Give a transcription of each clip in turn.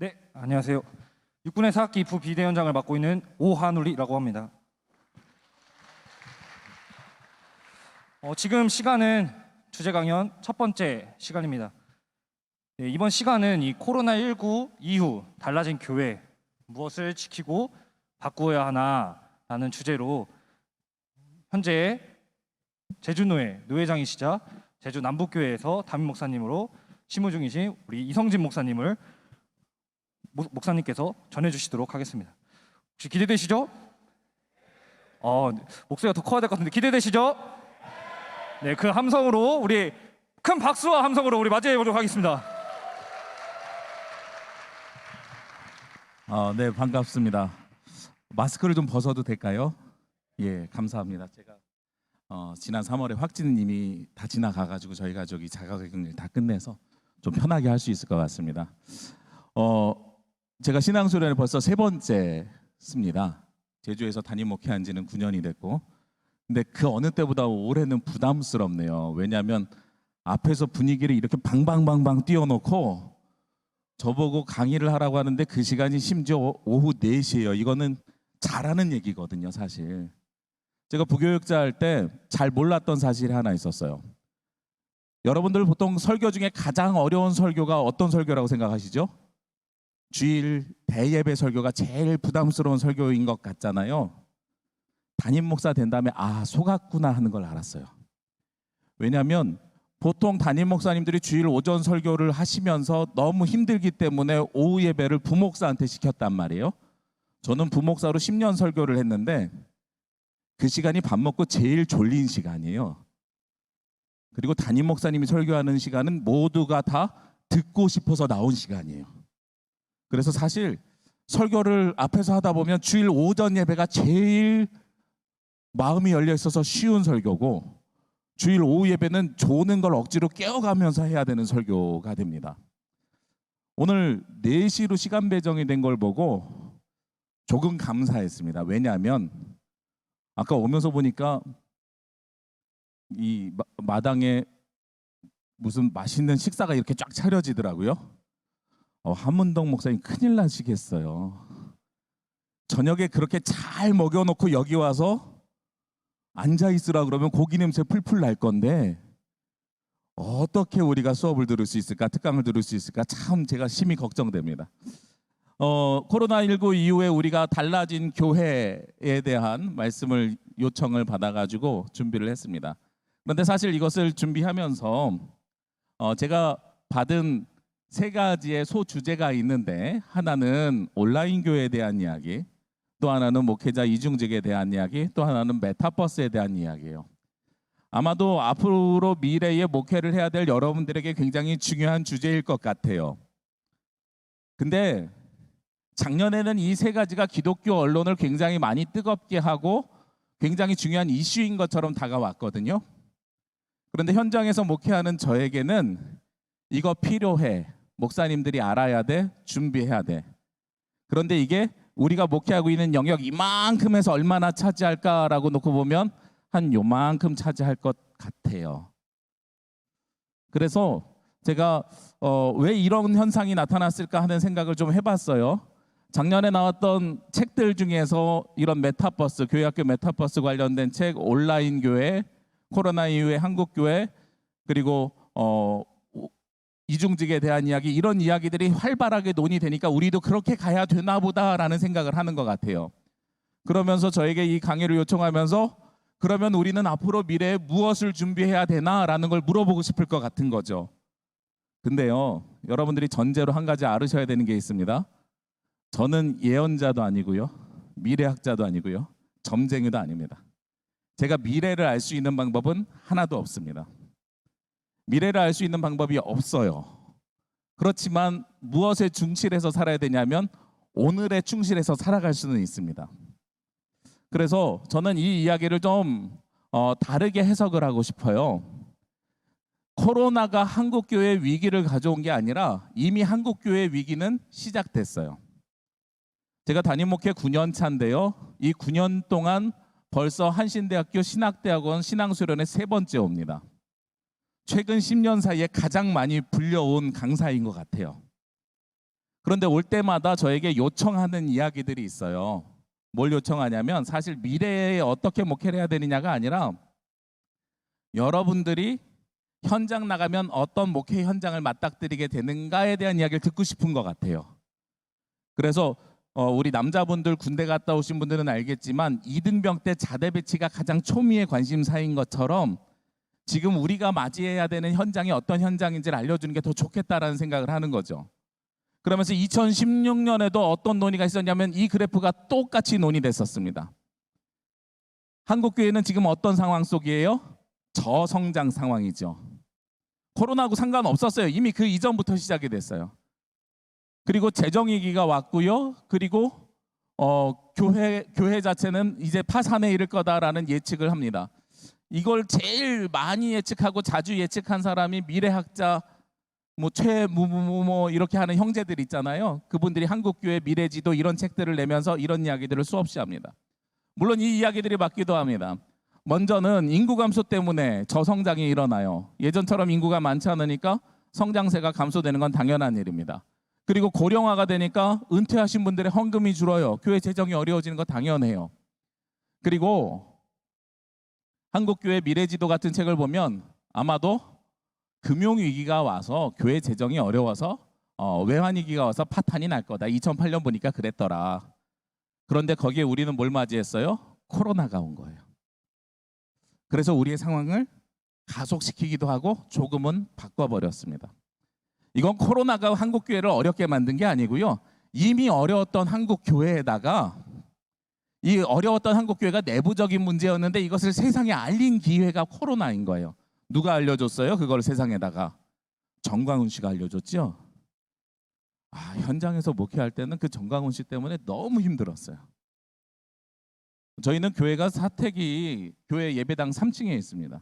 네, 안녕하세요. 육군의 4학기 부비대위원장을 맡고 있는 오한울이라고 합니다. 지금 시간은 주제 강연 첫 번째 시간입니다. 네, 이번 시간은 이 코로나19 이후 달라진 교회, 무엇을 지키고 바꾸어야 하나라는 주제로 현재 제주노회 노회장이시자 제주 남북교회에서 담임 목사님으로 심무 중이신 우리 이성진 목사님께서 전해주시도록 하겠습니다. 혹시 기대되시죠? 목소리가 더 커야 될 것 같은데 기대되시죠? 네, 그 함성으로 우리 큰 박수와 함성으로 우리 맞이해 보도록 하겠습니다. 네, 반갑습니다. 마스크를 좀 벗어도 될까요? 예, 감사합니다. 제가 지난 3월에 확진님이 다 지나가가지고 저희 가족이 자가격리를 다 끝내서 좀 편하게 할 수 있을 것 같습니다. 제가 신앙수련을 벌써 3번째습니다. 제주에서 담임 목회한 지는 9년이 됐고, 근데 그 어느 때보다 올해는 부담스럽네요. 왜냐하면 앞에서 분위기를 이렇게 방방방방 띄워놓고 저보고 강의를 하라고 하는데 그 시간이 심지어 오후 4시예요. 이거는 잘하는 얘기거든요, 사실. 제가 부교육자 할 때 잘 몰랐던 사실이 하나 있었어요. 여러분들 보통 설교 중에 가장 어려운 설교가 어떤 설교라고 생각하시죠? 주일 대예배 설교가 제일 부담스러운 설교인 것 같잖아요. 담임 목사 된 다음에 속았구나 하는 걸 알았어요. 왜냐하면 보통 담임 목사님들이 주일 오전 설교를 하시면서 너무 힘들기 때문에 오후 예배를 부목사한테 시켰단 말이에요. 저는 부목사로 10년 설교를 했는데 그 시간이 밥 먹고 제일 졸린 시간이에요. 그리고 담임 목사님이 설교하는 시간은 모두가 다 듣고 싶어서 나온 시간이에요. 그래서 사실 설교를 앞에서 하다 보면 주일 오전 예배가 제일 마음이 열려 있어서 쉬운 설교고, 주일 오후 예배는 조는 걸 억지로 깨워가면서 해야 되는 설교가 됩니다. 오늘 4시로 시간 배정이 된 걸 보고 조금 감사했습니다. 왜냐하면 아까 오면서 보니까 이 마당에 무슨 맛있는 식사가 이렇게 쫙 차려지더라고요. 한문동 목사님 큰일 나시겠어요. 저녁에 그렇게 잘 먹여놓고 여기 와서 앉아 있으라 그러면 고기 냄새 풀풀 날 건데 어떻게 우리가 수업을 들을 수 있을까, 특강을 들을 수 있을까, 참 제가 심히 걱정됩니다. 코로나19 이후에 우리가 달라진 교회에 대한 말씀을 요청을 받아가지고 준비를 했습니다. 그런데 사실 이것을 준비하면서 제가 받은 3가지의 소주제가 있는데, 하나는 온라인 교회에 대한 이야기, 또 하나는 목회자 이중직에 대한 이야기, 또 하나는 메타버스에 대한 이야기예요. 아마도 앞으로 미래에 목회를 해야 될 여러분들에게 굉장히 중요한 주제일 것 같아요. 근데 작년에는 이 3가지가 기독교 언론을 굉장히 많이 뜨겁게 하고 굉장히 중요한 이슈인 것처럼 다가왔거든요. 그런데 현장에서 목회하는 저에게는 이거 필요해, 목사님들이 알아야 돼, 준비해야 돼. 그런데 이게 우리가 목회하고 있는 영역 이만큼에서 얼마나 차지할까라고 놓고 보면 한 요만큼 차지할 것 같아요. 그래서 제가 왜 이런 현상이 나타났을까 하는 생각을 좀 해봤어요. 작년에 나왔던 책들 중에서 이런 메타버스, 교회학교 메타버스 관련된 책, 온라인 교회, 코로나 이후에 한국 교회, 그리고 이중직에 대한 이야기, 이런 이야기들이 활발하게 논의되니까 우리도 그렇게 가야 되나 보다라는 생각을 하는 것 같아요. 그러면서 저에게 이 강의를 요청하면서 그러면 우리는 앞으로 미래에 무엇을 준비해야 되나라는 걸 물어보고 싶을 것 같은 거죠. 근데요, 여러분들이 전제로 한 가지 알으셔야 되는 게 있습니다. 저는 예언자도 아니고요, 미래학자도 아니고요, 점쟁이도 아닙니다. 제가 미래를 알 수 있는 방법은 하나도 없습니다. 미래를 알 수 있는 방법이 없어요. 그렇지만 무엇에 충실해서 살아야 되냐면 오늘에 충실해서 살아갈 수는 있습니다. 그래서 저는 이 이야기를 좀 다르게 해석을 하고 싶어요. 코로나가 한국교회의 위기를 가져온 게 아니라 이미 한국교회의 위기는 시작됐어요. 제가 담임 목회 9년 차인데요, 이 9년 동안 벌써 한신대학교 신학대학원 신앙수련회 3번째 옵니다. 최근 10년 사이에 가장 많이 불려온 강사인 것 같아요. 그런데 올 때마다 저에게 요청하는 이야기들이 있어요. 뭘 요청하냐면 사실 미래에 어떻게 목회를 해야 되느냐가 아니라 여러분들이 현장 나가면 어떤 목회 현장을 맞닥뜨리게 되는가에 대한 이야기를 듣고 싶은 것 같아요. 그래서 우리 남자분들 군대 갔다 오신 분들은 알겠지만 이등병 때 자대 배치가 가장 초미의 관심사인 것처럼 지금 우리가 맞이해야 되는 현장이 어떤 현장인지를 알려주는 게 더 좋겠다라는 생각을 하는 거죠. 그러면서 2016년에도 어떤 논의가 있었냐면 이 그래프가 똑같이 논의됐었습니다. 한국교회는 지금 어떤 상황 속이에요? 저성장 상황이죠. 코로나하고 상관없었어요. 이미 그 이전부터 시작이 됐어요. 그리고 재정위기가 왔고요. 그리고 교회 자체는 이제 파산에 이를 거다라는 예측을 합니다. 이걸 제일 많이 예측하고 자주 예측한 사람이 미래학자 최무무 이렇게 하는 형제들 있잖아요. 그분들이 한국교회 미래지도 이런 책들을 내면서 이런 이야기들을 수없이 합니다. 물론 이 이야기들이 맞기도 합니다. 먼저는 인구 감소 때문에 저성장이 일어나요. 예전처럼 인구가 많지 않으니까 성장세가 감소되는 건 당연한 일입니다. 그리고 고령화가 되니까 은퇴하신 분들의 헌금이 줄어요. 교회 재정이 어려워지는 거 당연해요. 그리고 한국교회 미래지도 같은 책을 보면 아마도 금융위기가 와서 교회 재정이 어려워서 외환위기가 와서 파탄이 날 거다. 2008년 보니까 그랬더라. 그런데 거기에 우리는 뭘 맞이했어요? 코로나가 온 거예요. 그래서 우리의 상황을 가속시키기도 하고 조금은 바꿔버렸습니다. 이건 코로나가 한국교회를 어렵게 만든 게 아니고요. 이미 어려웠던 한국교회에다가 이 어려웠던 한국교회가 내부적인 문제였는데 이것을 세상에 알린 기회가 코로나인 거예요. 누가 알려줬어요? 그걸 세상에다가 정광훈 씨가 알려줬죠. 현장에서 목회할 때는 그 정광훈 씨 때문에 너무 힘들었어요. 저희는 교회가 사택이 교회 예배당 3층에 있습니다.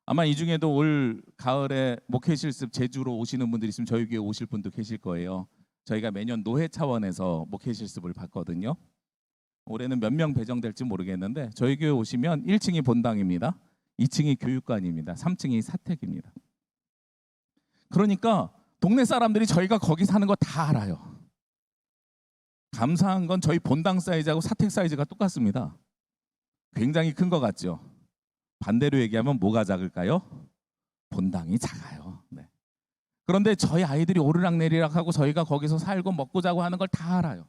아마 이 중에도 올 가을에 목회 실습 제주로 오시는 분들이 있으면 저희 교회 오실 분도 계실 거예요. 저희가 매년 노회 차원에서 목회 실습을 받거든요. 올해는 몇 명 배정될지 모르겠는데 저희 교회 오시면 1층이 본당입니다. 2층이 교육관입니다. 3층이 사택입니다. 그러니까 동네 사람들이 저희가 거기 사는 거 다 알아요. 감사한 건 저희 본당 사이즈하고 사택 사이즈가 똑같습니다. 굉장히 큰 것 같죠. 반대로 얘기하면 뭐가 작을까요? 본당이 작아요. 네. 그런데 저희 아이들이 오르락내리락 하고 저희가 거기서 살고 먹고 자고 하는 걸 다 알아요.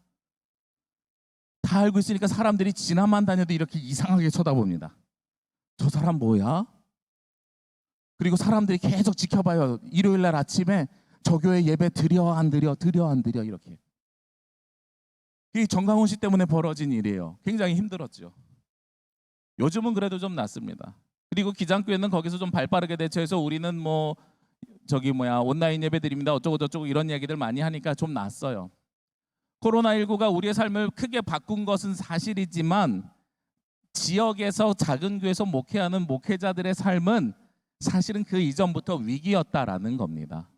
다 알고 있으니까 사람들이 지나만 다녀도 이렇게 이상하게 쳐다봅니다. 저 사람 뭐야? 그리고 사람들이 계속 지켜봐요. 일요일 날 아침에 저 교회 예배 드려 안 드려 이렇게. 이게 정강훈 씨 때문에 벌어진 일이에요. 굉장히 힘들었죠. 요즘은 그래도 좀 낫습니다. 그리고 기장교회는 거기서 좀 발빠르게 대처해서 우리는 온라인 예배 드립니다. 어쩌고 저쩌고 이런 얘기들 많이 하니까 좀 낫어요. 코로나19가 우리의 삶을 크게 바꾼 것은 사실이지만 지역에서 작은 교회에서 목회하는 목회자들의 삶은 사실은 그 이전부터 위기였다라는 겁니다.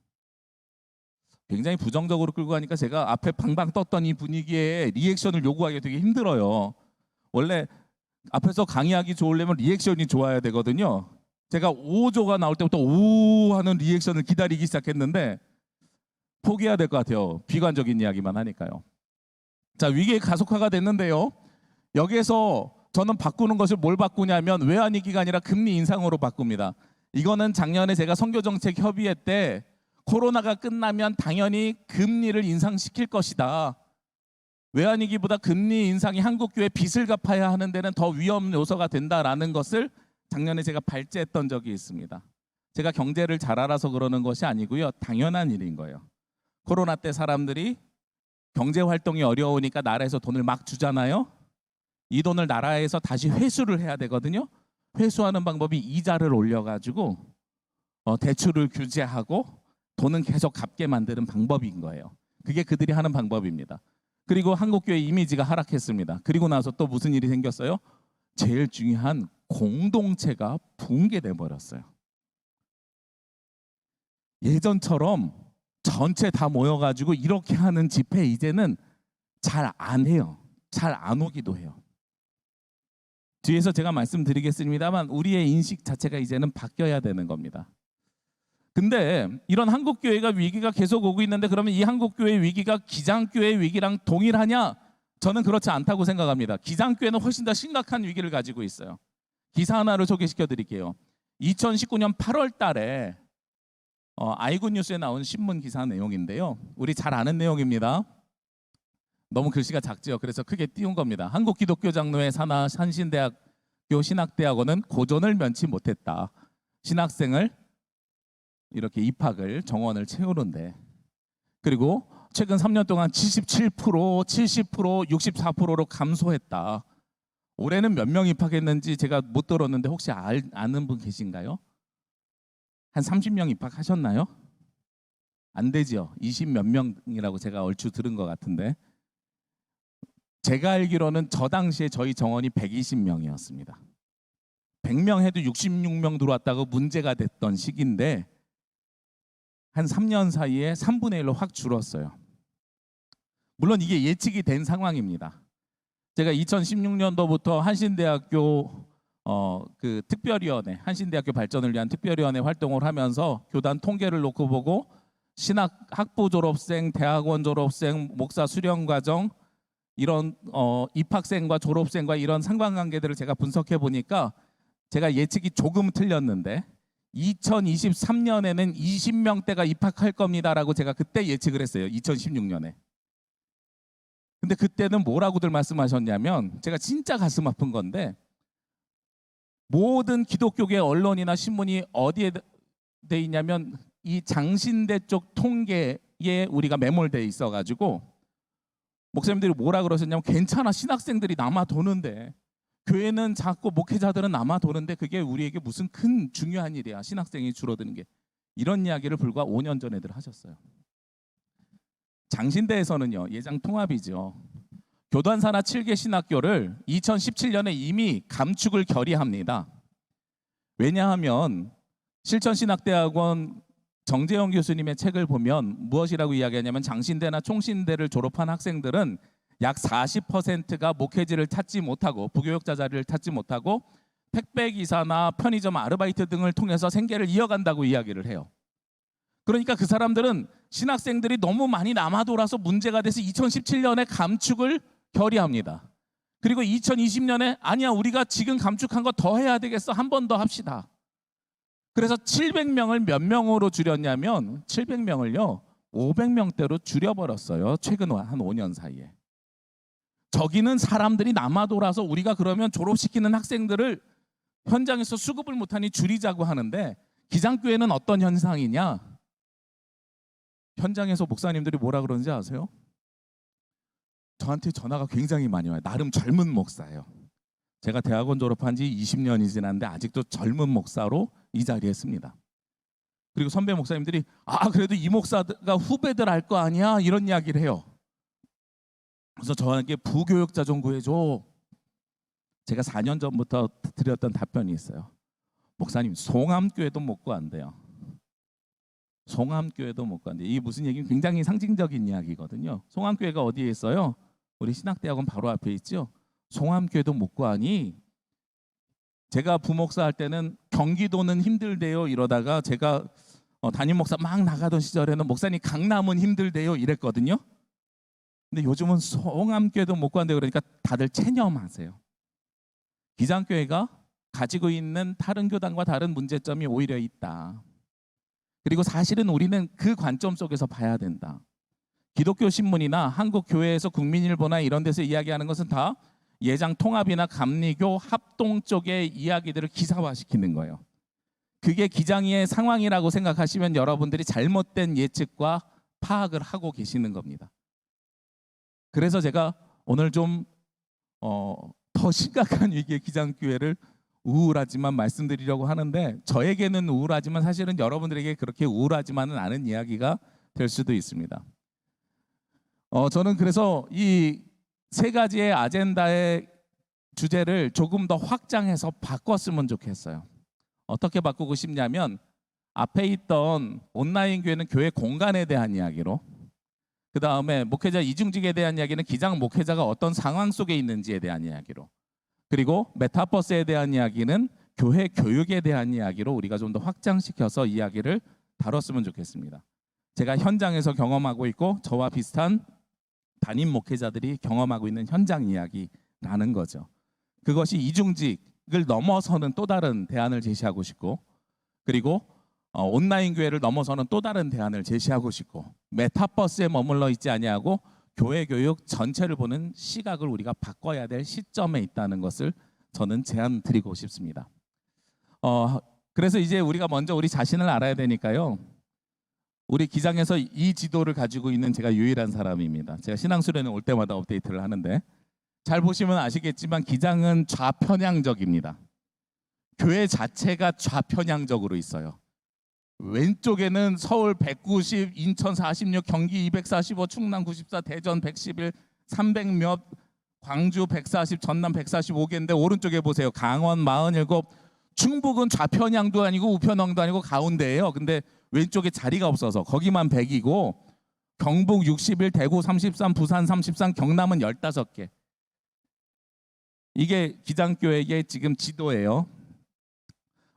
굉장히 부정적으로 끌고 가니까 제가 앞에 방방 떴던 이 분위기에 리액션을 요구하기 되게 힘들어요. 원래 앞에서 강의하기 좋으려면 리액션이 좋아야 되거든요. 제가 5조가 나올 때부터 오 하는 리액션을 기다리기 시작했는데 포기해야 될 것 같아요. 비관적인 이야기만 하니까요. 자, 위기의 가속화가 됐는데요. 여기에서 저는 바꾸는 것을 뭘 바꾸냐면 외환위기가 아니라 금리 인상으로 바꿉니다. 이거는 작년에 제가 선교정책협의회 때 코로나가 끝나면 당연히 금리를 인상시킬 것이다. 외환위기보다 금리 인상이 한국교회 빚을 갚아야 하는 데는 더 위험 요소가 된다라는 것을 작년에 제가 발제했던 적이 있습니다. 제가 경제를 잘 알아서 그러는 것이 아니고요. 당연한 일인 거예요. 코로나 때 사람들이 경제 활동이 어려우니까 나라에서 돈을 막 주잖아요. 이 돈을 나라에서 다시 회수를 해야 되거든요. 회수하는 방법이 이자를 올려가지고 대출을 규제하고 돈은 계속 갚게 만드는 방법인 거예요. 그게 그들이 하는 방법입니다. 그리고 한국교회 이미지가 하락했습니다. 그리고 나서 또 무슨 일이 생겼어요? 제일 중요한 공동체가 붕괴돼 버렸어요. 예전처럼 전체 다 모여가지고 이렇게 하는 집회 이제는 잘 안 해요. 잘 안 오기도 해요. 뒤에서 제가 말씀드리겠습니다만 우리의 인식 자체가 이제는 바뀌어야 되는 겁니다. 근데 이런 한국교회가 위기가 계속 오고 있는데 그러면 이 한국교회 위기가 기장교회 위기랑 동일하냐? 저는 그렇지 않다고 생각합니다. 기장교회는 훨씬 더 심각한 위기를 가지고 있어요. 기사 하나를 소개시켜 드릴게요. 2019년 8월 달에 아이굿 뉴스에 나온 신문 기사 내용인데요. 우리 잘 아는 내용입니다. 너무 글씨가 작죠. 그래서 크게 띄운 겁니다. 한국 기독교 장로회 산하 한신대학교 신학대학원은 고전을 면치 못했다. 신학생을 이렇게 입학을 정원을 채우는데, 그리고 최근 3년 동안 77%, 70%, 64%로 감소했다. 올해는 몇 명 입학했는지 제가 못 들었는데 혹시 아는 분 계신가요? 한 30명 입학하셨나요? 안 되죠. 20 몇 명이라고 제가 얼추 들은 것 같은데, 제가 알기로는 저 당시에 저희 정원이 120명이었습니다. 100명 해도 66명 들어왔다고 문제가 됐던 시기인데 한 3년 사이에 3분의 1로 확 줄었어요. 물론 이게 예측이 된 상황입니다. 제가 2016년도부터 한신대학교 그 특별위원회, 한신대학교 발전을 위한 특별위원회 활동을 하면서 교단 통계를 놓고 보고 신학 학부 졸업생, 대학원 졸업생, 목사 수련 과정 이런 입학생과 졸업생과 이런 상관관계들을 제가 분석해 보니까 제가 예측이 조금 틀렸는데 2023년에는 20명대가 입학할 겁니다라고 제가 그때 예측을 했어요. 2016년에. 근데 그때는 뭐라고들 말씀하셨냐면, 제가 진짜 가슴 아픈 건데, 모든 기독교계 언론이나 신문이 어디에 돼 있냐면 이 장신대 쪽 통계에 우리가 매몰돼 있어가지고 목사님들이 뭐라 그러셨냐면, 괜찮아, 신학생들이 남아 도는데, 교회는 작고 목회자들은 남아 도는데 그게 우리에게 무슨 큰 중요한 일이야, 신학생이 줄어드는 게. 이런 이야기를 불과 5년 전에들 하셨어요. 장신대에서는요, 예장 통합이죠. 교단 산하 7개 신학교를 2017년에 이미 감축을 결의합니다. 왜냐하면 실천신학대학원 정재영 교수님의 책을 보면 무엇이라고 이야기하냐면, 장신대나 총신대를 졸업한 학생들은 약 40%가 목회지를 찾지 못하고 부교역자 자리를 찾지 못하고 택배기사나 편의점 아르바이트 등을 통해서 생계를 이어간다고 이야기를 해요. 그러니까 그 사람들은 신학생들이 너무 많이 남아 돌아서 문제가 돼서 2017년에 감축을 결의합니다. 그리고 2020년에 아니야, 우리가 지금 감축한 거 더 해야 되겠어, 한 번 더 합시다. 그래서 700명을 몇 명으로 줄였냐면 700명을요 500명대로 줄여버렸어요. 최근 한 5년 사이에. 저기는 사람들이 남아 돌아서 우리가 그러면 졸업시키는 학생들을 현장에서 수급을 못하니 줄이자고 하는데, 기장교회는 어떤 현상이냐? 현장에서 목사님들이 뭐라 그러는지 아세요? 저한테 전화가 굉장히 많이 와요. 나름 젊은 목사예요. 제가 대학원 졸업한 지 20년이 지났는데 아직도 젊은 목사로 이 자리에 있습니다. 그리고 선배 목사님들이 그래도 이 목사가 후배들 알 거 아니야, 이런 이야기를 해요. 그래서 저에게 부교역자 좀 구해줘. 제가 4년 전부터 드렸던 답변이 있어요. 목사님, 송암교회도 못 구한대요. 송암교회도 못 구한대요. 이게 무슨 얘기는 굉장히 상징적인 이야기거든요. 송암교회가 어디에 있어요? 우리 신학대학원 바로 앞에 있죠. 송암교회도 못 구하니, 제가 부목사 할 때는 경기도는 힘들대요 이러다가 제가 담임 목사 막 나가던 시절에는 목사님 강남은 힘들대요 이랬거든요. 근데 요즘은 송암교회도 못 구한대. 그러니까 다들 체념하세요. 기장교회가 가지고 있는 다른 교단과 다른 문제점이 오히려 있다. 그리고 사실은 우리는 그 관점 속에서 봐야 된다. 기독교 신문이나 한국 교회에서 국민일보나 이런 데서 이야기하는 것은 다 예장 통합이나 감리교 합동 쪽의 이야기들을 기사화시키는 거예요. 그게 기장의 상황이라고 생각하시면 여러분들이 잘못된 예측과 파악을 하고 계시는 겁니다. 그래서 제가 오늘 좀 더 심각한 위기의 기장교회를 우울하지만 말씀드리려고 하는데, 저에게는 우울하지만 사실은 여러분들에게 그렇게 우울하지만은 않은 이야기가 될 수도 있습니다. 저는 그래서 이 세 가지의 아젠다의 주제를 조금 더 확장해서 바꿨으면 좋겠어요. 어떻게 바꾸고 싶냐면, 앞에 있던 온라인 교회는 교회 공간에 대한 이야기로, 그 다음에 목회자 이중직에 대한 이야기는 기장 목회자가 어떤 상황 속에 있는지에 대한 이야기로, 그리고 메타버스에 대한 이야기는 교회 교육에 대한 이야기로 우리가 좀 더 확장시켜서 이야기를 다뤘으면 좋겠습니다. 제가 현장에서 경험하고 있고 저와 비슷한 담임 목회자들이 경험하고 있는 현장 이야기라는 거죠. 그것이 이중직을 넘어서는 또 다른 대안을 제시하고 싶고, 그리고 온라인 교회를 넘어서는 또 다른 대안을 제시하고 싶고, 메타버스에 머물러 있지 아니하고 교회 교육 전체를 보는 시각을 우리가 바꿔야 될 시점에 있다는 것을 저는 제안 드리고 싶습니다. 그래서 이제 우리가 먼저 우리 자신을 알아야 되니까요. 우리 기장에서 이 지도를 가지고 있는 제가 유일한 사람입니다. 제가 신앙수련회 올 때마다 업데이트를 하는데, 잘 보시면 아시겠지만 기장은 좌편향적입니다. 교회 자체가 좌편향적으로 있어요. 왼쪽에는 서울 190, 인천 46, 경기 245, 충남 94, 대전 111, 300몇, 광주 140, 전남 145개인데 오른쪽에 보세요. 강원 47, 충북은 좌편향도 아니고 우편향도 아니고 가운데예요. 근데 왼쪽에 자리가 없어서 거기만 100이고, 경북 61, 대구 33, 부산 33, 경남은 15개. 이게 기장교회의 지금 지도예요.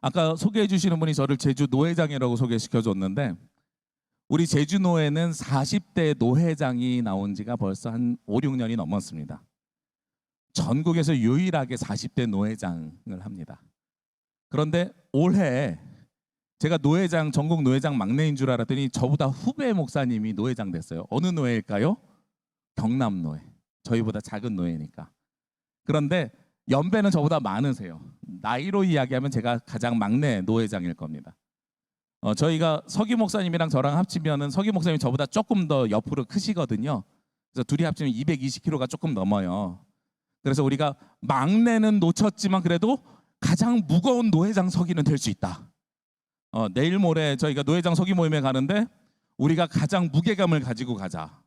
아까 소개해 주시는 분이 저를 제주 노회장이라고 소개시켜 줬는데, 우리 제주 노회는 40대 노회장이 나온 지가 벌써 한 5, 6년이 넘었습니다. 전국에서 유일하게 40대 노회장을 합니다. 그런데 올해 제가 노회장, 전국 노회장 막내인 줄 알았더니 저보다 후배 목사님이 노회장 됐어요. 어느 노회일까요? 경남 노회. 저희보다 작은 노회니까. 그런데 연배는 저보다 많으세요. 나이로 이야기하면 제가 가장 막내 노회장일 겁니다. 저희가 서기 목사님이랑 저랑 합치면은 서기 목사님이 저보다 조금 더 옆으로 크시거든요. 그래서 둘이 합치면 220kg가 조금 넘어요. 그래서 우리가 막내는 놓쳤지만 그래도 가장 무거운 노회장 서기는 될 수 있다. 내일 모레 저희가 노회장 서기 모임에 가는데 우리가 가장 무게감을 가지고 가자.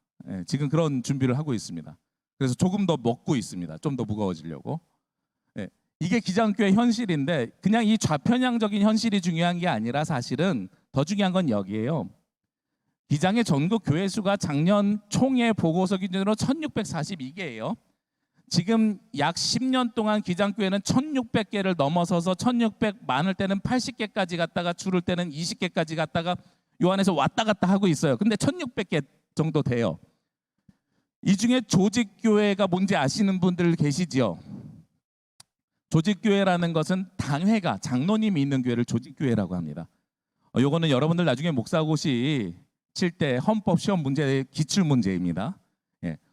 지금 그런 준비를 하고 있습니다. 그래서 조금 더 먹고 있습니다. 좀 더 무거워지려고. 이게 기장교회 현실인데, 그냥 이 좌편향적인 현실이 중요한 게 아니라 사실은 더 중요한 건 여기에요. 기장의 전국 교회 수가 작년 총회 보고서 기준으로 1642개예요. 지금 약 10년 동안 기장교회는 1600개를 넘어서서 1600 많을 때는 80개까지 갔다가 줄을 때는 20개까지 갔다가 요 안에서 왔다 갔다 하고 있어요. 근데 1600개 정도 돼요. 이 중에 조직교회가 뭔지 아시는 분들 계시지요? 조직교회라는 것은 당회가, 장로님이 있는 교회를 조직교회라고 합니다. 요거는 여러분들 나중에 목사고시 칠 때 헌법 시험 문제의 기출 문제입니다.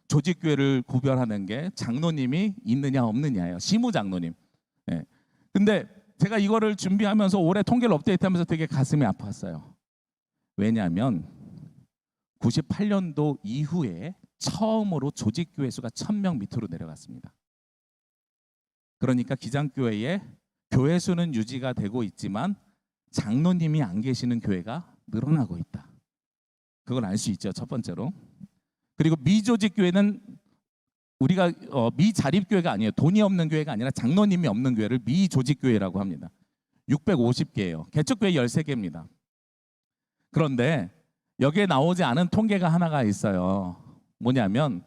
조직교회를 구별하는 게 장로님이 있느냐 없느냐예요. 시무장로님. 근데 제가 이거를 준비하면서 올해 통계를 업데이트하면서 되게 가슴이 아팠어요. 왜냐하면 98년도 이후에 처음으로 조직교회 수가 1000명 밑으로 내려갔습니다. 그러니까 기장교회의 교회 수는 유지가 되고 있지만 장로님이 안 계시는 교회가 늘어나고 있다. 그걸 알 수 있죠, 첫 번째로. 그리고 미조직교회는 우리가 미자립교회가 아니에요. 돈이 없는 교회가 아니라 장로님이 없는 교회를 미조직교회라고 합니다. 650개예요. 개척교회 13개입니다. 그런데 여기에 나오지 않은 통계가 하나가 있어요. 뭐냐면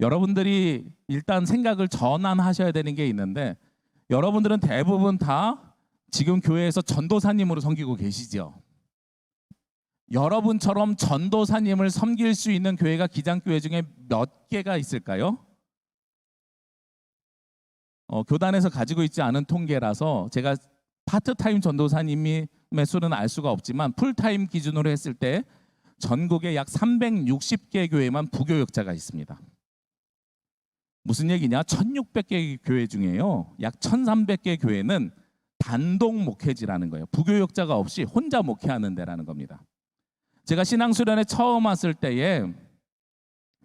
여러분들이 일단 생각을 전환하셔야 되는 게 있는데, 여러분들은 대부분 다 지금 교회에서 전도사님으로 섬기고 계시죠. 여러분처럼 전도사님을 섬길 수 있는 교회가 기장교회 중에 몇 개가 있을까요? 교단에서 가지고 있지 않은 통계라서 제가 파트타임 전도사님의 수는 알 수가 없지만 풀타임 기준으로 했을 때 전국에 약 360개 교회만 부교역자가 있습니다. 무슨 얘기냐? 1600개 교회 중에요, 약 1300개 교회는 단독 목회지라는 거예요. 부교역자가 없이 혼자 목회하는 데라는 겁니다. 제가 신앙수련회 처음 왔을 때에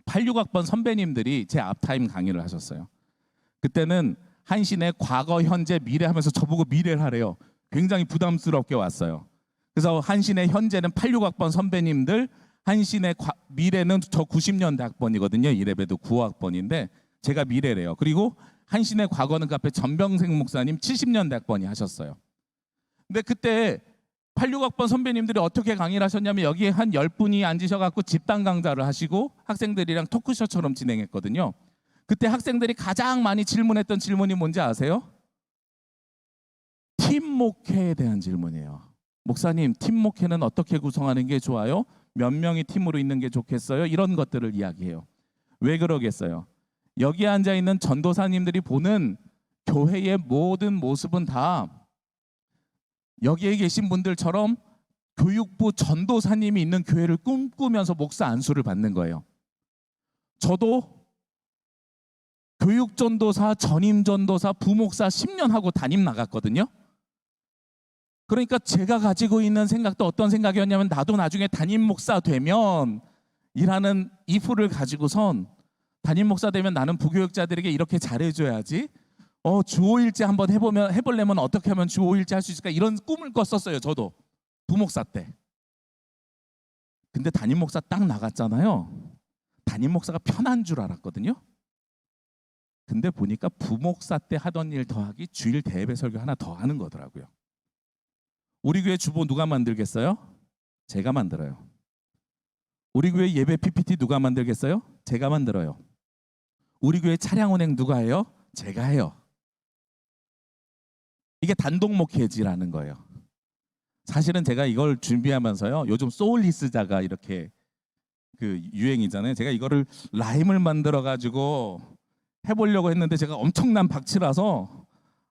86학번 선배님들이 제 앞타임 강의를 하셨어요. 그때는 한신의 과거, 현재, 미래 하면서 저보고 미래를 하래요. 굉장히 부담스럽게 왔어요. 그래서 한신의 현재는 86학번 선배님들, 한신의 미래는 저 90년대 학번이거든요. 이래봬도 9학번인데 제가 미래래요. 그리고 한신의 과거는 그 앞에 전병생 목사님 70년대 학번이 하셨어요. 근데 그때 86학번 선배님들이 어떻게 강의를 하셨냐면, 여기에 한 10분이 앉으셔갖고 집단 강좌를 하시고 학생들이랑 토크쇼처럼 진행했거든요. 그때 학생들이 가장 많이 질문했던 질문이 뭔지 아세요? 팀 목회에 대한 질문이에요. 목사님, 팀 목회는 어떻게 구성하는 게 좋아요? 몇 명이 팀으로 있는 게 좋겠어요? 이런 것들을 이야기해요. 왜 그러겠어요? 여기 앉아 있는 전도사님들이 보는 교회의 모든 모습은 다 여기에 계신 분들처럼 교육부 전도사님이 있는 교회를 꿈꾸면서 목사 안수를 받는 거예요. 저도 교육전도사, 전임전도사, 부목사 10년 하고 담임 나갔거든요. 그러니까 제가 가지고 있는 생각도 어떤 생각이었냐면 나도 나중에 담임 목사 되면 이라는 이프를 가지고선 담임 목사 되면 나는 부교육자들에게 이렇게 잘해줘야지. 주 5일째 한번 해보려면 어떻게 하면 주 5일째 할 수 있을까? 이런 꿈을 꿨었어요. 저도 부목사 때. 근데 담임 목사 딱 나갔잖아요. 담임 목사가 편한 줄 알았거든요. 근데 보니까 부목사 때 하던 일 더하기 주일 대예배 설교 하나 더 하는 거더라고요. 우리 교회 주보 누가 만들겠어요? 제가 만들어요. 우리 교회 예배 PPT 누가 만들겠어요? 제가 만들어요. 우리 교회 차량 운행 누가 해요? 제가 해요. 이게 단독 목회지라는 거예요. 사실은 제가 이걸 준비하면서요. 요즘 소울리스자가 이렇게 그 유행이잖아요. 제가 이거를 라임을 만들어 가지고 해보려고 했는데 제가 엄청난 박치라서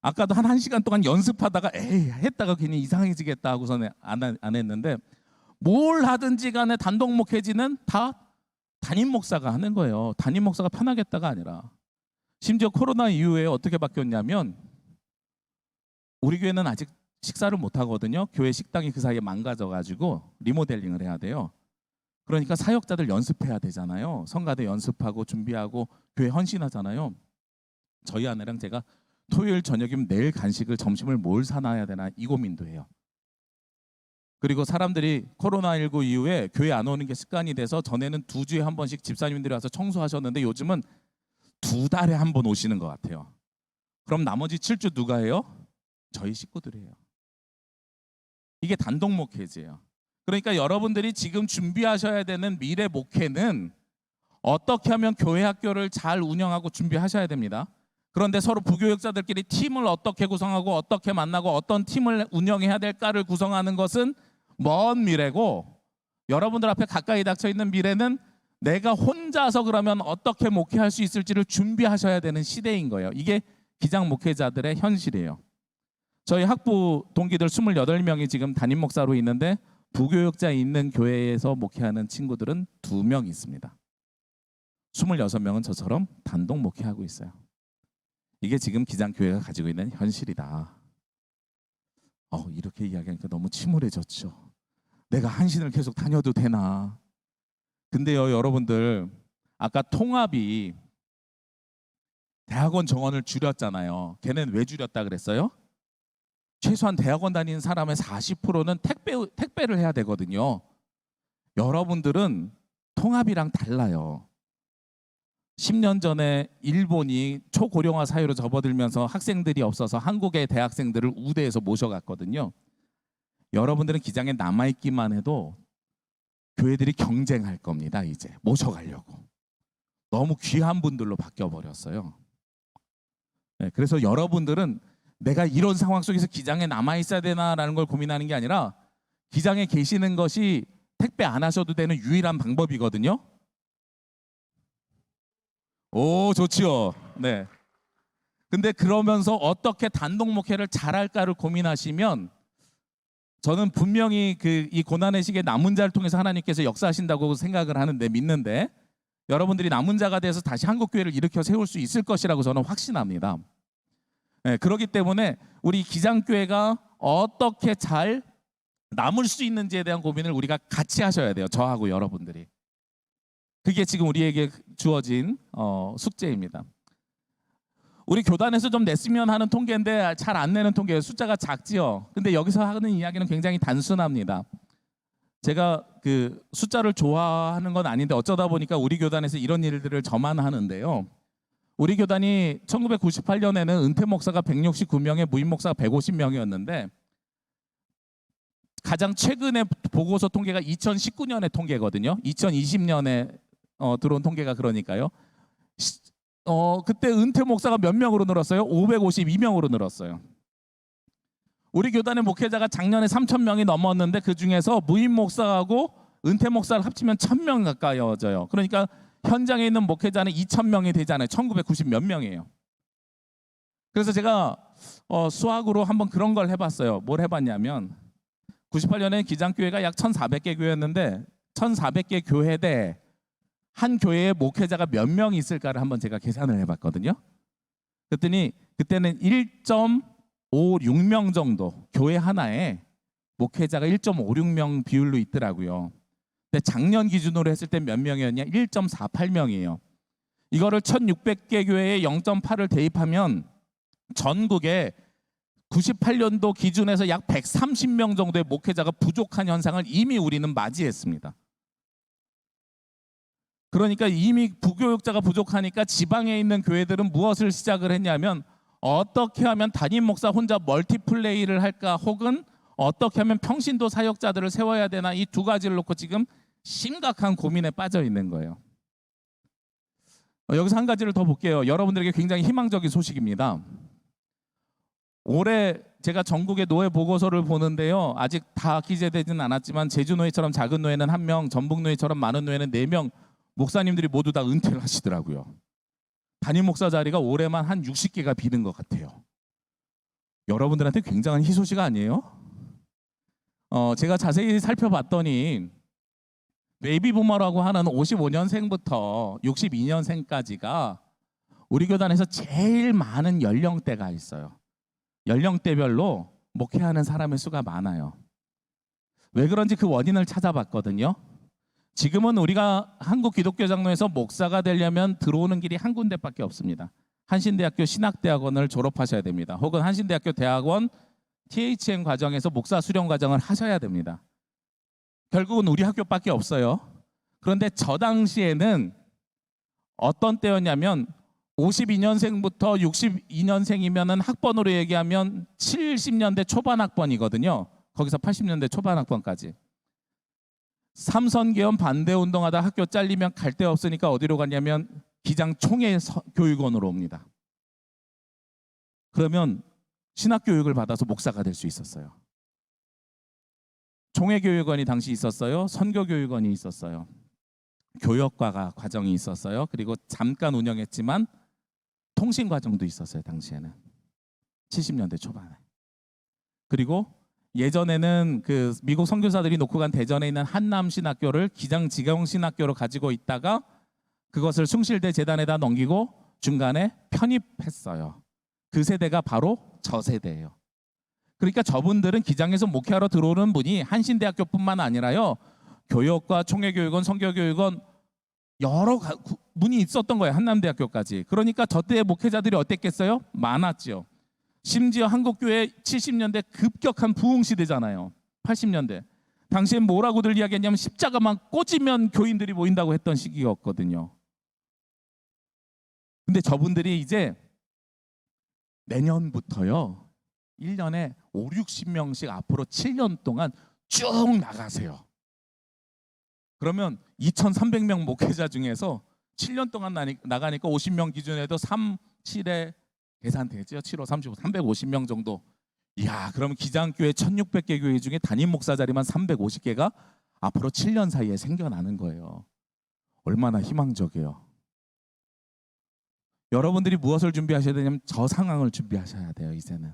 아까도 한 1시간 동안 연습하다가 했다가 괜히 이상해지겠다 하고서는 안 했는데 뭘 하든지 간에 단독 목회지는 다 담임 목사가 하는 거예요. 담임 목사가 편하겠다가 아니라 심지어 코로나 이후에 어떻게 바뀌었냐면 우리 교회는 아직 식사를 못 하거든요. 교회 식당이 그 사이에 망가져가지고 리모델링을 해야 돼요. 그러니까 사역자들 연습해야 되잖아요. 성가대 연습하고 준비하고 교회 헌신하잖아요. 저희 아내랑 제가 토요일 저녁이면 내일 간식을 점심을 뭘 사놔야 되나 이 고민도 해요. 그리고 사람들이 코로나19 이후에 교회 안 오는 게 습관이 돼서 전에는 2주에 한 번씩 집사님들이 와서 청소하셨는데 요즘은 2달에 한 번 오시는 것 같아요. 그럼 나머지 7주 누가 해요? 저희 식구들이 해요. 이게 단독 목회지예요. 그러니까 여러분들이 지금 준비하셔야 되는 미래 목회는 어떻게 하면 교회 학교를 잘 운영하고 준비하셔야 됩니다. 그런데 서로 부교육자들끼리 팀을 어떻게 구성하고 어떻게 만나고 어떤 팀을 운영해야 될까를 구성하는 것은 먼 미래고 여러분들 앞에 가까이 닥쳐 있는 미래는 내가 혼자서 그러면 어떻게 목회할 수 있을지를 준비하셔야 되는 시대인 거예요. 이게 기장 목회자들의 현실이에요. 저희 학부 동기들 28명이 지금 담임 목사로 있는데 부교육자 있는 교회에서 목회하는 친구들은 2명 있습니다. 26명은 저처럼 단독 목회하고 있어요. 이게 지금 기장교회가 가지고 있는 현실이다. 이렇게 이야기하니까 너무 침울해졌죠. 내가 한신을 계속 다녀도 되나? 근데요, 여러분들 아까 통합이 대학원 정원을 줄였잖아요. 걔는 왜 줄였다 그랬어요? 최소한 대학원 다니는 사람의 40%는 택배를 해야 되거든요. 여러분들은 통합이랑 달라요. 10년 전에 일본이 초고령화 사회로 접어들면서 학생들이 없어서 한국의 대학생들을 우대해서 모셔갔거든요. 여러분들은 기장에 남아있기만 해도 교회들이 경쟁할 겁니다. 이제 모셔가려고. 너무 귀한 분들로 바뀌어버렸어요. 네, 그래서 여러분들은 내가 이런 상황 속에서 기장에 남아있어야 되나라는 걸 고민하는 게 아니라 기장에 계시는 것이 택배 안 하셔도 되는 유일한 방법이거든요. 오, 좋지요. 네. 근데 그러면서 어떻게 단독 목회를 잘할까를 고민하시면 저는 분명히 이 고난의 시기에 남은 자를 통해서 하나님께서 역사하신다고 생각을 하는데 믿는데 여러분들이 남은 자가 돼서 다시 한국 교회를 일으켜 세울 수 있을 것이라고 저는 확신합니다. 네, 그렇기 때문에 우리 기장교회가 어떻게 잘 남을 수 있는지에 대한 고민을 우리가 같이 하셔야 돼요. 저하고 여러분들이. 그게 지금 우리에게 주어진 숙제입니다. 우리 교단에서 좀 냈으면 하는 통계인데 잘 안 내는 통계예요. 숫자가 작지요. 근데 여기서 하는 이야기는 굉장히 단순합니다. 제가 그 숫자를 좋아하는 건 아닌데 어쩌다 보니까 우리 교단에서 이런 일들을 저만 하는데요. 우리 교단이 1998년에는 은퇴 목사가 169명에 무임 목사가 150명이었는데 가장 최근에 보고서 통계가 2019년의 통계거든요. 2020년에 들어온 통계가 그러니까요. 그때 은퇴 목사가 몇 명으로 늘었어요? 552명으로 늘었어요. 우리 교단의 목회자가 작년에 3,000명이 넘었는데 그 중에서 무임 목사하고 은퇴 목사를 합치면 1,000명 가까이어져요. 그러니까 현장에 있는 목회자는 2,000명이 되잖아요. 1,990 몇 명이에요. 그래서 제가 수학으로 한번 그런 걸 해봤어요. 뭘 해봤냐면 98년에 기장교회가 약 1,400개 교회였는데 1,400개 교회대 한 교회에 목회자가 몇 명 있을까를 한번 제가 계산을 해봤거든요. 그랬더니 그때는 1.56명 정도, 교회 하나에 목회자가 1.56명 비율로 있더라고요. 근데 작년 기준으로 했을 때 몇 명이었냐? 1.48명이에요. 이거를 1,600개 교회에 0.8을 대입하면 전국에 98년도 기준에서 약 130명 정도의 목회자가 부족한 현상을 이미 우리는 맞이했습니다. 그러니까 이미 부교육자가 부족하니까 지방에 있는 교회들은 무엇을 시작을 했냐면 어떻게 하면 담임 목사 혼자 멀티플레이를 할까, 혹은 어떻게 하면 평신도 사역자들을 세워야 되나, 이 두 가지를 놓고 지금 심각한 고민에 빠져 있는 거예요. 여기서 한 가지를 더 볼게요. 여러분들에게 굉장히 희망적인 소식입니다. 올해 제가 전국의 노예 보고서를 보는데요. 아직 다 기재되지는 않았지만 제주노예처럼 작은 노예는 1명, 전북노예처럼 많은 노예는 4명, 목사님들이 모두 다 은퇴를 하시더라고요. 담임 목사 자리가 올해만 한 60개가 비는 것 같아요. 여러분들한테 굉장한 희소식 아니에요? 제가 자세히 살펴봤더니 베이비부머라고 하는 55년생부터 62년생까지가 우리 교단에서 제일 많은 연령대가 있어요. 연령대별로 목회하는 사람의 수가 많아요. 왜 그런지 그 원인을 찾아봤거든요. 지금은 우리가 한국 기독교 장로에서 목사가 되려면 들어오는 길이 한 군데밖에 없습니다. 한신대학교 신학대학원을 졸업하셔야 됩니다. 혹은 한신대학교 대학원 THM 과정에서 목사 수련 과정을 하셔야 됩니다. 결국은 우리 학교밖에 없어요. 그런데 저 당시에는 어떤 때였냐면 52년생부터 62년생이면은 학번으로 얘기하면 70년대 초반 학번이거든요. 거기서 80년대 초반 학번까지. 삼선계엄 반대 운동하다 학교 잘리면 갈 데 없으니까 어디로 갔냐면 기장 총회 교육원으로 옵니다. 그러면 신학 교육을 받아서 목사가 될 수 있었어요. 총회 교육원이 당시 있었어요. 선교 교육원이 있었어요. 교역과가 과정이 있었어요. 그리고 잠깐 운영했지만 통신 과정도 있었어요. 당시에는 70년대 초반에. 그리고 예전에는 그 미국 선교사들이 놓고 간 대전에 있는 한남 신학교를 기장 지경 신학교로 가지고 있다가 그것을 숭실대 재단에다 넘기고 중간에 편입했어요. 그 세대가 바로 저 세대예요. 그러니까 저분들은 기장에서 목회하러 들어오는 분이 한신대학교뿐만 아니라요, 교역과 총회교육원, 선교교육원 여러 분이 있었던 거예요. 한남대학교까지. 그러니까 저 때의 목회자들이 어땠겠어요? 많았죠. 심지어 한국교회 70년대 급격한 부흥 시대잖아요. 80년대. 당시엔 뭐라고들 이야기했냐면 십자가만 꽂으면 교인들이 모인다고 했던 시기였거든요. 근데 저분들이 이제 내년부터요, 1년에 5, 60명씩 앞으로 7년 동안 쭉 나가세요. 그러면 2,300명 목회자 중에서 7년 동안 나가니까 50명 기준에도 3, 7에 계산되죠. 7, 5, 35, 350명 정도. 이야, 그러면 기장교회 1,600개 교회 중에 담임 목사 자리만 350개가 앞으로 7년 사이에 생겨나는 거예요. 얼마나 희망적이에요. 여러분들이 무엇을 준비하셔야 되냐면 저 상황을 준비하셔야 돼요. 이제는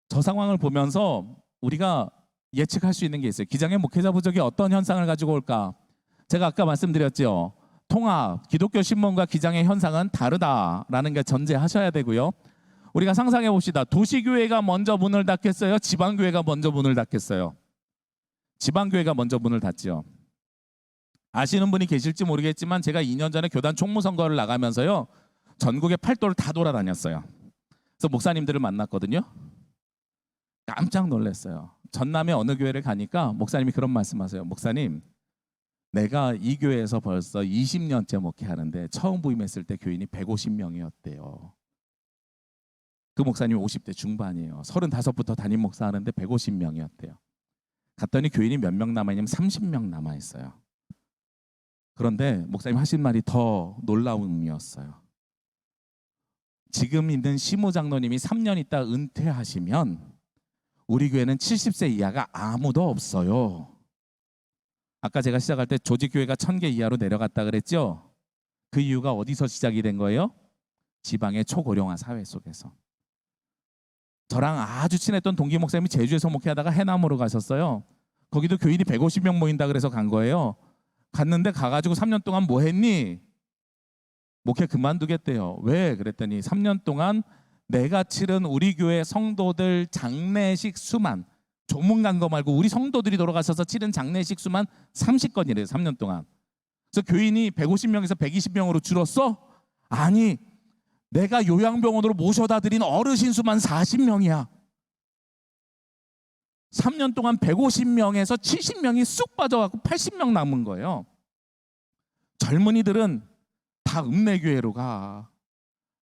저 상황을 보면서 우리가 예측할 수 있는 게 있어요. 기장의 목회자 부족이 어떤 현상을 가지고 올까? 제가 아까 말씀드렸죠. 통합, 기독교 신문과 기장의 현상은 다르다라는 게 전제하셔야 되고요. 우리가 상상해 봅시다. 도시교회가 먼저 문을 닫겠어요? 지방교회가 먼저 문을 닫겠어요? 지방교회가 먼저 문을 닫죠. 아시는 분이 계실지 모르겠지만 제가 2년 전에 교단 총무선거를 나가면서요, 전국의 팔도를 다 돌아다녔어요. 그래서 목사님들을 만났거든요. 깜짝 놀랐어요. 전남의 어느 교회를 가니까 목사님이 그런 말씀하세요. 목사님, 내가 이 교회에서 벌써 20년째 목회하는데 처음 부임했을 때 교인이 150명이었대요. 그 목사님이 50대 중반이에요. 35부터 담임 목사 하는데 150명이었대요. 갔더니 교인이 몇 명 남아있냐면 30명 남아있어요. 그런데 목사님 하신 말이 더 놀라움이었어요. 지금 있는 시모 장로님이 3년 있다 은퇴하시면 우리 교회는 70세 이하가 아무도 없어요. 아까 제가 시작할 때 조직교회가 1000개 이하로 내려갔다 그랬죠? 그 이유가 어디서 시작이 된 거예요? 지방의 초고령화 사회 속에서. 저랑 아주 친했던 동기 목사님이 제주에서 목회하다가 해남으로 가셨어요. 거기도 교인이 150명 모인다 그래서 간 거예요. 갔는데 가가지고 3년 동안 뭐 했니? 목회 그만두겠대요. 왜? 그랬더니 3년 동안 내가 치른 우리 교회 성도들 장례식 수만, 조문 간 거 말고 우리 성도들이 돌아가셔서 치른 장례식 수만 30건이래요. 3년 동안. 그래서 교인이 150명에서 120명으로 줄었어? 아니, 내가 요양병원으로 모셔다 드린 어르신 수만 40명이야. 3년 동안 150명에서 70명이 쑥 빠져갖고 80명 남은 거예요. 젊은이들은 다 읍내교회로 가.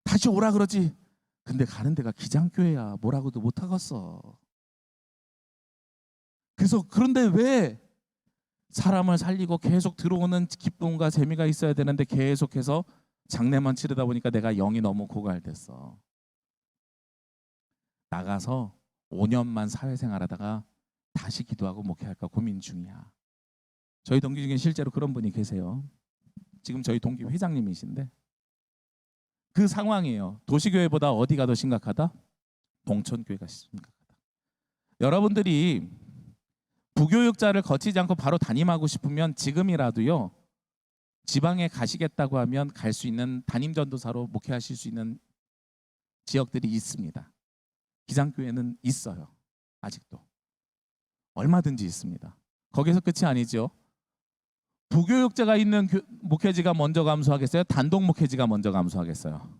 다시 오라 그러지. 근데 가는 데가 기장교회야. 뭐라고도 못하겠어. 그래서 그런데 왜 사람을 살리고 계속 들어오는 기쁨과 재미가 있어야 되는데 계속해서 장례만 치르다 보니까 내가 영이 너무 고갈됐어. 나가서 5년만 사회생활하다가 다시 기도하고 목회할까 고민 중이야. 저희 동기 중에 실제로 그런 분이 계세요. 지금 저희 동기 회장님이신데 그 상황이에요. 도시교회보다 어디가 더 심각하다? 동천교회가 심각하다. 여러분들이 부교육자를 거치지 않고 바로 담임하고 싶으면 지금이라도요. 지방에 가시겠다고 하면 갈 수 있는 담임전도사로 목회하실 수 있는 지역들이 있습니다. 기장교회는 있어요. 아직도. 얼마든지 있습니다. 거기서 끝이 아니죠. 부교육자가 있는 목회지가 먼저 감소하겠어요? 단독 목회지가 먼저 감소하겠어요?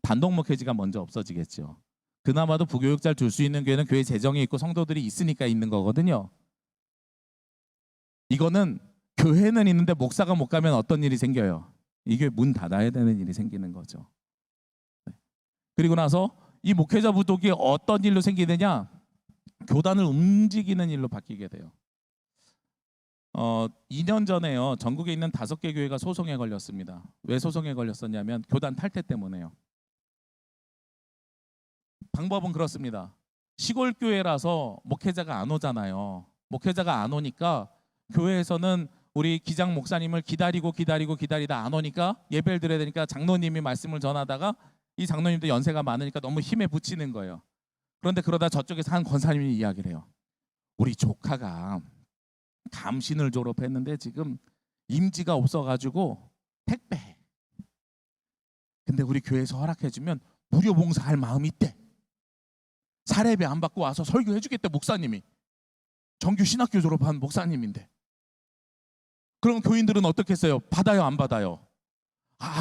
단독 목회지가 먼저 없어지겠죠. 그나마도 부교육자를 줄 수 있는 교회는 교회 재정이 있고 성도들이 있으니까 있는 거거든요. 이거는 교회는 있는데 목사가 못 가면 어떤 일이 생겨요? 이 교회 문 닫아야 되는 일이 생기는 거죠. 그리고 나서 이 목회자 부족이 어떤 일로 생기느냐? 교단을 움직이는 일로 바뀌게 돼요. 2년 전에요. 전국에 있는 5개 교회가 소송에 걸렸습니다. 왜 소송에 걸렸었냐면 교단 탈퇴 때문에요. 방법은 그렇습니다. 시골 교회라서 목회자가 안 오잖아요. 목회자가 안 오니까 교회에서는 우리 기장 목사님을 기다리다 안 오니까 예배를 드려야 되니까 장로님이 말씀을 전하다가 이 장로님도 연세가 많으니까 너무 힘에 부치는 거예요. 그런데 그러다 저쪽에서 한 권사님이 이야기를 해요. 우리 조카가 감신을 졸업했는데 지금 임지가 없어가지고 택배. 근데 우리 교회에서 허락해주면 무료 봉사할 마음이 있대. 사례비 안 받고 와서 설교해주겠대 목사님이. 정규 신학교 졸업한 목사님인데. 그럼 교인들은 어떻게 했어요? 받아요 안 받아요?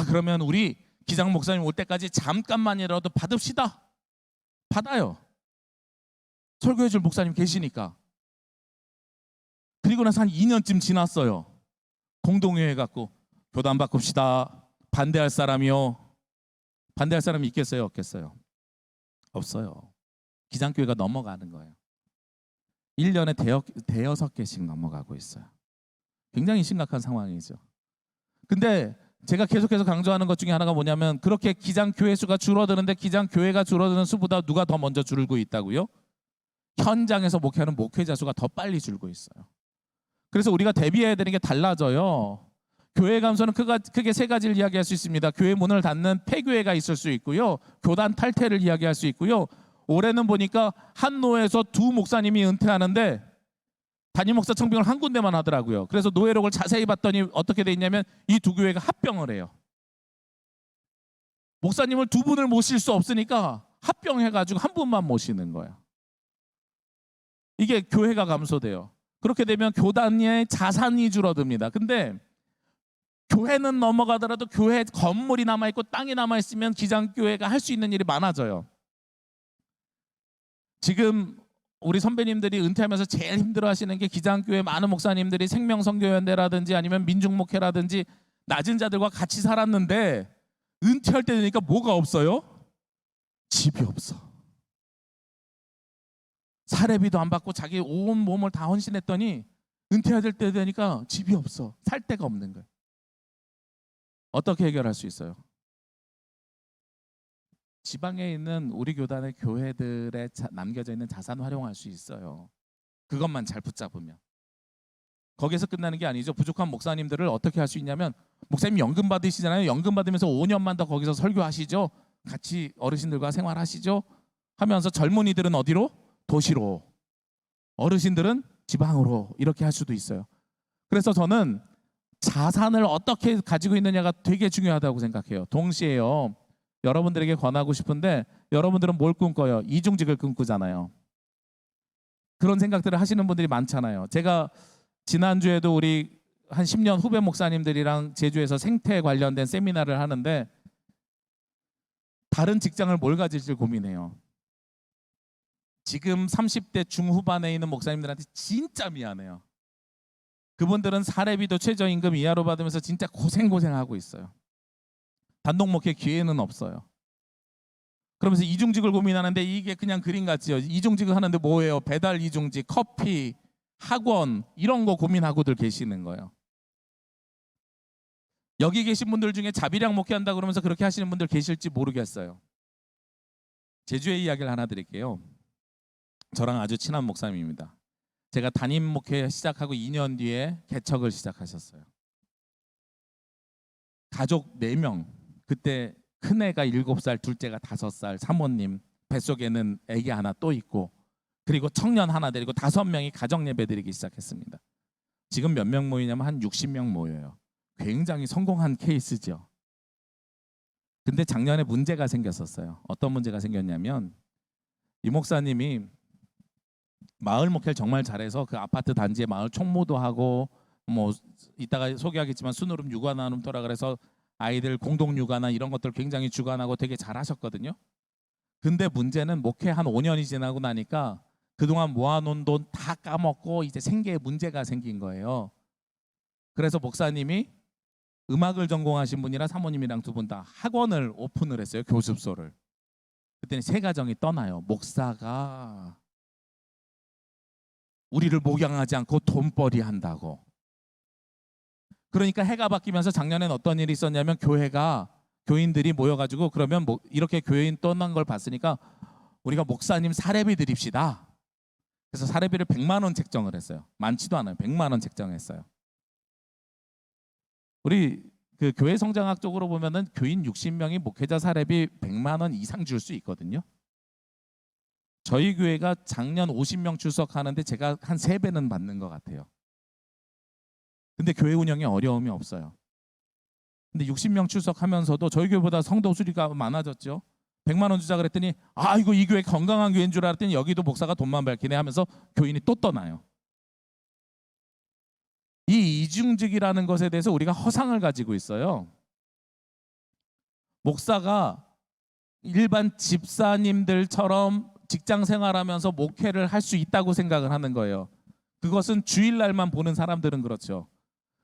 그러면 우리 기장 목사님 올 때까지 잠깐만이라도 받읍시다. 받아요. 설교해줄 목사님 계시니까. 그리고 나서 한 2년쯤 지났어요. 공동회의 갖고 교단 바꿉시다. 반대할 사람이요. 반대할 사람이 있겠어요? 없겠어요? 없어요. 기장교회가 넘어가는 거예요. 1년에 대여섯 개씩 넘어가고 있어요. 굉장히 심각한 상황이죠. 근데 제가 계속해서 강조하는 것 중에 하나가 뭐냐면 그렇게 기장교회 수가 줄어드는데 기장교회가 줄어드는 수보다 누가 더 먼저 줄고 있다고요? 현장에서 목회하는 목회자 수가 더 빨리 줄고 있어요. 그래서 우리가 대비해야 되는 게 달라져요. 교회 감소는 크게 3가지를 이야기할 수 있습니다. 교회 문을 닫는 폐교회가 있을 수 있고요. 교단 탈퇴를 이야기할 수 있고요. 올해는 보니까 한 노회에서 2 목사님이 은퇴하는데 담임 목사 청빙을 한 군데만 하더라고요. 그래서 노회록을 자세히 봤더니 어떻게 돼 있냐면 이 2 교회가 합병을 해요. 목사님을 2분을 모실 수 없으니까 합병해가지고 1분만 모시는 거예요. 이게 교회가 감소돼요. 그렇게 되면 교단의 자산이 줄어듭니다. 근데 교회는 넘어가더라도 교회 건물이 남아있고 땅이 남아있으면 기장교회가 할 수 있는 일이 많아져요. 지금 우리 선배님들이 은퇴하면서 제일 힘들어하시는 게 기장교회 많은 목사님들이 생명선교연대라든지 아니면 민중목회라든지 낮은 자들과 같이 살았는데 은퇴할 때 되니까 뭐가 없어요? 집이 없어. 사례비도 안 받고 자기 온 몸을 다 헌신했더니 은퇴해야 될 때 되니까 집이 없어. 살 데가 없는 거예요. 어떻게 해결할 수 있어요? 지방에 있는 우리 교단의 교회들의 남겨져 있는 자산 활용할 수 있어요. 그것만 잘 붙잡으면. 거기서 끝나는 게 아니죠. 부족한 목사님들을 어떻게 할 수 있냐면, 목사님 연금 받으시잖아요. 연금 받으면서 5년만 더 거기서 설교하시죠. 같이 어르신들과 생활하시죠. 하면서 젊은이들은 어디로? 도시로. 어르신들은 지방으로. 이렇게 할 수도 있어요. 그래서 저는 자산을 어떻게 가지고 있느냐가 되게 중요하다고 생각해요. 동시에요, 여러분들에게 권하고 싶은데, 여러분들은 뭘 꿈꿔요? 이중직을 꿈꾸잖아요. 그런 생각들을 하시는 분들이 많잖아요. 제가 지난주에도 우리 한 10년 후배 목사님들이랑 제주에서 생태 관련된 세미나를 하는데, 다른 직장을 뭘 가질지 고민해요. 지금 30대 중후반에 있는 목사님들한테 진짜 미안해요. 그분들은 사례비도 최저임금 이하로 받으면서 진짜 고생하고 있어요. 단독 목회 기회는 없어요. 그러면서 이중직을 고민하는데, 이게 그냥 그림 같지요. 이중직을 하는데 뭐예요? 배달 이중직, 커피, 학원 이런 거 고민하고들 계시는 거예요. 여기 계신 분들 중에 자비량 목회한다 그러면서 그렇게 하시는 분들 계실지 모르겠어요. 제주의 이야기를 하나 드릴게요. 저랑 아주 친한 목사님입니다. 제가 담임 목회 시작하고 2년 뒤에 개척을 시작하셨어요. 가족 4명, 그때 큰애가 7살, 둘째가 5살, 사모님, 뱃속에는 아기 하나 또 있고, 그리고 청년 하나 데리고 5명이 가정 예배 드리기 시작했습니다. 지금 몇 명 모이냐면 한 60명 모여요. 굉장히 성공한 케이스죠. 근데 작년에 문제가 생겼었어요. 어떤 문제가 생겼냐면, 이 목사님이 마을 목회를 정말 잘해서 그 아파트 단지에 마을 총무도 하고, 뭐 이따가 소개하겠지만 순으름 육아 나눔터라 그래서 아이들 공동 육아나 이런 것들 굉장히 주관하고 되게 잘하셨거든요. 근데 문제는 목회 한 5년이 지나고 나니까 그동안 모아놓은 돈 다 까먹고 이제 생계에 문제가 생긴 거예요. 그래서 목사님이 음악을 전공하신 분이라 사모님이랑 두 분 다 학원을 오픈을 했어요. 교습소를. 그때는 세 가정이 떠나요. 목사가 우리를 목양하지 않고 돈벌이 한다고. 그러니까 해가 바뀌면서 작년엔 어떤 일이 있었냐면, 교인들이 모여가지고, 그러면 뭐 이렇게 교인 떠난 걸 봤으니까 우리가 목사님 사례비 드립시다. 그래서 사례비를 100만 원 책정을 했어요. 많지도 않아요. 100만 원 책정했어요. 우리 그 교회 성장학 쪽으로 보면은 교인 60명이 목회자 사례비 100만 원 이상 줄 수 있거든요. 저희 교회가 작년 50명 출석하는데 제가 한 3배는 받는 것 같아요. 근데 교회 운영에 어려움이 없어요. 근데 60명 출석하면서도 저희 교회보다 성도 수리가 많아졌죠. 100만 원 주자 그랬더니, 이거 이 교회 건강한 교회인 줄 알았더니 여기도 목사가 돈만 밝히네 하면서 교인이 또 떠나요. 이 이중직이라는 것에 대해서 우리가 허상을 가지고 있어요. 목사가 일반 집사님들처럼 직장 생활하면서 목회를 할 수 있다고 생각을 하는 거예요. 그것은 주일날만 보는 사람들은 그렇죠.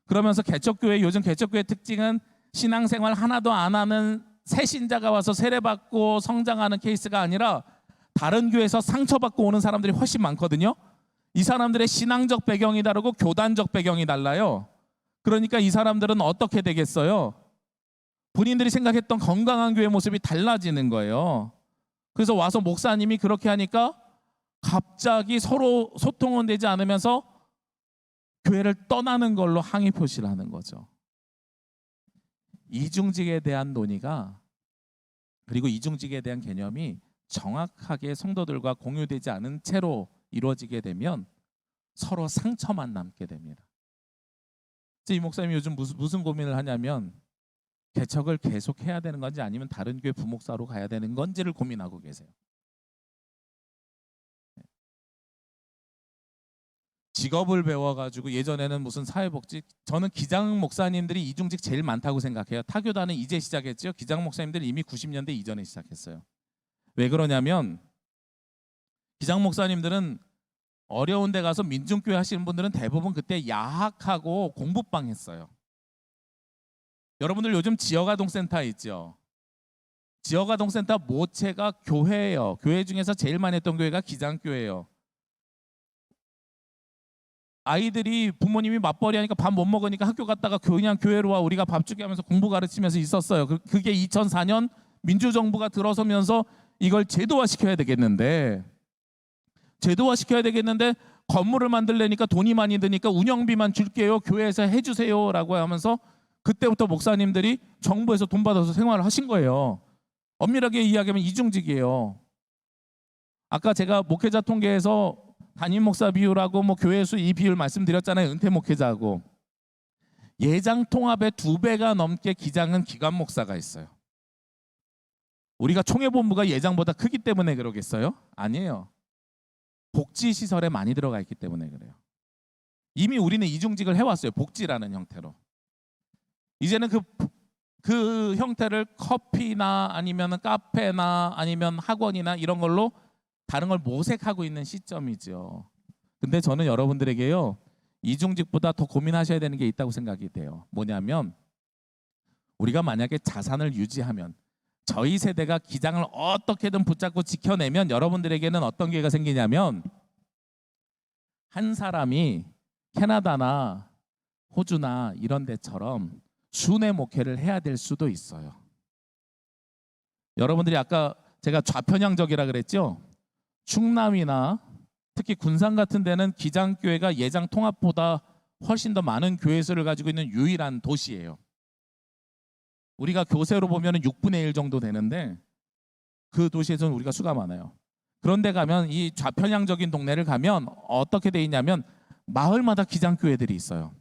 그러면서 개척교회, 요즘 개척교회 특징은 신앙생활 하나도 안 하는 새 신자가 와서 세례받고 성장하는 케이스가 아니라, 다른 교회에서 상처받고 오는 사람들이 훨씬 많거든요. 이 사람들의 신앙적 배경이 다르고 교단적 배경이 달라요. 그러니까 이 사람들은 어떻게 되겠어요? 본인들이 생각했던 건강한 교회 모습이 달라지는 거예요. 그래서 와서 목사님이 그렇게 하니까 갑자기 서로 소통은 되지 않으면서 교회를 떠나는 걸로 항의 표시를 하는 거죠. 이중직에 대한 논의가, 그리고 이중직에 대한 개념이 정확하게 성도들과 공유되지 않은 채로 이루어지게 되면 서로 상처만 남게 됩니다. 이 목사님이 요즘 무슨 고민을 하냐면, 개척을 계속 해야 되는 건지 아니면 다른 교회 부목사로 가야 되는 건지를 고민하고 계세요. 직업을 배워가지고, 예전에는 무슨 사회복지, 저는 기장 목사님들이 이중직 제일 많다고 생각해요. 타교단은 이제 시작했죠. 기장 목사님들은 이미 90년대 이전에 시작했어요. 왜 그러냐면, 기장 목사님들은 어려운 데 가서 민중교회 하시는 분들은 대부분 그때 야학하고 공부방 했어요. 여러분들 요즘 지역아동센터 있죠. 지역아동센터 모체가 교회예요. 교회 중에서 제일 많이 했던 교회가 기장교회예요. 아이들이 부모님이 맞벌이 하니까 밥 못 먹으니까 학교 갔다가 그냥 교회로 와, 우리가 밥 주게 하면서 공부 가르치면서 있었어요. 그게 2004년 민주정부가 들어서면서 이걸 제도화시켜야 되겠는데 건물을 만들려니까 돈이 많이 드니까 운영비만 줄게요. 교회에서 해주세요라고 하면서 그때부터 목사님들이 정부에서 돈 받아서 생활을 하신 거예요. 엄밀하게 이야기하면 이중직이에요. 아까 제가 목회자 통계에서 담임 목사 비율하고 뭐 교회 수 이 비율 말씀드렸잖아요. 은퇴 목회자하고. 예장 통합의 2배가 넘게 기장은 기관 목사가 있어요. 우리가 총회본부가 예장보다 크기 때문에 그러겠어요? 아니에요. 복지시설에 많이 들어가 있기 때문에 그래요. 이미 우리는 이중직을 해왔어요. 복지라는 형태로. 이제는 그 형태를 커피나 아니면 카페나 아니면 학원이나 이런 걸로 다른 걸 모색하고 있는 시점이죠. 근데 저는 여러분들에게요, 이중직보다 더 고민하셔야 되는 게 있다고 생각이 돼요. 뭐냐면 우리가 만약에 자산을 유지하면 저희 세대가 기장을 어떻게든 붙잡고 지켜내면 여러분들에게는 어떤 기회가 생기냐면 한 사람이 캐나다나 호주나 이런 데처럼 순회 목회를 해야 될 수도 있어요. 여러분들이 아까 제가 좌편향적이라 그랬죠? 충남이나 특히 군산 같은 데는 기장교회가 예장 통합보다 훨씬 더 많은 교회 수를 가지고 있는 유일한 도시예요. 우리가 교세로 보면 6분의 1 정도 되는데 그 도시에서는 우리가 수가 많아요. 그런데 가면 이 좌편향적인 동네를 가면 어떻게 돼 있냐면 마을마다 기장교회들이 있어요.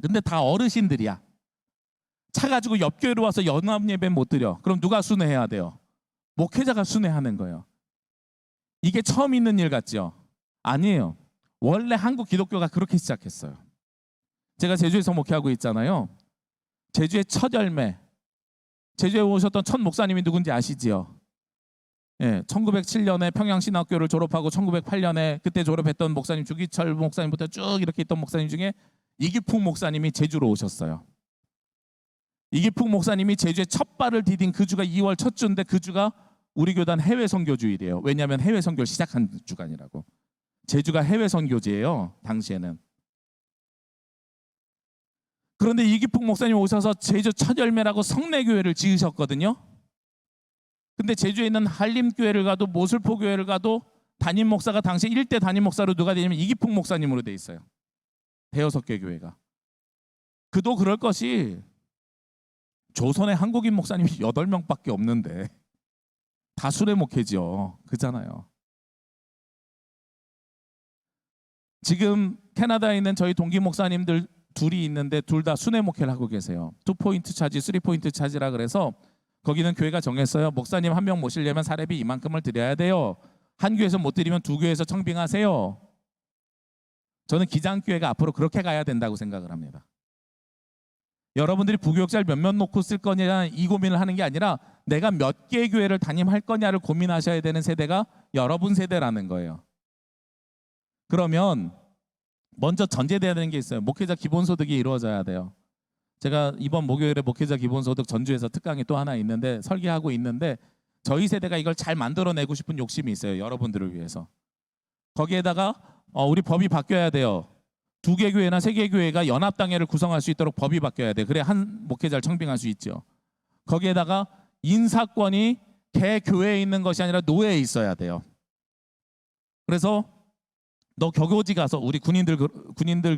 근데 다 어르신들이야. 차 가지고 옆 교회로 와서 연합예배 못 드려. 그럼 누가 순회해야 돼요? 목회자가 순회하는 거예요. 이게 처음 있는 일 같죠? 아니에요. 원래 한국 기독교가 그렇게 시작했어요. 제가 제주에서 목회하고 있잖아요. 제주의 첫 열매, 제주에 오셨던 첫 목사님이 누군지 아시지요? 예, 1907년에 평양신학교를 졸업하고 1908년에 그때 졸업했던 목사님 주기철 목사님부터 쭉 이렇게 있던 목사님 중에 이기풍 목사님이 제주로 오셨어요. 이기풍 목사님이 제주에 첫 발을 디딘 그 주가 2월 첫 주인데 그 주가 우리 교단 해외 선교주일이에요. 왜냐하면 해외 선교를 시작한 주간이라고. 제주가 해외 선교지예요. 당시에는. 그런데 이기풍 목사님 오셔서 제주 첫 열매라고 성내교회를 지으셨거든요. 근데 제주에 있는 한림교회를 가도 모슬포교회를 가도 담임 목사가 당시 1대 담임 목사로 누가 되냐면 이기풍 목사님으로 돼 있어요. 대여섯 개 교회가. 그도 그럴 것이 조선에 한국인 목사님이 8명밖에 없는데 다 순회 목회죠. 그잖아요. 지금 캐나다에 있는 저희 동기 목사님들 둘이 있는데 둘 다 순회 목회를 하고 계세요. 2포인트 차지, 3포인트 차지라 그래서 거기는 교회가 정했어요. 목사님 한 명 모시려면 사례비 이만큼을 드려야 돼요. 한 교회에서 못 드리면 두 교회에서 청빙하세요. 저는 기장교회가 앞으로 그렇게 가야 된다고 생각을 합니다. 여러분들이 부교육자를 몇몇 놓고 쓸 거냐 이 고민을 하는 게 아니라 내가 몇 개의 교회를 담임할 거냐를 고민하셔야 되는 세대가 여러분 세대라는 거예요. 그러면 먼저 전제돼야 되는 게 있어요. 목회자 기본소득이 이루어져야 돼요. 제가 이번 목요일에 목회자 기본소득 전주에서 특강이 또 하나 있는데 설계하고 있는데 저희 세대가 이걸 잘 만들어내고 싶은 욕심이 있어요. 여러분들을 위해서. 거기에다가 우리 법이 바뀌어야 돼요. 2개 교회나 3개 교회가 연합당회를 구성할 수 있도록 법이 바뀌어야 돼. 그래 한 목회자를 청빙할 수 있죠. 거기에다가 인사권이 개 교회에 있는 것이 아니라 노예에 있어야 돼요. 그래서 너 격오지 가서 우리 군인들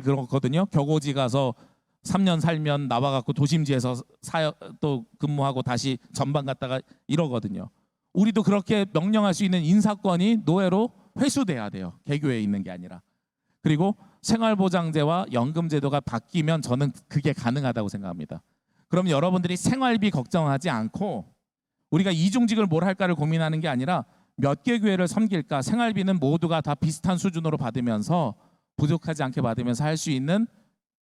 그렇거든요. 격오지 가서 3년 살면 나와갖고 도심지에서 또 근무하고 다시 전방 갔다가 이러거든요. 우리도 그렇게 명령할 수 있는 인사권이 노예로 회수돼야 돼요. 개교회에 있는 게 아니라. 그리고 생활보장제와 연금제도가 바뀌면 저는 그게 가능하다고 생각합니다. 그럼 여러분들이 생활비 걱정하지 않고 우리가 이중직을 뭘 할까를 고민하는 게 아니라 몇 개 교회를 섬길까, 생활비는 모두가 다 비슷한 수준으로 받으면서 부족하지 않게 받으면서 할 수 있는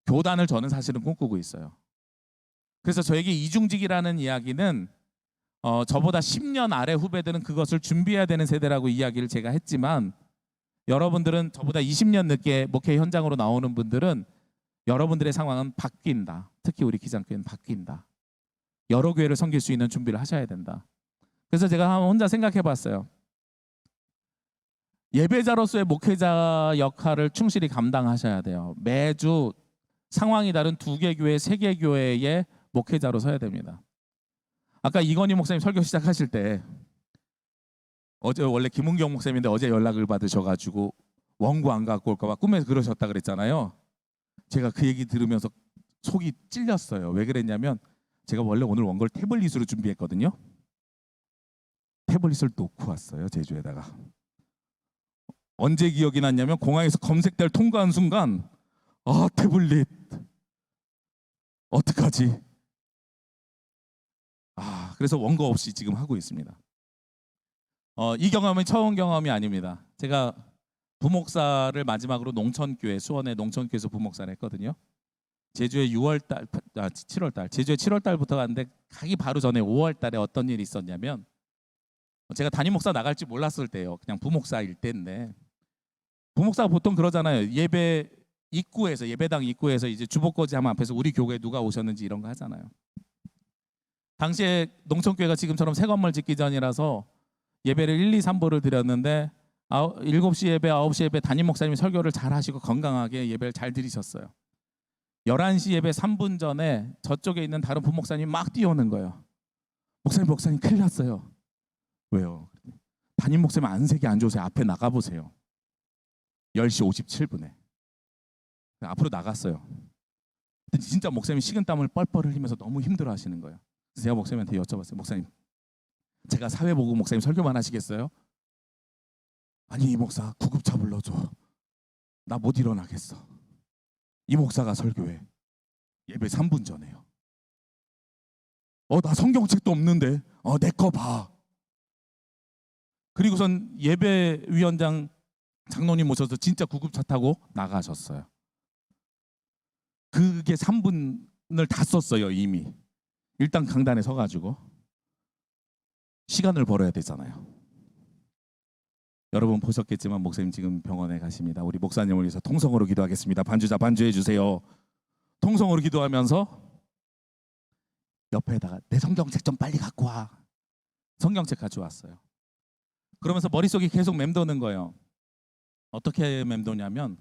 교단을 저는 사실은 꿈꾸고 있어요. 그래서 저에게 이중직이라는 이야기는 저보다 10년 아래 후배들은 그것을 준비해야 되는 세대라고 이야기를 제가 했지만 여러분들은 저보다 20년 늦게 목회 현장으로 나오는 분들은 여러분들의 상황은 바뀐다. 특히 우리 기장교회는 바뀐다. 여러 교회를 섬길 수 있는 준비를 하셔야 된다. 그래서 제가 혼자 생각해 봤어요. 예배자로서의 목회자 역할을 충실히 감당하셔야 돼요. 매주 상황이 다른 2개 교회, 3개 교회의 목회자로 서야 됩니다. 아까 이건희 목사님 설교 시작하실 때 어제 원래 김은경 목사님인데 어제 연락을 받으셔가지고 원고 안 갖고 올까 봐 꿈에서 그러셨다 그랬잖아요. 제가 그 얘기 들으면서 속이 찔렸어요. 왜 그랬냐면 제가 원래 오늘 원고를 태블릿으로 준비했거든요. 태블릿을 놓고 왔어요. 제주에다가. 언제 기억이 났냐면 공항에서 검색대를 통과한 순간 아 태블릿 어떡하지? 그래서 원고 없이 지금 하고 있습니다. 이 경험은 처음 경험이 아닙니다. 제가 부목사를 마지막으로 농천교회 수원의 농천교회에서 부목사를 했거든요. 제주에 7월달 제주에 7월달부터 갔는데 가기 바로 전에 5월달에 어떤 일이 있었냐면 제가 담임 목사 나갈지 몰랐을 때요. 그냥 부목사일 때인데 부목사가 보통 그러잖아요. 예배 입구에서 예배당 입구에서 이제 주보고지 하면 앞에서 우리 교회에 누가 오셨는지 이런 거 하잖아요. 당시에 농촌교회가 지금처럼 새 건물 짓기 전이라서 예배를 1, 2, 3부를 드렸는데 7시 예배, 9시 예배 담임 목사님이 설교를 잘 하시고 건강하게 예배를 잘 드리셨어요. 11시 예배 3분 전에 저쪽에 있는 다른 부목사님이 막 뛰어오는 거예요. 목사님 큰일 났어요. 왜요? 담임 목사님 안색이 안 좋으세요. 앞에 나가보세요. 10시 57분에 앞으로 나갔어요. 근데 진짜 목사님이 식은땀을 뻘뻘 흘리면서 너무 힘들어 하시는 거예요. 그래서 제가 목사님한테 여쭤봤어요. 목사님, 제가 사회보고 목사님 설교만 하시겠어요? 아니 이 목사 구급차 불러줘. 나 못 일어나겠어. 이 목사가 설교해. 예배 3분 전에요. 나 성경책도 없는데 내 거 봐. 그리고선 예배위원장 장로님 모셔서 진짜 구급차 타고 나가셨어요. 그게 3분을 다 썼어요 이미. 일단 강단에 서가지고 시간을 벌어야 되잖아요. 여러분 보셨겠지만 목사님 지금 병원에 가십니다. 우리 목사님을 위해서 통성으로 기도하겠습니다. 반주자 반주해 주세요. 통성으로 기도하면서 옆에다가 내 성경책 좀 빨리 갖고 와. 성경책 가져왔어요. 그러면서 머릿속이 계속 맴도는 거예요. 어떻게 맴도냐면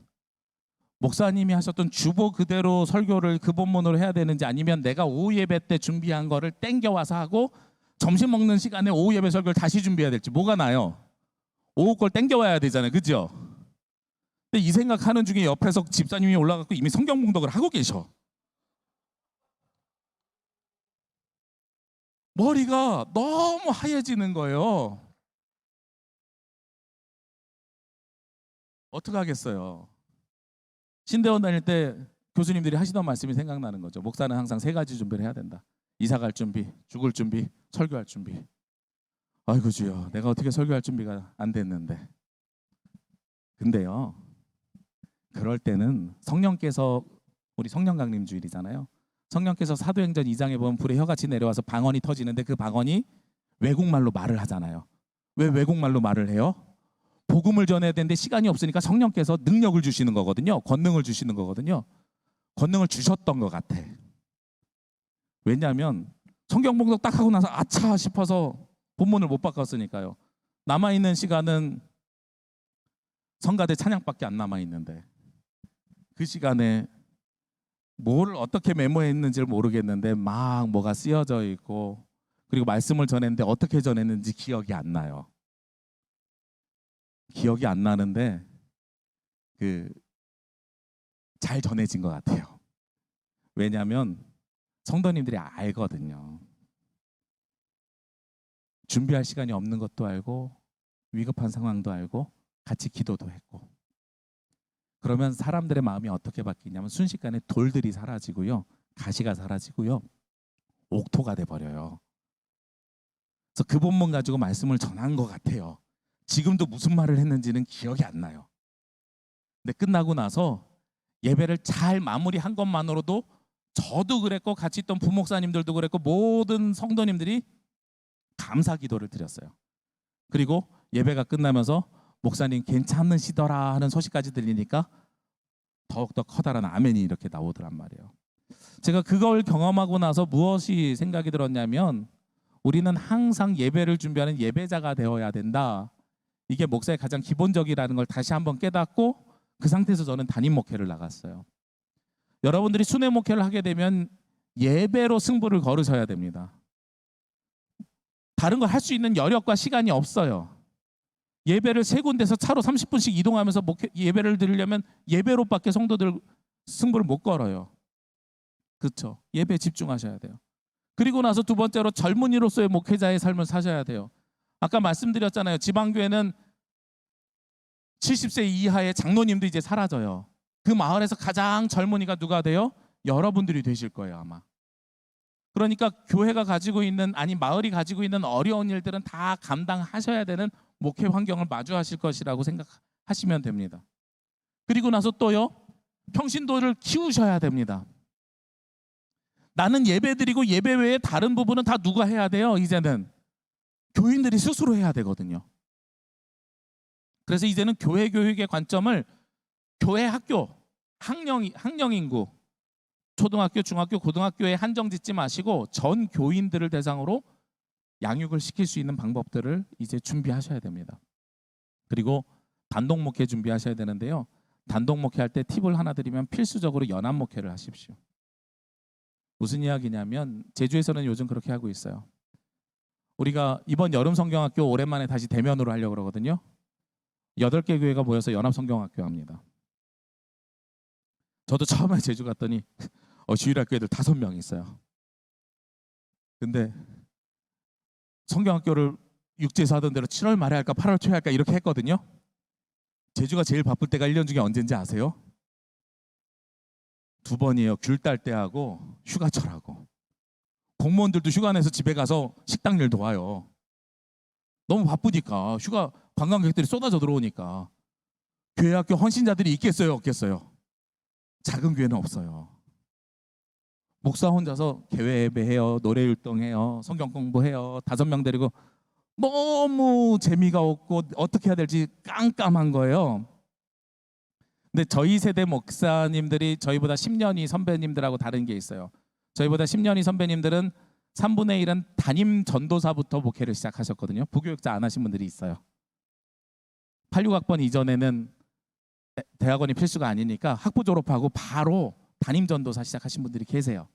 목사님이 하셨던 주보 그대로 설교를 그 본문으로 해야 되는지 아니면 내가 오후 예배 때 준비한 거를 땡겨와서 하고 점심 먹는 시간에 오후 예배 설교를 다시 준비해야 될지 뭐가 나요? 오후 걸 땡겨와야 되잖아요. 그죠? 근데 이 생각하는 중에 옆에서 집사님이 올라가고 이미 성경 봉독을 하고 계셔. 머리가 너무 하얘지는 거예요. 어떡하겠어요? 신대원 다닐 때 교수님들이 하시던 말씀이 생각나는 거죠. 목사는 항상 3가지 준비를 해야 된다. 이사 갈 준비, 죽을 준비, 설교할 준비. 아이고 주여, 내가 어떻게 설교할 준비가 안 됐는데. 근데요, 그럴 때는 성령께서, 우리 성령 강림 주일이잖아요. 성령께서 사도행전 2장에 보면 불의 혀같이 내려와서 방언이 터지는데 그 방언이 외국말로 말을 하잖아요. 왜 외국말로 말을 해요? 복음을 전해야 되는데 시간이 없으니까 성령께서 능력을 주시는 거거든요. 권능을 주시는 거거든요. 권능을 주셨던 것 같아. 왜냐하면 성경 봉독 딱 하고 나서 아차 싶어서 본문을 못 바꿨으니까요. 남아있는 시간은 성가대 찬양밖에 안 남아있는데 그 시간에 뭘 어떻게 메모했는지를 모르겠는데 막 뭐가 쓰여져 있고 그리고 말씀을 전했는데 어떻게 전했는지 기억이 안 나요. 기억이 안 나는데 잘 전해진 것 같아요. 왜냐하면 성도님들이 알거든요. 준비할 시간이 없는 것도 알고 위급한 상황도 알고 같이 기도도 했고. 그러면 사람들의 마음이 어떻게 바뀌냐면 순식간에 돌들이 사라지고요. 가시가 사라지고요. 옥토가 돼버려요. 그래서 그 본문 가지고 말씀을 전한 것 같아요. 지금도 무슨 말을 했는지는 기억이 안 나요. 근데 끝나고 나서 예배를 잘 마무리한 것만으로도 저도 그랬고 같이 있던 부목사님들도 그랬고 모든 성도님들이 감사 기도를 드렸어요. 그리고 예배가 끝나면서 목사님 괜찮으시더라 하는 소식까지 들리니까 더욱더 커다란 아멘이 이렇게 나오더란 말이에요. 제가 그걸 경험하고 나서 무엇이 생각이 들었냐면 우리는 항상 예배를 준비하는 예배자가 되어야 된다. 이게 목사의 가장 기본적이라는 걸 다시 한번 깨닫고 그 상태에서 저는 담임 목회를 나갔어요. 여러분들이 순회 목회를 하게 되면 예배로 승부를 걸으셔야 됩니다. 다른 걸 할 수 있는 여력과 시간이 없어요. 예배를 세 군데서 차로 30분씩 이동하면서 예배를 드리려면 예배로밖에 성도들 승부를 못 걸어요. 그렇죠? 예배에 집중하셔야 돼요. 그리고 나서 두 번째로 젊은이로서의 목회자의 삶을 사셔야 돼요. 아까 말씀드렸잖아요. 지방교회는 70세 이하의 장로님도 이제 사라져요. 그 마을에서 가장 젊은이가 누가 돼요? 여러분들이 되실 거예요, 아마. 그러니까 교회가 가지고 있는, 아니 마을이 가지고 있는 어려운 일들은 다 감당하셔야 되는 목회 환경을 마주하실 것이라고 생각하시면 됩니다. 그리고 나서 또요, 평신도를 키우셔야 됩니다. 나는 예배드리고 예배 외에 다른 부분은 다 누가 해야 돼요? 이제는 교인들이 스스로 해야 되거든요. 그래서 이제는 교회 교육의 관점을 교회 학교, 학령 인구, 초등학교, 중학교, 고등학교에 한정 짓지 마시고 전 교인들을 대상으로 양육을 시킬 수 있는 방법들을 이제 준비하셔야 됩니다. 그리고 단독 목회 준비하셔야 되는데요. 단독 목회할 때 팁을 하나 드리면 필수적으로 연합 목회를 하십시오. 무슨 이야기냐면 제주에서는 요즘 그렇게 하고 있어요. 우리가 이번 여름 성경학교 오랜만에 다시 대면으로 하려고 그러거든요. 8개 교회가 모여서 연합 성경학교 합니다. 저도 처음에 제주 갔더니 주일학교 애들 5명 있어요. 근데 성경학교를 육지에서 하던 대로 7월 말에 할까 8월 초에 할까 이렇게 했거든요. 제주가 제일 바쁠 때가 1년 중에 언제인지 아세요? 2번이에요. 귤 딸 때하고 휴가철하고. 공무원들도 휴가 내서 집에 가서 식당 일 도와요. 너무 바쁘니까 휴가 관광객들이 쏟아져 들어오니까. 교회 학교 헌신자들이 있겠어요, 없겠어요? 작은 교회는 없어요. 목사 혼자서 개회 예배해요, 노래 율동해요, 성경 공부해요, 5명 데리고 너무 재미가 없고 어떻게 해야 될지 깜깜한 거예요. 근데 저희 세대 목사님들이 저희보다 10년이 선배님들하고 다른 게 있어요. 저희보다 10년이 선배님들은 3분의 1은 담임 전도사부터 목회를 시작하셨거든요. 부교육자 안 하신 분들이 있어요. 86학번 이전에는 대학원이 필수가 아니니까 학부 졸업하고 바로 담임 전도사 시작하신 분들이 계세요.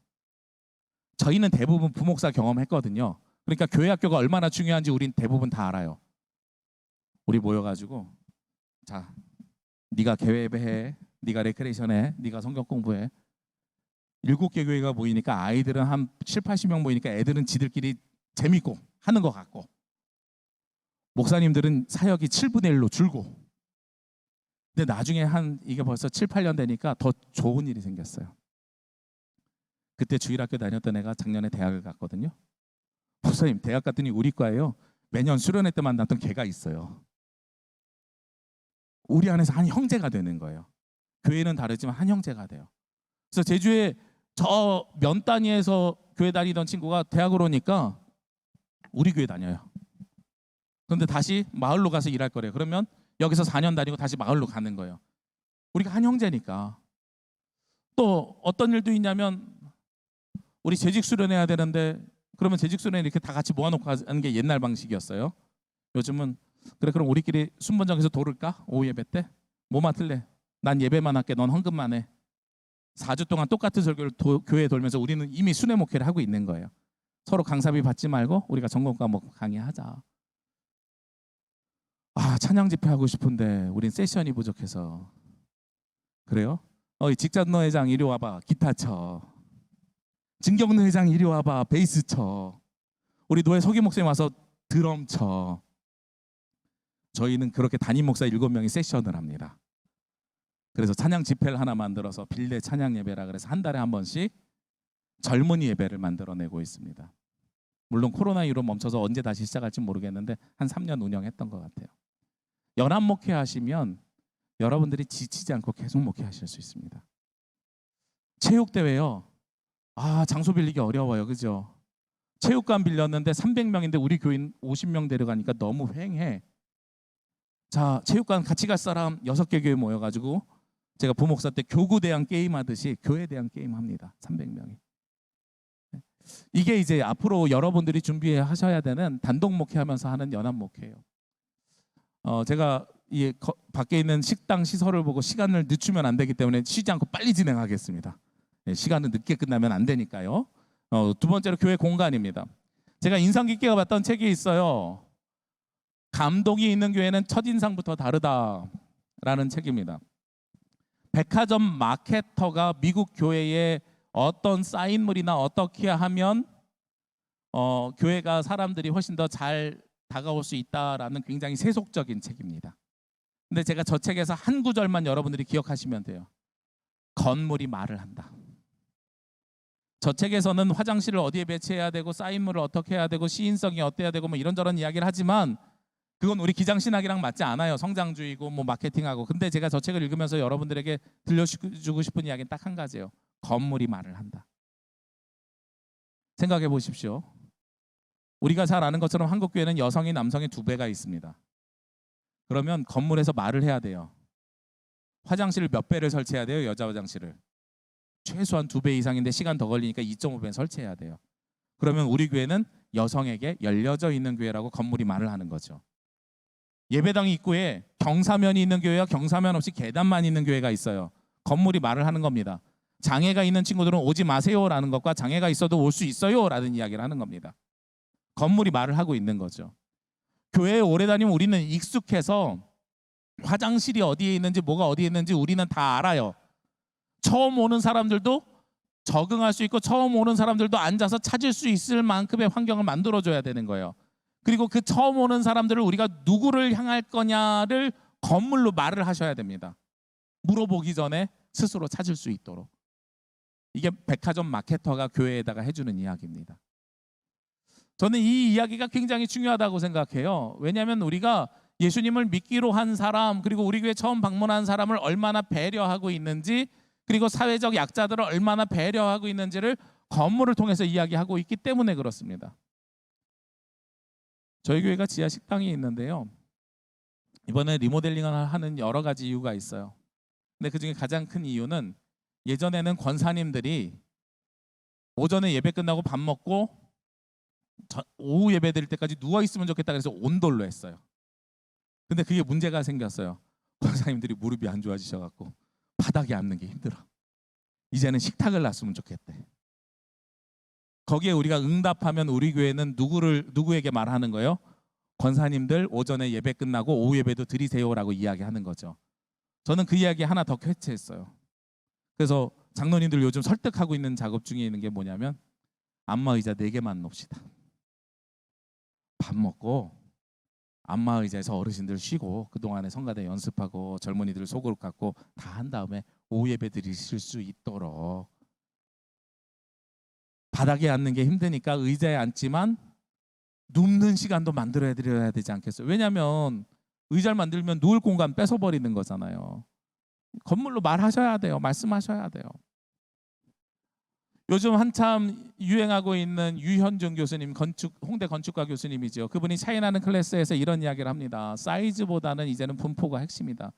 저희는 대부분 부목사 경험했거든요. 그러니까 교회 학교가 얼마나 중요한지 우린 대부분 다 알아요. 우리 모여가지고 자, 네가 개회 예배해, 네가 레크레이션해, 네가 성경 공부해. 7개 교회가 모이니까 아이들은 한 7, 80명 모이니까 애들은 지들끼리 재밌고 하는 것 같고 목사님들은 사역이 7분의 1로 줄고. 근데 나중에 이게 벌써 7, 8년 되니까 더 좋은 일이 생겼어요. 그때 주일학교 다녔던 애가 작년에 대학을 갔거든요. 목사님, 대학 갔더니 우리 과에요, 매년 수련회 때 만났던 걔가 있어요. 우리 안에서 한 형제가 되는 거예요. 교회는 다르지만 한 형제가 돼요. 그래서 제주에 저 면 단위에서 교회 다니던 친구가 대학을 오니까 우리 교회 다녀요. 그런데 다시 마을로 가서 일할 거래요. 그러면 여기서 4년 다니고 다시 마을로 가는 거예요. 우리가 한 형제니까. 또 어떤 일도 있냐면 우리 재직 수련해야 되는데 그러면 재직 수련회 이렇게 다 같이 모아놓고 하는 게 옛날 방식이었어요. 요즘은 그래, 그럼 우리끼리 순번정에서 도를까? 오후 예배 때? 뭐 맡을래? 난 예배만 할게, 넌 헌금만 해. 4주 동안 똑같은 설교를 교회에 돌면서 우리는 이미 순회 목회를 하고 있는 거예요. 서로 강사비 받지 말고 우리가 전공 과목 강의하자. 찬양 집회 하고 싶은데 우린 세션이 부족해서. 그래요? 직전노 회장 이리 와봐, 기타 쳐. 진경노 회장 이리 와봐, 베이스 쳐. 우리 노예 서기 목사님 와서 드럼 쳐. 저희는 그렇게 담임 목사 7명이 세션을 합니다. 그래서 찬양 집회를 하나 만들어서 빌레 찬양 예배라 그래서 한 달에 한 번씩 젊은이 예배를 만들어내고 있습니다. 물론 코로나 이후로 멈춰서 언제 다시 시작할지 모르겠는데 한 3년 운영했던 것 같아요. 연합 목회하시면 여러분들이 지치지 않고 계속 목회하실 수 있습니다. 체육대회요. 장소 빌리기 어려워요. 그죠? 체육관 빌렸는데 300명인데 우리 교인 50명 데려가니까 너무 휑해. 자, 체육관 같이 갈 사람 6개 교회 모여가지고 제가 부목사 때 교구 대항 게임 하듯이 교회 대항 게임 합니다. 300명이. 이게 이제 앞으로 여러분들이 준비하셔야 되는 단독 목회하면서 하는 연합 목회예요. 제가 이 밖에 있는 식당 시설을 보고 시간을 늦추면 안 되기 때문에 쉬지 않고 빨리 진행하겠습니다. 시간은 늦게 끝나면 안 되니까요. 두 번째로 교회 공간입니다. 제가 인상 깊게 봤던 책이 있어요. 감동이 있는 교회는 첫인상부터 다르다라는 책입니다. 백화점 마케터가 미국 교회에 어떤 사인물이나 어떻게 하면 교회가 사람들이 훨씬 더 잘 다가올 수 있다라는 굉장히 세속적인 책입니다. 근데 제가 저 책에서 한 구절만 여러분들이 기억하시면 돼요. 건물이 말을 한다. 저 책에서는 화장실을 어디에 배치해야 되고 사인물을 어떻게 해야 되고 시인성이 어때야 되고 뭐 이런저런 이야기를 하지만 그건 우리 기장신학이랑 맞지 않아요. 성장주의고 뭐 마케팅하고. 근데 제가 저 책을 읽으면서 여러분들에게 들려주고 싶은 이야기는 딱 한 가지예요. 건물이 말을 한다. 생각해 보십시오. 우리가 잘 아는 것처럼 한국 교회는 여성이 남성의 2배가 있습니다. 그러면 건물에서 말을 해야 돼요. 화장실을 몇 배를 설치해야 돼요? 여자 화장실을 최소한 2배 이상인데 시간 더 걸리니까 2.5배 설치해야 돼요. 그러면 우리 교회는 여성에게 열려져 있는 교회라고 건물이 말을 하는 거죠. 예배당 입구에 경사면이 있는 교회와 경사면 없이 계단만 있는 교회가 있어요. 건물이 말을 하는 겁니다. 장애가 있는 친구들은 오지 마세요라는 것과 장애가 있어도 올 수 있어요라는 이야기를 하는 겁니다. 건물이 말을 하고 있는 거죠. 교회에 오래 다니면 우리는 익숙해서 화장실이 어디에 있는지 뭐가 어디에 있는지 우리는 다 알아요. 처음 오는 사람들도 적응할 수 있고 처음 오는 사람들도 앉아서 찾을 수 있을 만큼의 환경을 만들어줘야 되는 거예요. 그리고 그 처음 오는 사람들을 우리가 누구를 향할 거냐를 건물로 말을 하셔야 됩니다. 물어보기 전에 스스로 찾을 수 있도록. 이게 백화점 마케터가 교회에다가 해주는 이야기입니다. 저는 이 이야기가 굉장히 중요하다고 생각해요. 왜냐하면 우리가 예수님을 믿기로 한 사람, 그리고 우리 교회 처음 방문한 사람을 얼마나 배려하고 있는지, 그리고 사회적 약자들을 얼마나 배려하고 있는지를 건물을 통해서 이야기하고 있기 때문에 그렇습니다. 저희 교회가 지하 식당이 있는데요. 이번에 리모델링을 하는 여러 가지 이유가 있어요. 근데 그중에 가장 큰 이유는 예전에는 권사님들이 오전에 예배 끝나고 밥 먹고 오후 예배 드릴 때까지 누워 있으면 좋겠다 그래서 온돌로 했어요. 근데 그게 문제가 생겼어요. 권사님들이 무릎이 안 좋아지셔갖고 바닥에 앉는 게 힘들어. 이제는 식탁을 놨으면 좋겠대. 거기에 우리가 응답하면 우리 교회는 누구에게 말하는 거예요? 권사님들 오전에 예배 끝나고 오후 예배도 드리세요라고 이야기하는 거죠. 저는 그 이야기 하나 더 캐치했어요. 그래서 장로님들 요즘 설득하고 있는 작업 중에 있는 게 뭐냐면 안마의자 4개만 놓읍시다. 밥 먹고 안마의자에서 어르신들 쉬고 그동안에 성가대 연습하고 젊은이들 소그룹 갖고 다 한 다음에 오후 예배 드리실 수 있도록. 바닥에 앉는 게 힘드니까 의자에 앉지만 눕는 시간도 만들어야 드려야 되지 않겠어요? 왜냐하면 의자를 만들면 누울 공간 뺏어버리는 거잖아요. 건물로 말하셔야 돼요. 말씀하셔야 돼요. 요즘 한참 유행하고 있는 유현중 교수님, 홍대 건축가 교수님이죠. 그분이 차이나는 클래스에서 이런 이야기를 합니다. 사이즈보다는 이제는 분포가 핵심이다.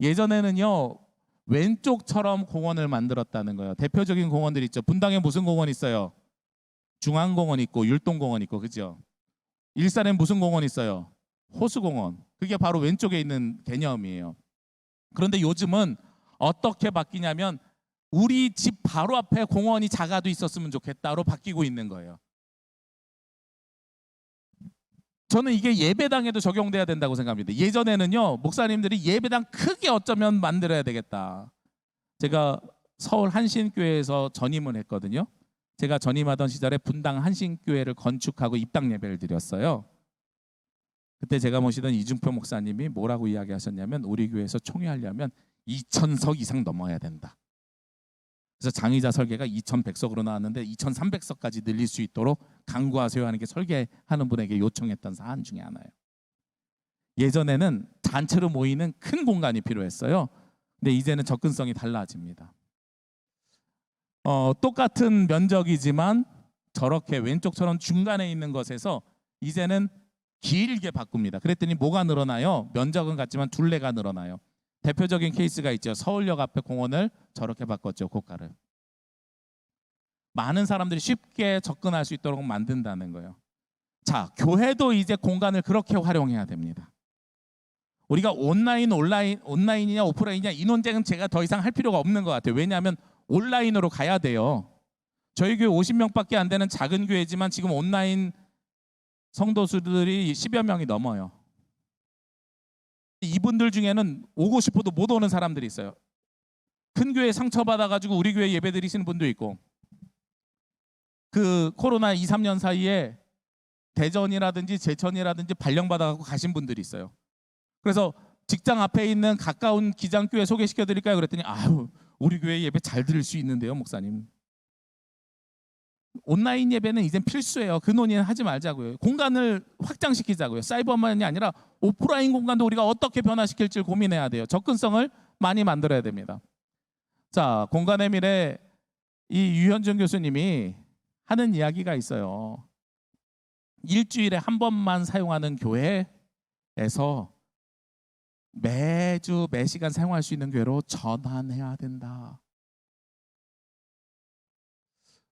예전에는요 왼쪽처럼 공원을 만들었다는 거예요. 대표적인 공원들 있죠. 분당에 무슨 공원 있어요? 중앙공원 있고 율동공원 있고, 그죠? 일산에 무슨 공원 있어요? 호수공원. 그게 바로 왼쪽에 있는 개념이에요. 그런데 요즘은 어떻게 바뀌냐면 우리 집 바로 앞에 공원이 작아도 있었으면 좋겠다로 바뀌고 있는 거예요. 저는 이게 예배당에도 적용돼야 된다고 생각합니다. 예전에는요 목사님들이 예배당 크게 어쩌면 만들어야 되겠다. 제가 서울 한신교회에서 전임을 했거든요. 제가 전임하던 시절에 분당 한신교회를 건축하고 입당 예배를 드렸어요. 그때 제가 모시던 이중표 목사님이 뭐라고 이야기하셨냐면 우리 교회에서 총회하려면 2,000석 이상 넘어야 된다. 그래서 장의자 설계가 2,100석으로 나왔는데 2,300석까지 늘릴 수 있도록 강구하세요 하는 게 설계하는 분에게 요청했던 사안 중에 하나예요. 예전에는 단체로 모이는 큰 공간이 필요했어요. 근데 이제는 접근성이 달라집니다. 똑같은 면적이지만 저렇게 왼쪽처럼 중간에 있는 것에서 이제는 길게 바꿉니다. 그랬더니 뭐가 늘어나요? 면적은 같지만 둘레가 늘어나요. 대표적인 케이스가 있죠. 서울역 앞에 공원을 저렇게 바꿨죠. 고가를. 많은 사람들이 쉽게 접근할 수 있도록 만든다는 거예요. 자, 교회도 이제 공간을 그렇게 활용해야 됩니다. 우리가 온라인이냐 오프라인이냐 이 논쟁은 제가 더 이상 할 필요가 없는 것 같아요. 왜냐하면 온라인으로 가야 돼요. 저희 교회 50명밖에 안 되는 작은 교회지만 지금 온라인 성도수들이 10여 명이 넘어요. 이분들 중에는 오고 싶어도 못 오는 사람들이 있어요. 큰 교회 상처받아가지고 우리 교회 예배 드리시는 분도 있고, 그 코로나 2, 3년 사이에 대전이라든지 제천이라든지 발령받아갖고 가신 분들이 있어요. 그래서 직장 앞에 있는 가까운 기장교회 소개시켜 드릴까요? 그랬더니 아유, 우리 교회 예배 잘 들을 수 있는데요, 목사님. 온라인 예배는 이젠 필수예요. 그 논의는 하지 말자고요. 공간을 확장시키자고요. 사이버만이 아니라 오프라인 공간도 우리가 어떻게 변화시킬지 고민해야 돼요. 접근성을 많이 만들어야 됩니다. 자, 공간의 미래, 이 유현준 교수님이 하는 이야기가 있어요. 일주일에 한 번만 사용하는 교회에서 매주 매 시간 사용할 수 있는 교회로 전환해야 된다.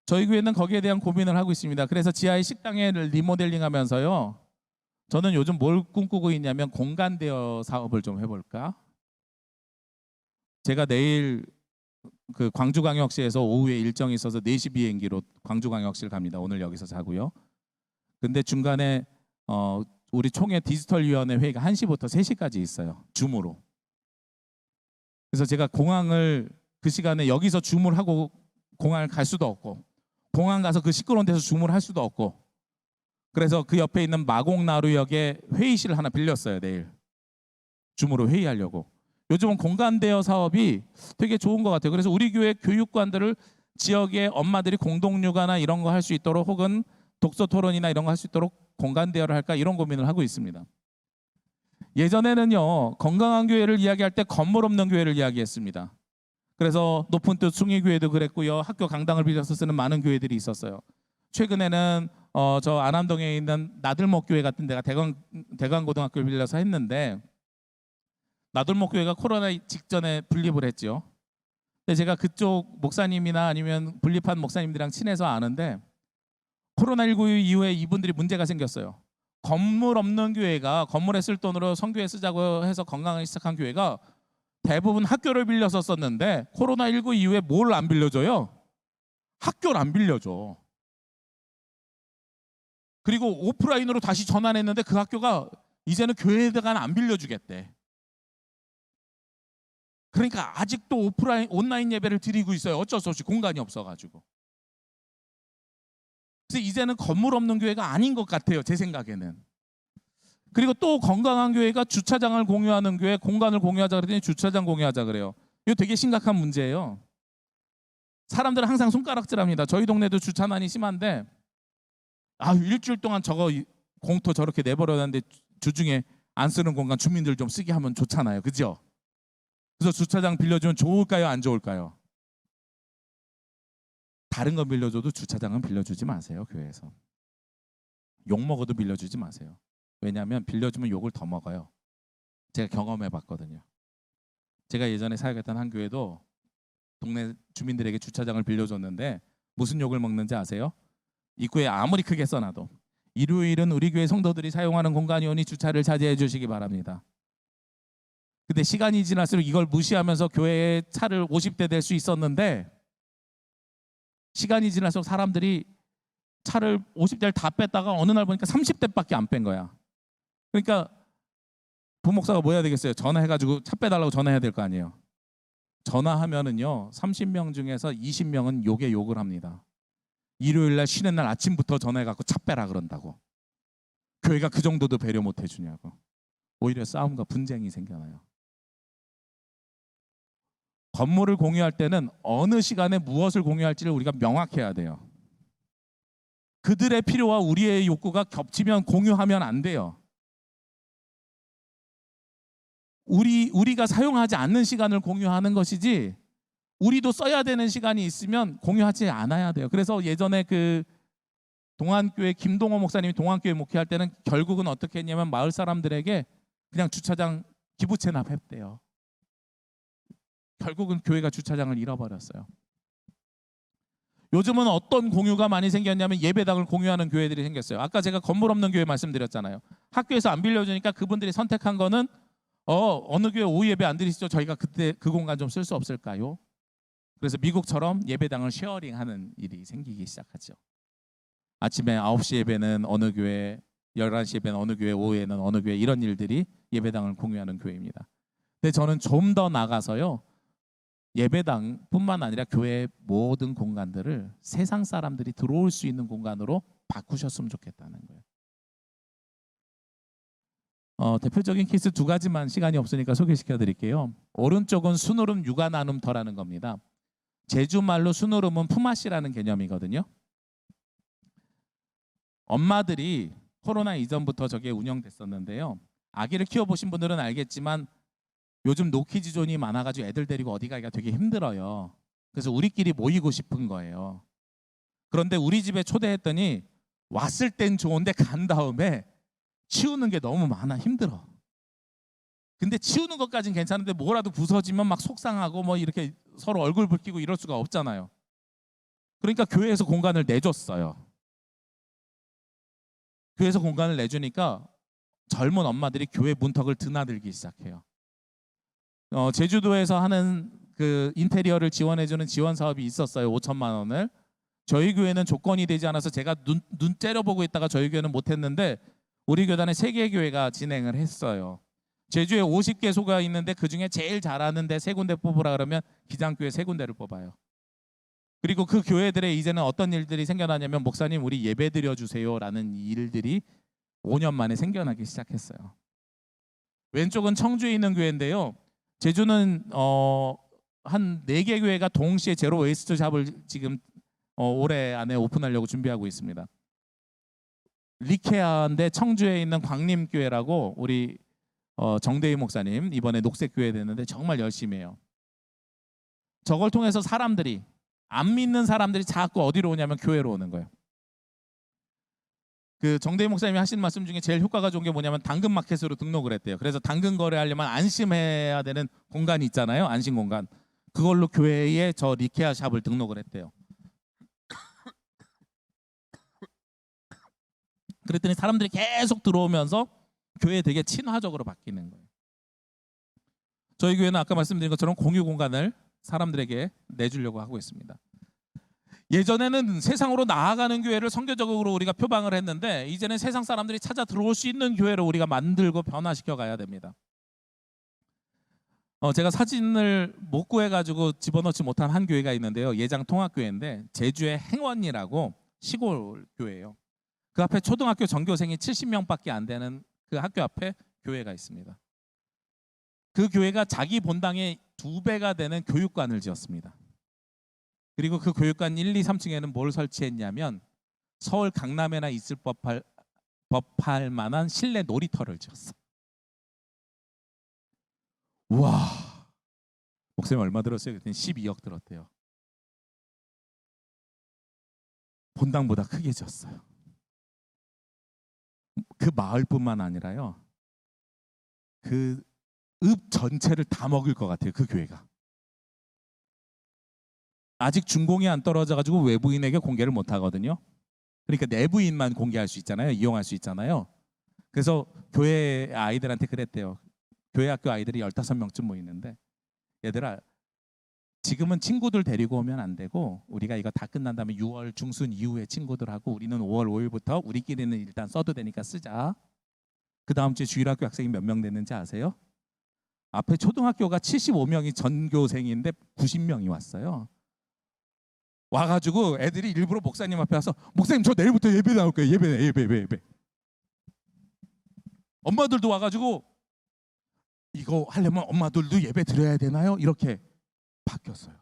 저희 교회는 거기에 대한 고민을 하고 있습니다. 그래서 지하의 식당을 리모델링 하면서요, 저는 요즘 뭘 꿈꾸고 있냐면 공간 대여 사업을 좀 해볼까. 제가 내일 그 광주광역시에서 오후에 일정이 있어서 4시 비행기로 광주광역시를 갑니다. 오늘 여기서 자고요. 근데 중간에 우리 총회 디지털위원회 회의가 1시부터 3시까지 있어요. 줌으로. 그래서 제가 공항을 그 시간에 여기서 줌을 하고 공항을 갈 수도 없고, 공항 가서 그 시끄러운 데서 줌을 할 수도 없고, 그래서 그 옆에 있는 마곡나루역에 회의실을 하나 빌렸어요. 내일 줌으로 회의하려고. 요즘은 공간 대여 사업이 되게 좋은 것 같아요. 그래서 우리 교회 교육관들을 지역의 엄마들이 공동 육아나 이런 거 할 수 있도록, 혹은 독서 토론이나 이런 거 할 수 있도록 공간 대여를 할까, 이런 고민을 하고 있습니다. 예전에는요, 건강한 교회를 이야기할 때 건물 없는 교회를 이야기했습니다. 그래서 높은 뜻 숭의교회도 그랬고요, 학교 강당을 빌려서 쓰는 많은 교회들이 있었어요. 최근에는 저 안암동에 있는 나들목 교회 같은 데가 대관고등학교를 빌려서 했는데, 나들목 교회가 코로나 직전에 분립을 했죠. 근데 제가 그쪽 목사님이나 아니면 분립한 목사님들이랑 친해서 아는데, 코로나19 이후에 이분들이 문제가 생겼어요. 건물 없는 교회가, 건물에 쓸 돈으로 성교회 쓰자고 해서 건강하기 시작한 교회가 대부분 학교를 빌려서 썼는데, 코로나19 이후에 뭘 안 빌려줘요? 학교를 안 빌려줘. 그리고 오프라인으로 다시 전환했는데 그 학교가 이제는 교회에다가 안 빌려주겠대. 그러니까 아직도 온라인 예배를 드리고 있어요. 어쩔 수 없이 공간이 없어가지고. 그래서 이제는 건물 없는 교회가 아닌 것 같아요, 제 생각에는. 그리고 또 건강한 교회가 주차장을 공유하는 교회, 공간을 공유하자 그랬더니 주차장 공유하자 그래요. 이거 되게 심각한 문제예요. 사람들은 항상 손가락질합니다. 저희 동네도 주차난이 심한데, 일주일 동안 저거 공터 저렇게 내버려놨는데 주중에 안 쓰는 공간 주민들 좀 쓰게 하면 좋잖아요, 그죠? 그래서 주차장 빌려주면 좋을까요, 안 좋을까요? 다른 건 빌려줘도 주차장은 빌려주지 마세요. 교회에서 욕 먹어도 빌려주지 마세요. 왜냐하면 빌려주면 욕을 더 먹어요. 제가 경험해 봤거든요. 제가 예전에 사역했던 한 교회도 동네 주민들에게 주차장을 빌려줬는데 무슨 욕을 먹는지 아세요? 입구에 아무리 크게 써놔도 일요일은 우리 교회 성도들이 사용하는 공간이오니 주차를 자제해 주시기 바랍니다. 근데 시간이 지날수록 이걸 무시하면서 교회에 차를 50대 댈 수 있었는데, 시간이 지날수록 사람들이 차를 50대를 다 뺐다가 어느 날 보니까 30대밖에 안 뺀 거야. 그러니까 부목사가 뭐 해야 되겠어요? 전화해가지고 차 빼달라고 전화해야 될 거 아니에요. 전화하면은요, 30명 중에서 20명은 욕을 합니다. 일요일 날 쉬는 날 아침부터 전화해갖고 차 빼라 그런다고. 교회가 그 정도도 배려 못 해주냐고. 오히려 싸움과 분쟁이 생겨나요. 건물을 공유할 때는 어느 시간에 무엇을 공유할지를 우리가 명확해야 돼요. 그들의 필요와 우리의 욕구가 겹치면 공유하면 안 돼요. 우리가 사용하지 않는 시간을 공유하는 것이지, 우리도 써야 되는 시간이 있으면 공유하지 않아야 돼요. 그래서 예전에 그 동안교회 김동호 목사님이 동안교회 목회할 때는 결국은 어떻게 했냐면 마을 사람들에게 그냥 주차장 기부 체납했대요. 결국은 교회가 주차장을 잃어버렸어요. 요즘은 어떤 공유가 많이 생겼냐면 예배당을 공유하는 교회들이 생겼어요. 아까 제가 건물 없는 교회 말씀드렸잖아요. 학교에서 안 빌려주니까 그분들이 선택한 거는 어느 교회 오후 예배 안 드리시죠? 저희가 그때 그 공간 좀 쓸 수 없을까요? 그래서 미국처럼 예배당을 쉐어링하는 일이 생기기 시작하죠. 아침에 9시 예배는 어느 교회, 11시 예배는 어느 교회, 오후에는 어느 교회 이런 일들이 예배당을 공유하는 교회입니다. 근데 저는 좀 더 나가서요. 예배당뿐만 아니라 교회의 모든 공간들을 세상 사람들이 들어올 수 있는 공간으로 바꾸셨으면 좋겠다는 거예요. 대표적인 케이스 두 가지만 시간이 없으니까 소개시켜 드릴게요. 오른쪽은 수노름 육아 나눔터라는 겁니다. 제주말로 수노름은 품앗이라는 개념이거든요. 엄마들이 코로나 이전부터 저게 운영됐었는데요. 아기를 키워보신 분들은 알겠지만 요즘 노키즈존이 많아가지고 애들 데리고 어디 가기가 되게 힘들어요. 그래서 우리끼리 모이고 싶은 거예요. 그런데 우리 집에 초대했더니 왔을 땐 좋은데 간 다음에 치우는 게 너무 많아 힘들어. 근데 치우는 것까진 괜찮은데 뭐라도 부서지면 막 속상하고 뭐 이렇게 서로 얼굴 붉히고 이럴 수가 없잖아요. 그러니까 교회에서 공간을 내줬어요. 교회에서 공간을 내주니까 젊은 엄마들이 교회 문턱을 드나들기 시작해요. 제주도에서 하는 그 인테리어를 지원해주는 지원 사업이 있었어요. 5천만 원을. 저희 교회는 조건이 되지 않아서 제가 눈 째려보고 있다가 저희 교회는 못했는데 우리 교단의 3개 교회가 진행을 했어요. 제주에 50개소가 있는데 그중에 제일 잘하는데 3군데 뽑으라 그러면 기장교회 3군데를 뽑아요. 그리고 그 교회들에 이제는 어떤 일들이 생겨나냐면 목사님 우리 예배 드려주세요 라는 일들이 5년 만에 생겨나기 시작했어요. 왼쪽은 청주에 있는 교회인데요. 제주는 한 4개 교회가 동시에 제로 웨이스트 샵을 지금 올해 안에 오픈하려고 준비하고 있습니다. 리케아인데 청주에 있는 광림교회라고 우리 정대희 목사님 이번에 녹색교회 됐는데 정말 열심히 해요. 저걸 통해서 사람들이 안 믿는 사람들이 자꾸 어디로 오냐면 교회로 오는 거예요. 그 정대희 목사님이 하신 말씀 중에 제일 효과가 좋은 게 뭐냐면 당근마켓으로 등록을 했대요. 그래서 당근 거래하려면 안심해야 되는 공간이 있잖아요. 안심 공간. 그걸로 교회에 저 리케아 샵을 등록을 했대요. 그랬더니 사람들이 계속 들어오면서 교회 되게 친화적으로 바뀌는 거예요. 저희 교회는 아까 말씀드린 것처럼 공유 공간을 사람들에게 내주려고 하고 있습니다. 예전에는 세상으로 나아가는 교회를 선교적으로 우리가 표방을 했는데 이제는 세상 사람들이 찾아 들어올 수 있는 교회를 우리가 만들고 변화시켜 가야 됩니다. 제가 사진을 못 구해가지고 집어넣지 못한 한 교회가 있는데요. 예장 통합교회인데 제주의 행원이라고 시골 교회예요. 그 앞에 초등학교 전교생이 70명밖에 안 되는 그 학교 앞에 교회가 있습니다. 그 교회가 자기 본당의 2배가 되는 교육관을 지었습니다. 그리고 그 교육관 1, 2, 3층에는 뭘 설치했냐면 서울 강남에나 있을 법할 만한 실내 놀이터를 지었어. 우와, 목사님 얼마 들었어요? 그랬더니 12억 들었대요. 본당보다 크게 지었어요. 그 마을뿐만 아니라요. 그 읍 전체를 다 먹을 것 같아요. 그 교회가. 아직 준공이 안 떨어져가지고 외부인에게 공개를 못 하거든요. 그러니까 내부인만 공개할 수 있잖아요. 이용할 수 있잖아요. 그래서 교회 아이들한테 그랬대요. 교회 학교 아이들이 15명쯤 모이는데 얘들아 지금은 친구들 데리고 오면 안 되고 우리가 이거 다 끝난 다음에 6월 중순 이후에 친구들하고 우리는 5월 5일부터 우리끼리는 일단 써도 되니까 쓰자. 그 다음 주에 주일학교 학생이 몇 명 됐는지 아세요? 앞에 초등학교가 75명이 전교생인데 90명이 왔어요. 와가지고 애들이 일부러 목사님 앞에 와서 목사님 저 내일부터 예배 나올 거예요. 예배. 엄마들도 와가지고 이거 하려면 엄마들도 예배 드려야 되나요? 이렇게 바뀌었어요.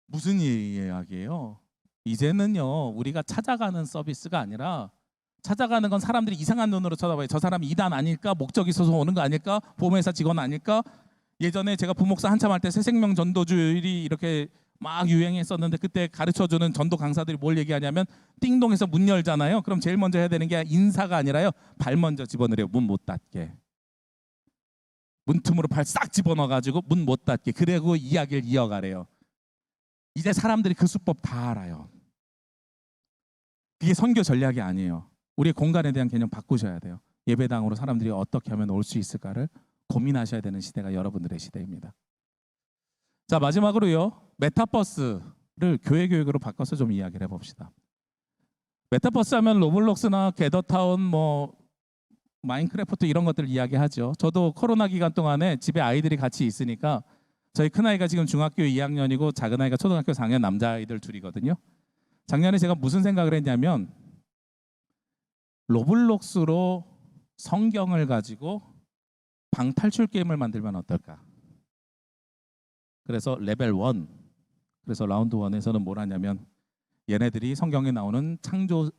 무슨 이야기예요? 이제는요 우리가 찾아가는 서비스가 아니라 찾아가는 건 사람들이 이상한 눈으로 쳐다봐요. 저 사람이 이단 아닐까? 목적 있어서 오는 거 아닐까? 보험회사 직원 아닐까? 예전에 제가 부목사 한참 할 때 새생명 전도주일이 이렇게 막 유행했었는데 그때 가르쳐주는 전도 강사들이 뭘 얘기하냐면 띵동에서 문 열잖아요. 그럼 제일 먼저 해야 되는 게 인사가 아니라요. 발 먼저 집어넣으래요. 문 못 닫게. 문틈으로 발 싹 집어넣어가지고 문 못 닫게. 그리고 이야기를 이어가래요. 이제 사람들이 그 수법 다 알아요. 그게 선교 전략이 아니에요. 우리의 공간에 대한 개념 바꾸셔야 돼요. 예배당으로 사람들이 어떻게 하면 올 수 있을까를 고민하셔야 되는 시대가 여러분들의 시대입니다. 자, 마지막으로요. 메타버스를 교회 교육으로 바꿔서 좀 이야기를 해봅시다. 메타버스 하면 로블록스나 게더타운 뭐 마인크래프트 이런 것들 이야기하죠. 저도 코로나 기간 동안에 집에 아이들이 같이 있으니까 저희 큰아이가 지금 중학교 2학년이고 작은아이가 초등학교 4학년 남자아이들 둘이거든요. 작년에 제가 무슨 생각을 했냐면 로블록스로 성경을 가지고 방탈출 게임을 만들면 어떨까. 그래서 레벨 1, 그래서 라운드 1에서는 뭘 하냐면 얘네들이 성경에 나오는 창조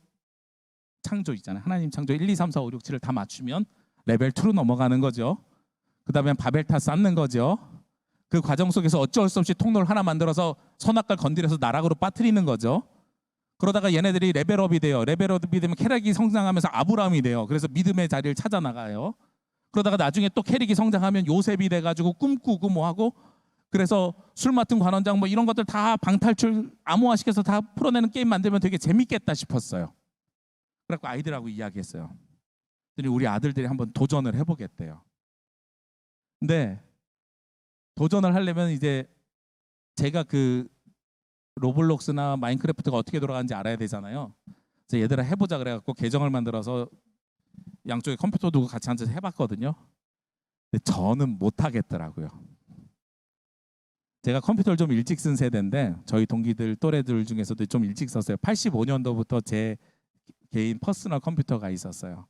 있잖아요. 하나님 창조 1, 2, 3, 4, 5, 6, 7을 다 맞추면 레벨 2로 넘어가는 거죠. 그 다음에 바벨탑 쌓는 거죠. 그 과정 속에서 어쩔 수 없이 통로를 하나 만들어서 선악과를 건드려서 나락으로 빠뜨리는 거죠. 그러다가 얘네들이 레벨업이 돼요. 레벨업이 되면 캐릭이 성장하면서 아브라함이 돼요. 그래서 믿음의 자리를 찾아 나가요. 그러다가 나중에 또 캐릭이 성장하면 요셉이 돼가지고 꿈꾸고 뭐하고, 그래서 술 맡은 관원장 뭐 이런 것들 다 방탈출 암호화시켜서 다 풀어내는 게임 만들면 되게 재밌겠다 싶었어요. 그래갖고 아이들하고 이야기했어요. 그랬더니 우리 아들들이 한번 도전을 해보겠대요. 근데 도전을 하려면 이제 제가 그 로블록스나 마인크래프트가 어떻게 돌아가는지 알아야 되잖아요. 그래서 얘들아 해보자 그래갖고 계정을 만들어서 양쪽에 컴퓨터 두고 같이 앉아서 해봤거든요. 근데 저는 못하겠더라고요. 제가 컴퓨터를 좀 일찍 쓴 세대인데 저희 동기들 또래들 중에서도 좀 일찍 썼어요. 85년도부터 제 개인 퍼스널 컴퓨터가 있었어요.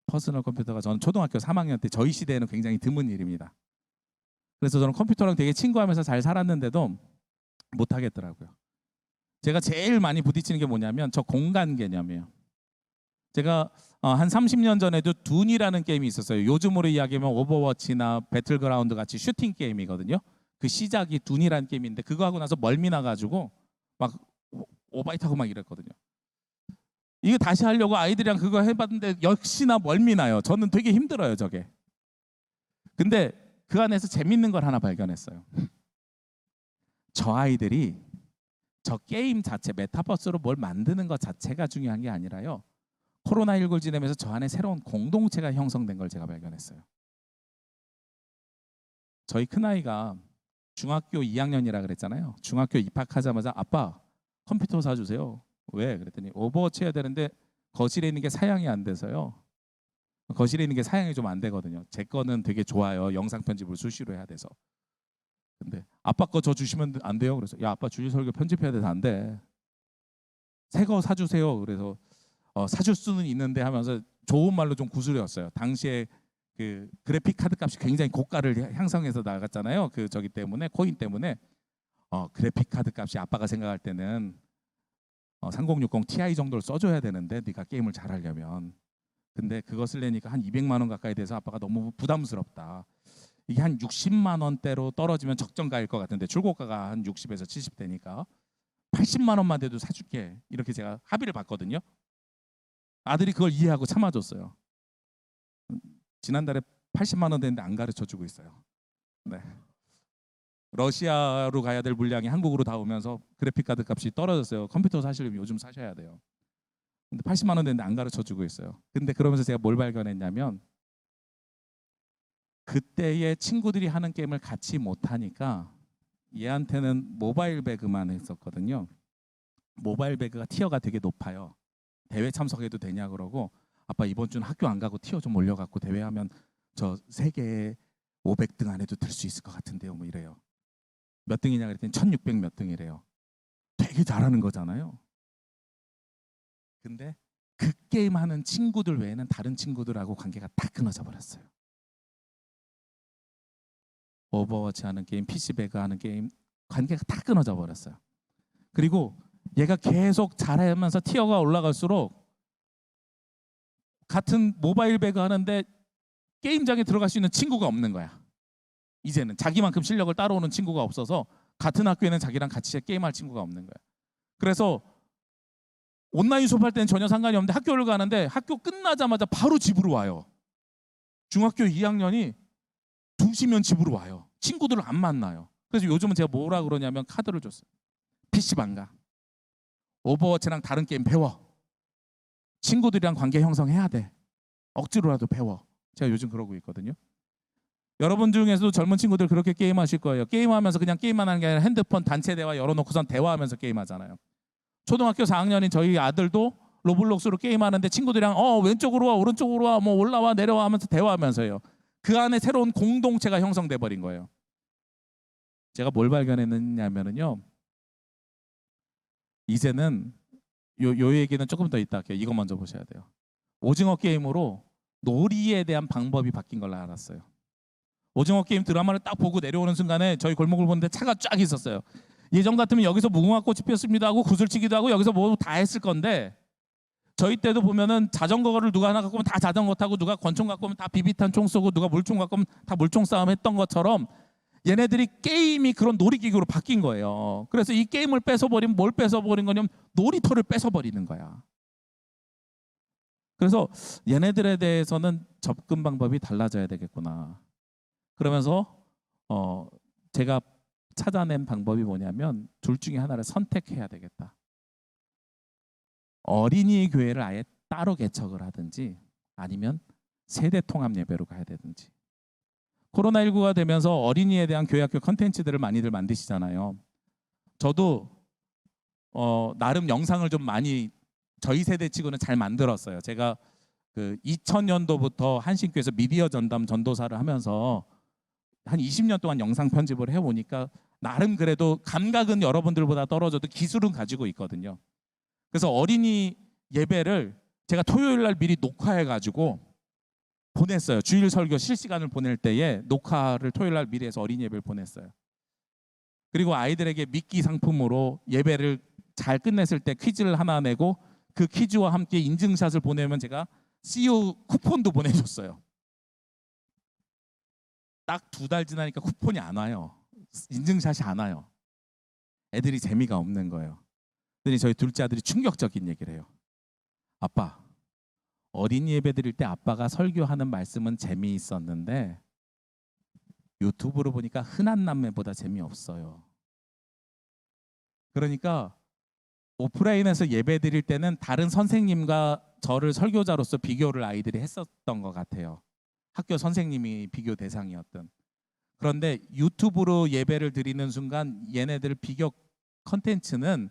퍼스널 컴퓨터가 저는 초등학교 3학년 때, 저희 시대에는 굉장히 드문 일입니다. 그래서 저는 컴퓨터랑 되게 친구하면서 잘 살았는데도 못하겠더라고요. 제가 제일 많이 부딪히는 게 뭐냐면 저 공간 개념이에요. 제가 한 30년 전에도 둔이라는 게임이 있었어요. 요즘으로 이야기하면 오버워치나 배틀그라운드 같이 슈팅 게임이거든요. 그 시작이 둔이라는 게임인데 그거 하고 나서 멀미 나가지고 막 오바이트하고 막 이랬거든요. 이거 다시 하려고 아이들이랑 그거 해봤는데 역시나 멀미 나요. 저는 되게 힘들어요 저게. 근데 그 안에서 재밌는 걸 하나 발견했어요. 저 아이들이 저 게임 자체, 메타버스로 뭘 만드는 것 자체가 중요한 게 아니라요, 코로나19를 지내면서 저 안에 새로운 공동체가 형성된 걸 제가 발견했어요. 저희 큰아이가 중학교 2학년이라 그랬잖아요. 중학교 입학하자마자 아빠 컴퓨터 사주세요. 왜? 그랬더니 오버워치 해야 되는데 거실에 있는 게 사양이 안 돼서요. 거실에 있는 게 사양이 좀 안 되거든요. 제 거는 되게 좋아요. 영상 편집을 수시로 해야 돼서. 근데 아빠 거 저 주시면 안 돼요. 그래서 야 아빠 주일 설교 편집해야 돼서 안 돼. 새 거 사주세요. 그래서 사줄 수는 있는데 하면서 좋은 말로 좀 구슬렸어요. 당시에 그 그래픽 카드 값이 굉장히 고가를 향상해서 나갔잖아요. 그 저기 때문에, 코인 때문에 그래픽 카드 값이 아빠가 생각할 때는 3060 Ti 정도를 써줘야 되는데 네가 게임을 잘하려면, 근데 그거 쓰려니까 한 200만 원 가까이 돼서 아빠가 너무 부담스럽다. 이게 한 60만 원대로 떨어지면 적정가일 것 같은데 출고가가 한 60에서 70대니까 80만 원만 돼도 사줄게, 이렇게 제가 합의를 봤거든요. 아들이 그걸 이해하고 참아줬어요. 지난달에 80만 원 됐는데 안 가르쳐주고 있어요. 네. 러시아로 가야 될 물량이 한국으로 다 오면서 그래픽카드 값이 떨어졌어요. 컴퓨터 사시려면 요즘 사셔야 돼요. 근데 80만 원 됐는데 안 가르쳐주고 있어요. 근데 그러면서 제가 뭘 발견했냐면 그때의 친구들이 하는 게임을 같이 못하니까 얘한테는 모바일 배그만 했었거든요. 모바일 배그가 티어가 되게 높아요. 대회 참석해도 되냐 그러고 아빠 이번 주는 학교 안 가고 티어 좀 올려갖고 대회하면 저 세계 500등 안에도 들 수 있을 것 같은데요. 뭐 이래요. 몇 등이냐 그랬더니 1600 몇 등이래요. 되게 잘하는 거잖아요. 근데 그 게임 하는 친구들 외에는 다른 친구들하고 관계가 다 끊어져 버렸어요. 오버워치 하는 게임, PC 배그 하는 게임, 관계가 다 끊어져 버렸어요. 그리고 얘가 계속 잘하면서 티어가 올라갈수록 같은 모바일 배그 하는데 게임장에 들어갈 수 있는 친구가 없는 거야. 이제는 자기만큼 실력을 따라오는 친구가 없어서 같은 학교에는 자기랑 같이 게임할 친구가 없는 거야. 그래서 온라인 수업할 때는 전혀 상관이 없는데 학교를 가는데 학교 끝나자마자 바로 집으로 와요. 중학교 2학년이 2시면 집으로 와요. 친구들을 안 만나요. 그래서 요즘은 제가 뭐라 그러냐면 카드를 줬어요. PC방 가. 오버워치랑 다른 게임 배워. 친구들이랑 관계 형성해야 돼. 억지로라도 배워. 제가 요즘 그러고 있거든요. 여러분 중에서도 젊은 친구들 그렇게 게임하실 거예요. 게임하면서 그냥 게임만 하는 게 아니라 핸드폰 단체 대화 열어놓고선 대화하면서 게임하잖아요. 초등학교 4학년인 저희 아들도 로블록스로 게임하는데 친구들이랑 왼쪽으로 와 오른쪽으로 와 뭐 올라와 내려와 하면서 대화하면서요. 그 안에 새로운 공동체가 형성돼 버린 거예요. 제가 뭘 발견했냐면요. 이제는 요 얘기는 조금 더 이따 할게요. 이거 먼저 보셔야 돼요. 오징어 게임으로 놀이에 대한 방법이 바뀐 걸 알았어요. 오징어 게임 드라마를 딱 보고 내려오는 순간에 저희 골목을 보는데 차가 쫙 있었어요. 예전 같으면 여기서 무궁화 꽃이 피었습니다 하고 구슬치기도 하고 여기서 뭐 다 했을 건데 저희 때도 보면은 자전거를 누가 하나 갖고 오면 다 자전거 타고 누가 권총 갖고 오면 다 비비탄 총 쏘고 누가 물총 갖고 오면 다 물총 싸움 했던 것처럼 얘네들이 게임이 그런 놀이기구로 바뀐 거예요. 그래서 이 게임을 뺏어버리면 뭘 뺏어버린 거냐면 놀이터를 뺏어버리는 거야. 그래서 얘네들에 대해서는 접근 방법이 달라져야 되겠구나. 그러면서 제가 찾아낸 방법이 뭐냐면 둘 중에 하나를 선택해야 되겠다. 어린이 교회를 아예 따로 개척을 하든지 아니면 세대 통합 예배로 가야 되든지. 코로나19가 되면서 어린이에 대한 교회학교 컨텐츠들을 많이들 만드시잖아요. 저도 나름 영상을 좀 많이 저희 세대 치고는 잘 만들었어요. 제가 그 2000년도부터 한신교에서 미디어 전담 전도사를 하면서 한 20년 동안 영상 편집을 해보니까 나름 그래도 감각은 여러분들보다 떨어져도 기술은 가지고 있거든요. 그래서 어린이 예배를 제가 토요일 날 미리 녹화해가지고 보냈어요. 주일 설교 실시간을 보낼 때에 녹화를 토요일 날 미리 해서 어린이 예배를 보냈어요. 그리고 아이들에게 미끼 상품으로 예배를 잘 끝냈을 때 퀴즈를 하나 내고 그 퀴즈와 함께 인증샷을 보내면 제가 CU 쿠폰도 보내줬어요. 딱 2달 지나니까 쿠폰이 안 와요. 인증샷이 안 와요. 애들이 재미가 없는 거예요. 그랬더니 저희 둘째 아들이 충격적인 얘기를 해요. 아빠, 어린이 예배 드릴 때 아빠가 설교하는 말씀은 재미있었는데 유튜브로 보니까 흔한 남매보다 재미없어요. 그러니까 오프라인에서 예배 드릴 때는 다른 선생님과 저를 설교자로서 비교를 아이들이 했었던 것 같아요. 학교 선생님이 비교 대상이었던. 그런데 유튜브로 예배를 드리는 순간 얘네들 비교 컨텐츠는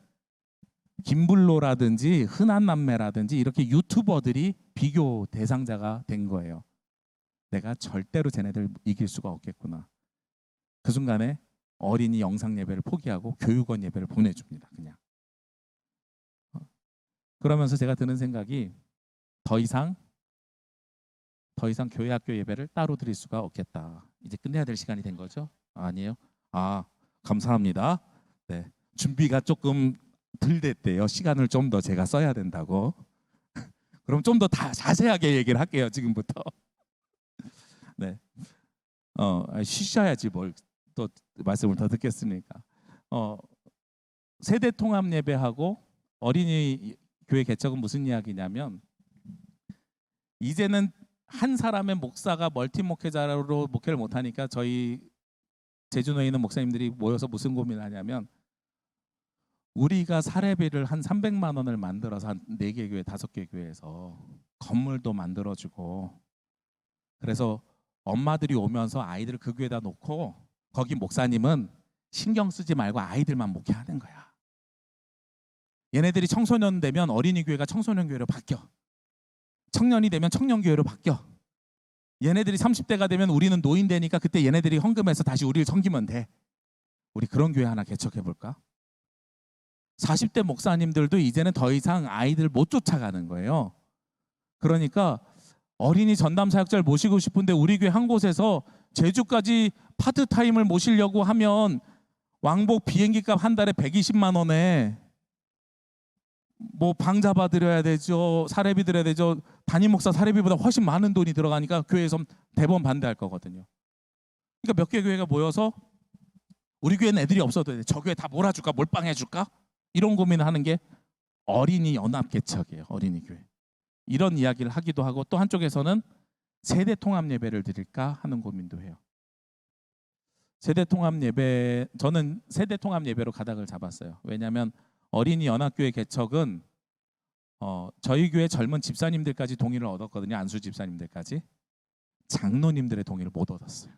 김블로라든지 흔한 남매라든지 이렇게 유튜버들이 비교 대상자가 된 거예요. 내가 절대로 쟤네들 이길 수가 없겠구나. 그 순간에 어린이 영상 예배를 포기하고 교육원 예배를 보내줍니다. 그냥. 그러면서 제가 드는 생각이 더 이상 교회 학교 예배를 따로 드릴 수가 없겠다. 이제 끝내야 될 시간이 된 거죠? 아니에요? 감사합니다. 네, 준비가 조금 덜 됐대요. 시간을 좀 더 제가 써야 된다고. 그럼 좀 더 자세하게 얘기를 할게요. 지금부터. 네, 쉬셔야지 뭘 또 말씀을 더 듣겠습니까? 세대 통합 예배하고 어린이 교회 개척은 무슨 이야기냐면 이제는 한 사람의 목사가 멀티 목회자로 목회를 못하니까 저희 제주도에 있는 목사님들이 모여서 무슨 고민을 하냐면 우리가 사례비를 한 300만 원을 만들어서 한 4개 교회, 5개 교회에서 건물도 만들어주고 그래서 엄마들이 오면서 아이들을 그 교회에다 놓고 거기 목사님은 신경 쓰지 말고 아이들만 목회하는 거야. 얘네들이 청소년 되면 어린이 교회가 청소년 교회로 바뀌어. 청년이 되면 청년 교회로 바뀌어. 얘네들이 30대가 되면 우리는 노인 되니까 그때 얘네들이 헌금해서 다시 우리를 섬기면 돼. 우리 그런 교회 하나 개척해 볼까? 40대 목사님들도 이제는 더 이상 아이들 못 쫓아가는 거예요. 그러니까 어린이 전담 사역자를 모시고 싶은데 우리 교회 한 곳에서 제주까지 파트타임을 모시려고 하면 왕복 비행기값 한 달에 120만 원에 뭐 방 잡아 드려야 되죠. 사례비 드려야 되죠. 담임 목사 사례비보다 훨씬 많은 돈이 들어가니까 교회에서 대부분 반대할 거거든요. 그러니까 몇 개 교회가 모여서 우리 교회는 애들이 없어도 돼. 저 교회 다 몰아줄까? 몰빵 해줄까? 이런 고민을 하는 게 어린이 연합 개척이에요. 어린이 교회. 이런 이야기를 하기도 하고 또 한쪽에서는 세대 통합 예배를 드릴까 하는 고민도 해요. 세대 통합 예배, 저는 세대 통합 예배로 가닥을 잡았어요. 왜냐하면 어린이 연합교회 개척은 저희 교회 젊은 집사님들까지 동의를 얻었거든요. 안수 집사님들까지. 장로님들의 동의를 못 얻었어요.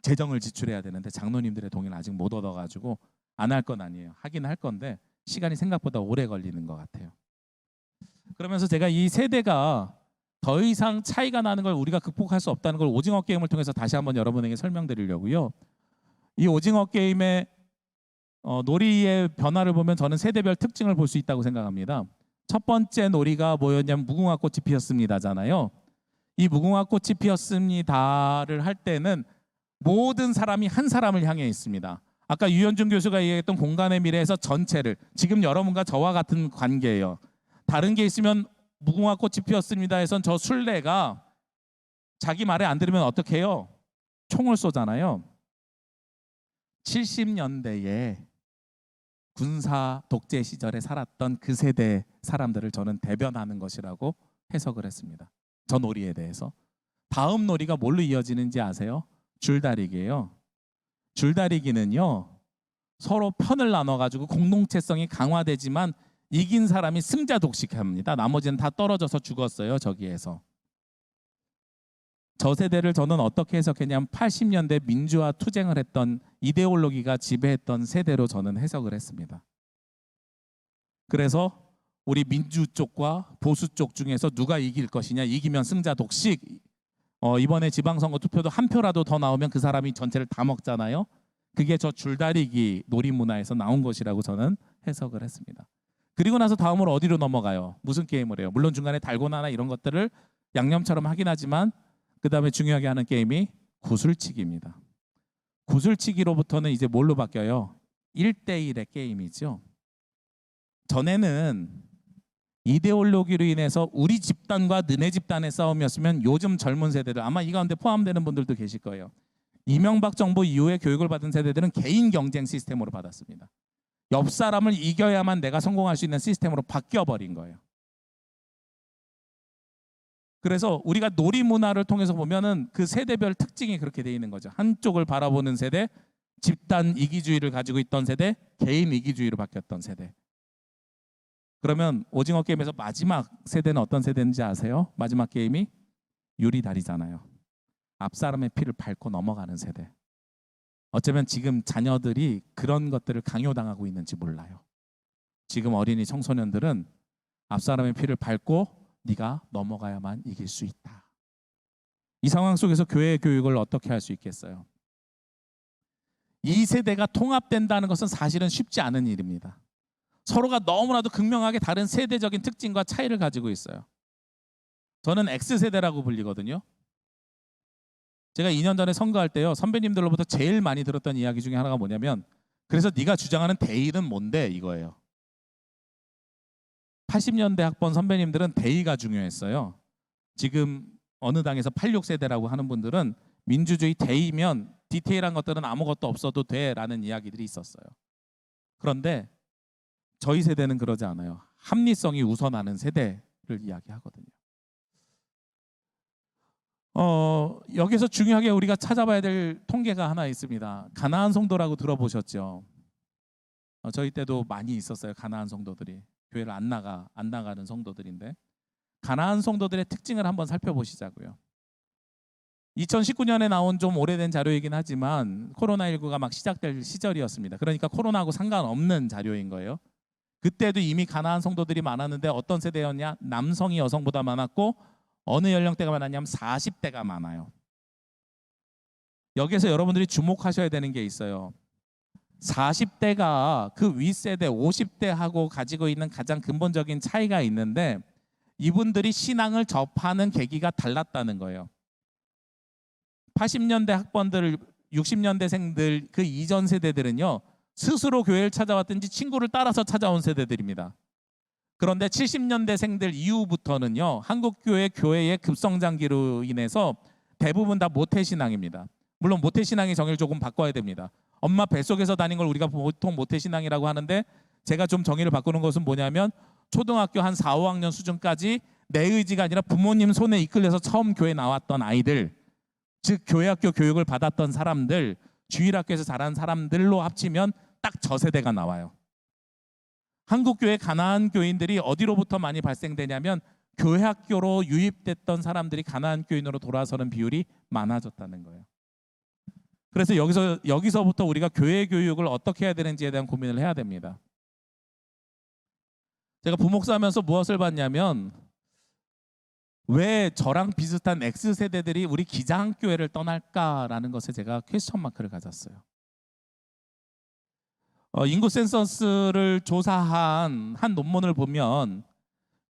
재정을 지출해야 되는데 장로님들의 동의를 아직 못 얻어가지고 안 할 건 아니에요. 하긴 할 건데 시간이 생각보다 오래 걸리는 것 같아요. 그러면서 제가 이 세대가 더 이상 차이가 나는 걸 우리가 극복할 수 없다는 걸 오징어 게임을 통해서 다시 한번 여러분에게 설명드리려고요. 이 오징어 게임의 놀이의 변화를 보면 저는 세대별 특징을 볼 수 있다고 생각합니다. 첫 번째 놀이가 뭐였냐면 무궁화 꽃이 피었습니다잖아요. 이 무궁화 꽃이 피었습니다를 할 때는 모든 사람이 한 사람을 향해 있습니다. 아까 유현준 교수가 얘기했던 공간의 미래에서 전체를, 지금 여러분과 저와 같은 관계예요. 다른 게 있으면 무궁화 꽃이 피었습니다 해선 저 술래가 자기 말에 안 들으면 어떻게 해요? 총을 쏘잖아요. 70년대에 군사 독재 시절에 살았던 그 세대 사람들을 저는 대변하는 것이라고 해석을 했습니다. 저 놀이에 대해서. 다음 놀이가 뭘로 이어지는지 아세요? 줄다리기예요. 줄다리기는요, 서로 편을 나눠가지고 공동체성이 강화되지만 이긴 사람이 승자 독식합니다. 나머지는 다 떨어져서 죽었어요, 저기에서. 저 세대를 저는 어떻게 해석했냐면 80년대 민주화 투쟁을 했던 이데올로기가 지배했던 세대로 저는 해석을 했습니다. 그래서 우리 민주 쪽과 보수 쪽 중에서 누가 이길 것이냐, 이기면 승자 독식. 이번에 지방선거 투표도 한 표라도 더 나오면 그 사람이 전체를 다 먹잖아요. 그게 저 줄다리기 놀이문화에서 나온 것이라고 저는 해석을 했습니다. 그리고 나서 다음으로 어디로 넘어가요? 무슨 게임을 해요? 물론 중간에 달고나나 이런 것들을 양념처럼 하긴 하지만 그 다음에 중요하게 하는 게임이 구슬치기입니다. 구슬치기로부터는 이제 뭘로 바뀌어요? 1대1의 게임이죠. 전에는 이데올로기로 인해서 우리 집단과 너네 집단의 싸움이었으면 요즘 젊은 세대들, 아마 이 가운데 포함되는 분들도 계실 거예요. 이명박 정부 이후에 교육을 받은 세대들은 개인 경쟁 시스템으로 받았습니다. 옆 사람을 이겨야만 내가 성공할 수 있는 시스템으로 바뀌어버린 거예요. 그래서 우리가 놀이 문화를 통해서 보면은 그 세대별 특징이 그렇게 돼 있는 거죠. 한쪽을 바라보는 세대, 집단 이기주의를 가지고 있던 세대, 개인 이기주의로 바뀌었던 세대. 그러면 오징어 게임에서 마지막 세대는 어떤 세대인지 아세요? 마지막 게임이 유리다리잖아요. 앞 사람의 피를 밟고 넘어가는 세대. 어쩌면 지금 자녀들이 그런 것들을 강요당하고 있는지 몰라요. 지금 어린이 청소년들은 앞 사람의 피를 밟고 네가 넘어가야만 이길 수 있다. 이 상황 속에서 교회 교육을 어떻게 할 수 있겠어요? 이 세대가 통합된다는 것은 사실은 쉽지 않은 일입니다. 서로가 너무나도 극명하게 다른 세대적인 특징과 차이를 가지고 있어요. 저는 X세대라고 불리거든요. 제가 2년 전에 선거할 때요, 선배님들로부터 제일 많이 들었던 이야기 중에 하나가 뭐냐면, 그래서 네가 주장하는 대의는 뭔데? 이거예요. 80년대 학번 선배님들은 대의가 중요했어요. 지금 어느 당에서 86세대라고 하는 분들은 민주주의 대의면 디테일한 것들은 아무것도 없어도 돼라는 이야기들이 있었어요. 그런데 저희 세대는 그러지 않아요. 합리성이 우선하는 세대를 이야기하거든요. 여기서 중요하게 우리가 찾아봐야 될 통계가 하나 있습니다. 가나안 성도라고 들어보셨죠? 저희 때도 많이 있었어요. 가나안 성도들이. 교회를 안 나가는 성도들인데, 가나안 성도들의 특징을 한번 살펴보시자고요. 2019년에 나온 좀 오래된 자료이긴 하지만 코로나19가 막 시작될 시절이었습니다. 그러니까 코로나하고 상관없는 자료인 거예요. 그때도 이미 가나안 성도들이 많았는데 어떤 세대였냐? 남성이 여성보다 많았고, 어느 연령대가 많았냐면 40대가 많아요. 여기서 여러분들이 주목하셔야 되는 게 있어요. 40대가 그 윗세대 50대하고 가지고 있는 가장 근본적인 차이가 있는데, 이분들이 신앙을 접하는 계기가 달랐다는 거예요. 80년대 학번들, 60년대생들 그 이전 세대들은요, 스스로 교회를 찾아왔든지 친구를 따라서 찾아온 세대들입니다. 그런데 70년대생들 이후부터는요, 한국교회 교회의 급성장기로 인해서 대부분 다 모태신앙입니다. 물론 모태신앙의 정의를 조금 바꿔야 됩니다. 엄마 뱃속에서 다닌 걸 우리가 보통 모태신앙이라고 하는데, 제가 좀 정의를 바꾸는 것은 뭐냐면, 초등학교 한 4, 5학년 수준까지 내 의지가 아니라 부모님 손에 이끌려서 처음 교회 나왔던 아이들, 즉 교회학교 교육을 받았던 사람들, 주일학교에서 자란 사람들로 합치면 딱 저 세대가 나와요. 한국교회 가나안 교인들이 어디로부터 많이 발생되냐면, 교회학교로 유입됐던 사람들이 가나안 교인으로 돌아서는 비율이 많아졌다는 거예요. 그래서 여기서부터 우리가 교회 교육을 어떻게 해야 되는지에 대한 고민을 해야 됩니다. 제가 부목사하면서 무엇을 봤냐면 왜 저랑 비슷한 X세대들이 우리 기장교회를 떠날까라는 것에 제가 퀘스천 마크를 가졌어요. 인구 센서스를 조사한 한 논문을 보면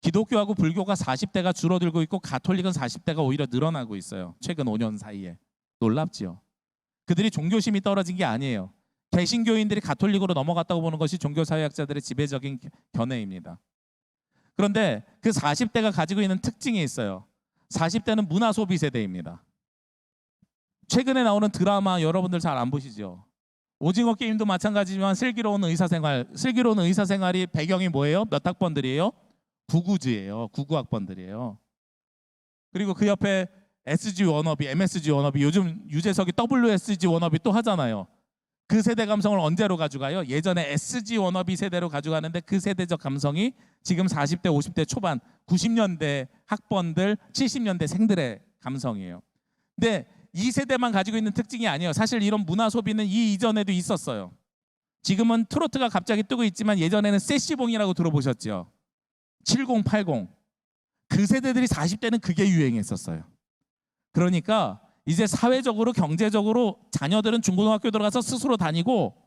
기독교하고 불교가 40대가 줄어들고 있고 가톨릭은 40대가 오히려 늘어나고 있어요. 최근 5년 사이에. 놀랍지요. 그들이 종교심이 떨어진 게 아니에요. 개신교인들이 가톨릭으로 넘어갔다고 보는 것이 종교사회학자들의 지배적인 견해입니다. 그런데 그 40대가 가지고 있는 특징이 있어요. 40대는 문화소비 세대입니다. 최근에 나오는 드라마 여러분들 잘 안 보시죠? 오징어 게임도 마찬가지지만 슬기로운 의사생활이 배경이 뭐예요? 몇 학번들이에요? 구구즈예요. 구구학번들이에요. 그리고 그 옆에 SG 워너비, MSG 워너비, 요즘 유재석이 WSG 워너비 또 하잖아요. 그 세대 감성을 언제로 가져가요? 예전에 SG 워너비 세대로 가져가는데 그 세대적 감성이 지금 40대, 50대 초반, 90년대 학번들, 70년대 생들의 감성이에요. 근데 이 세대만 가지고 있는 특징이 아니에요. 사실 이런 문화 소비는 이 이전에도 있었어요. 지금은 트로트가 갑자기 뜨고 있지만 예전에는 세시봉이라고 들어보셨죠? 70, 80. 그 세대들이 40대는 그게 유행했었어요. 그러니까 이제 사회적으로 경제적으로 자녀들은 중고등학교 들어가서 스스로 다니고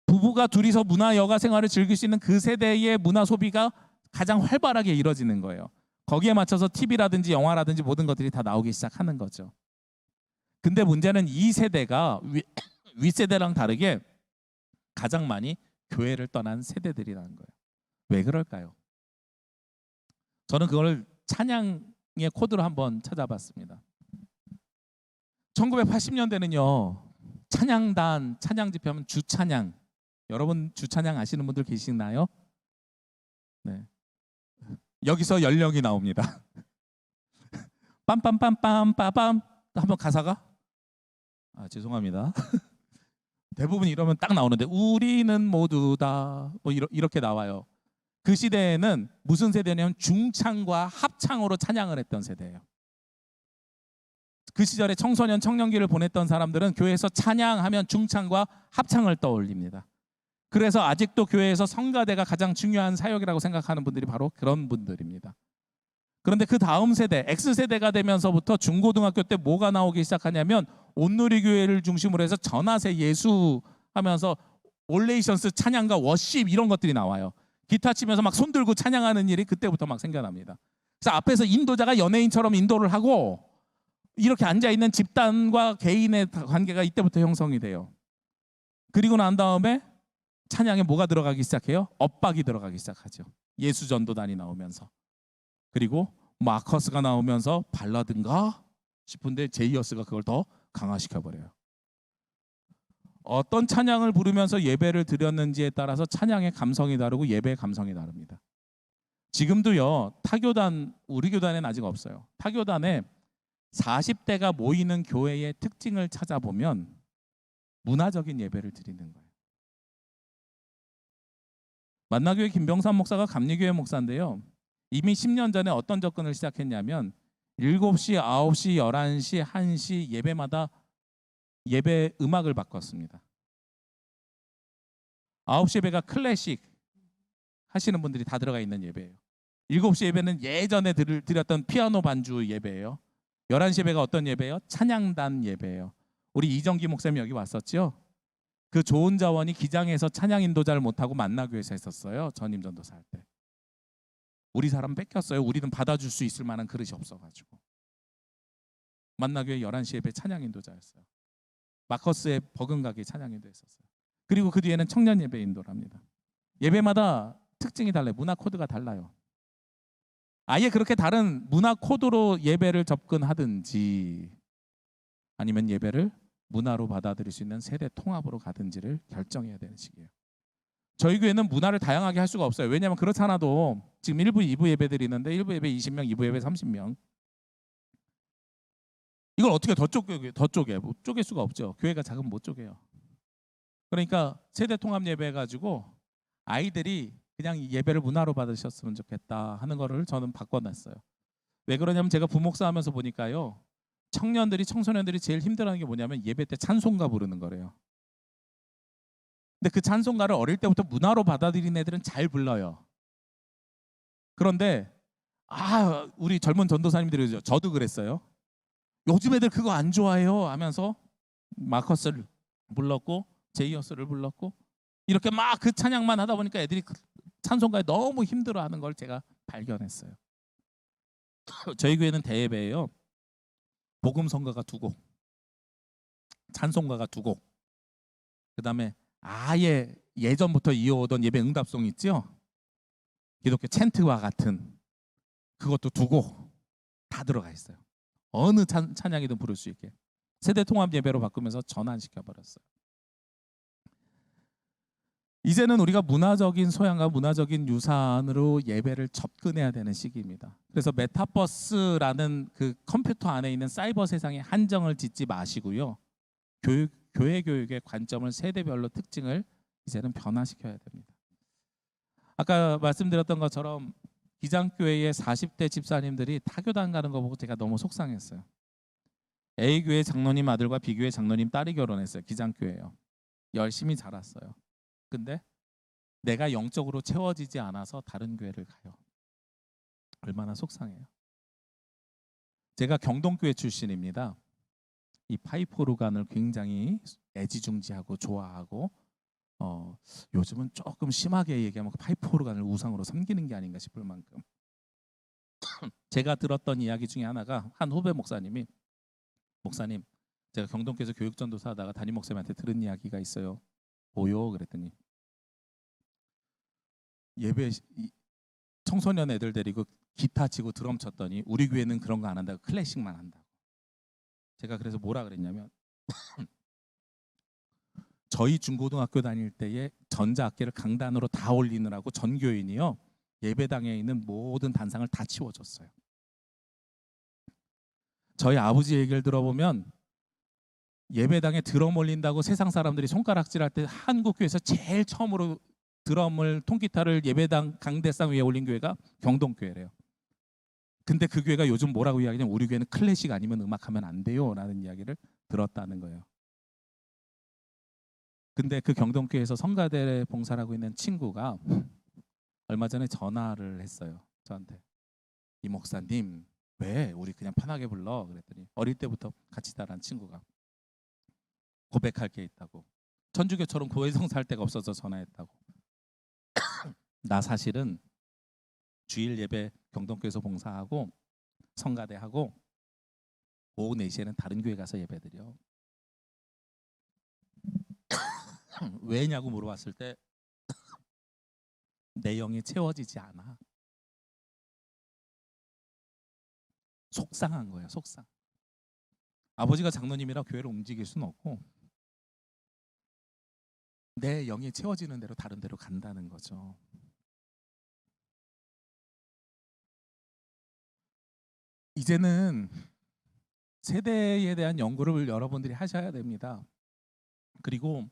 부부가 둘이서 문화 여가 생활을 즐길 수 있는 그 세대의 문화 소비가 가장 활발하게 이루어지는 거예요. 거기에 맞춰서 TV라든지 영화라든지 모든 것들이 다 나오기 시작하는 거죠. 근데 문제는 이 세대가 윗세대랑 다르게 가장 많이 교회를 떠난 세대들이라는 거예요. 왜 그럴까요? 저는 그걸 찬양의 코드로 한번 찾아봤습니다. 1980년대는요. 찬양단, 찬양 집회하면 주찬양. 여러분 주찬양 아시는 분들 계시나요? 네. 여기서 연령이 나옵니다. 빰빰빰빰 빠밤. 한번 가사가? 죄송합니다. 대부분 이러면 딱 나오는데 우리는 모두 다 뭐 이렇게 나와요. 그 시대에는 무슨 세대냐면 중창과 합창으로 찬양을 했던 세대예요. 그 시절에 청소년 청년기를 보냈던 사람들은 교회에서 찬양하면 중창과 합창을 떠올립니다. 그래서 아직도 교회에서 성가대가 가장 중요한 사역이라고 생각하는 분들이 바로 그런 분들입니다. 그런데 그 다음 세대, X세대가 되면서부터 중고등학교 때 뭐가 나오기 시작하냐면 온누리교회를 중심으로 해서 전화세 예수 하면서 올레이션스 찬양과 워십 이런 것들이 나와요. 기타 치면서 막 손 들고 찬양하는 일이 그때부터 막 생겨납니다. 그래서 앞에서 인도자가 연예인처럼 인도를 하고 이렇게 앉아있는 집단과 개인의 관계가 이때부터 형성이 돼요. 그리고 난 다음에 찬양에 뭐가 들어가기 시작해요? 엇박이 들어가기 시작하죠. 예수전도단이 나오면서. 그리고 마커스가 나오면서 발라드인가 싶은데 제이어스가 그걸 더 강화시켜버려요. 어떤 찬양을 부르면서 예배를 드렸는지에 따라서 찬양의 감성이 다르고 예배의 감성이 다릅니다. 지금도요. 타교단, 우리 교단에는 아직 없어요. 타교단에 40대가 모이는 교회의 특징을 찾아보면 문화적인 예배를 드리는 거예요. 만나교회 김병삼 목사가 감리교회 목사인데요. 이미 10년 전에 어떤 접근을 시작했냐면 7시, 9시, 11시, 1시 예배마다 예배 음악을 바꿨습니다. 9시 예배가 클래식 하시는 분들이 다 들어가 있는 예배예요. 7시 예배는 예전에 드렸던 피아노 반주 예배예요. 11시 예배가 어떤 예배예요? 찬양단 예배예요. 우리 이정기 목사님 여기 왔었죠? 그 좋은 자원이 기장에서 찬양 인도자를 못하고 만나교회에서 했었어요. 전임 전도사 할 때. 우리 사람 뺏겼어요. 우리는 받아줄 수 있을 만한 그릇이 없어가지고. 만나교회 11시 예배 찬양 인도자였어요. 마커스의 버금가게 찬양 인도했었어요. 그리고 그 뒤에는 청년 예배 인도를 합니다. 예배마다 특징이 달라요. 문화 코드가 달라요. 아예 그렇게 다른 문화 코드로 예배를 접근하든지 아니면 예배를 문화로 받아들일 수 있는 세대 통합으로 가든지를 결정해야 되는 시기예요. 저희 교회는 문화를 다양하게 할 수가 없어요. 왜냐하면 그렇지 않아도 지금 1부, 2부 예배들이 있는데 1부 예배 20명, 2부 예배 30명. 이걸 어떻게 더 쪼개? 못 쪼갤 수가 없죠. 교회가 작으면 못 쪼개요. 그러니까 세대 통합 예배 해가지고 아이들이 그냥 예배를 문화로 받으셨으면 좋겠다 하는 거를 저는 바꿔놨어요. 왜 그러냐면 제가 부목사 하면서 보니까요. 청소년들이 제일 힘들어하는 게 뭐냐면 예배 때 찬송가 부르는 거래요. 근데 그 찬송가를 어릴 때부터 문화로 받아들인 애들은 잘 불러요. 그런데 우리 젊은 전도사님들이 저도 그랬어요. 요즘 애들 그거 안 좋아해요 하면서 마커스를 불렀고 제이어스를 불렀고 이렇게 막 그 찬양만 하다 보니까 애들이 그 찬송가에 너무 힘들어하는 걸 제가 발견했어요. 저희 교회는 대예배예요. 복음성가가 2곡, 찬송가가 2곡, 그다음에 아예 예전부터 이어오던 예배 응답송 있죠? 기독교 챈트와 같은 그것도 2곡 다 들어가 있어요. 어느 찬양이든 부를 수 있게 세대 통합 예배로 바꾸면서 전환시켜 버렸어요. 이제는 우리가 문화적인 소양과 문화적인 유산으로 예배를 접근해야 되는 시기입니다. 그래서 메타버스라는 그 컴퓨터 안에 있는 사이버 세상에 한정을 짓지 마시고요. 교회 교육의 관점을 세대별로 특징을 이제는 변화시켜야 됩니다. 아까 말씀드렸던 것처럼 기장교회의 40대 집사님들이 타교단 가는 거 보고 제가 너무 속상했어요. A교회 장로님 아들과 B교회 장로님 딸이 결혼했어요. 기장교회요. 열심히 자랐어요. 근데 내가 영적으로 채워지지 않아서 다른 교회를 가요. 얼마나 속상해요. 제가 경동교회 출신입니다. 이 파이프 오르간을 굉장히 애지중지하고 좋아하고 요즘은 조금 심하게 얘기하면 파이프 오르간을 우상으로 섬기는 게 아닌가 싶을 만큼 제가 들었던 이야기 중에 하나가 한 후배 목사님 제가 경동교회에서 교육전도사 하다가 담임 목사님한테 들은 이야기가 있어요. 뭐요? 그랬더니 예배 청소년 애들 데리고 기타 치고 드럼 쳤더니 우리 교회는 그런 거 안 한다고 클래식만 한다고. 제가 그래서 뭐라 그랬냐면 저희 중고등학교 다닐 때에 전자악기를 강단으로 다 올리느라고 전교인이요 예배당에 있는 모든 단상을 다 치워줬어요. 저희 아버지 얘기를 들어보면 예배당에 드럼 올린다고 세상 사람들이 손가락질할 때 한국교회에서 제일 처음으로 드럼을 통기타를 예배당 강대상 위에 올린 교회가 경동교회래요. 근데 그 교회가 요즘 뭐라고 이야기냐면 우리 교회는 클래식 아니면 음악하면 안 돼요 라는 이야기를 들었다는 거예요. 근데 그 경동교회에서 성가대 봉사를 하고 있는 친구가 얼마 전에 전화를 했어요. 저한테. 이 목사님 왜 우리 그냥 편하게 불러? 그랬더니 어릴 때부터 같이 자란 친구가 고백할 게 있다고. 천주교처럼 고해성 살 데가 없어서 전화했다고. 나 사실은 주일 예배 경동교회에서 봉사하고 성가대하고 오후 4시에는 다른 교회 가서 예배드려. 왜냐고 물어봤을 때 내 영이 채워지지 않아. 속상한 거예요. 속상. 아버지가 장로님이라 교회를 움직일 수는 없고 내 영이 채워지는 대로 다른 데로 간다는 거죠. 이제는 세대에 대한 연구를 여러분들이 하셔야 됩니다. 그리고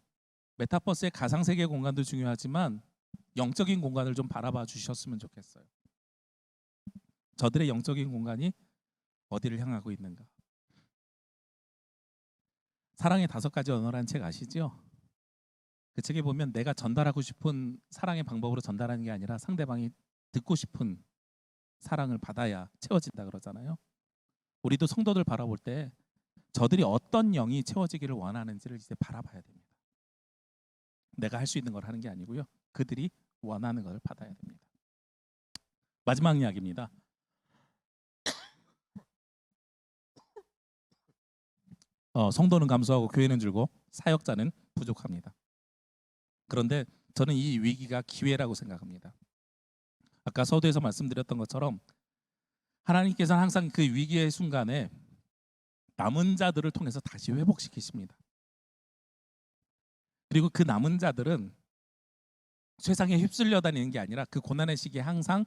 메타버스의 가상세계 공간도 중요하지만 영적인 공간을 좀 바라봐 주셨으면 좋겠어요. 저들의 영적인 공간이 어디를 향하고 있는가? 사랑의 5가지 언어라는 책 아시죠? 그 책에 보면 내가 전달하고 싶은 사랑의 방법으로 전달하는 게 아니라 상대방이 듣고 싶은 사랑을 받아야 채워진다 그러잖아요. 우리도 성도들 바라볼 때 저들이 어떤 영이 채워지기를 원하는지를 이제 바라봐야 됩니다. 내가 할 수 있는 걸 하는 게 아니고요. 그들이 원하는 걸 받아야 됩니다. 마지막 이야기입니다. 성도는 감소하고 교회는 줄고 사역자는 부족합니다. 그런데 저는 이 위기가 기회라고 생각합니다. 아까 서두에서 말씀드렸던 것처럼 하나님께서는 항상 그 위기의 순간에 남은 자들을 통해서 다시 회복시키십니다. 그리고 그 남은 자들은 세상에 휩쓸려 다니는 게 아니라 그 고난의 시기에 항상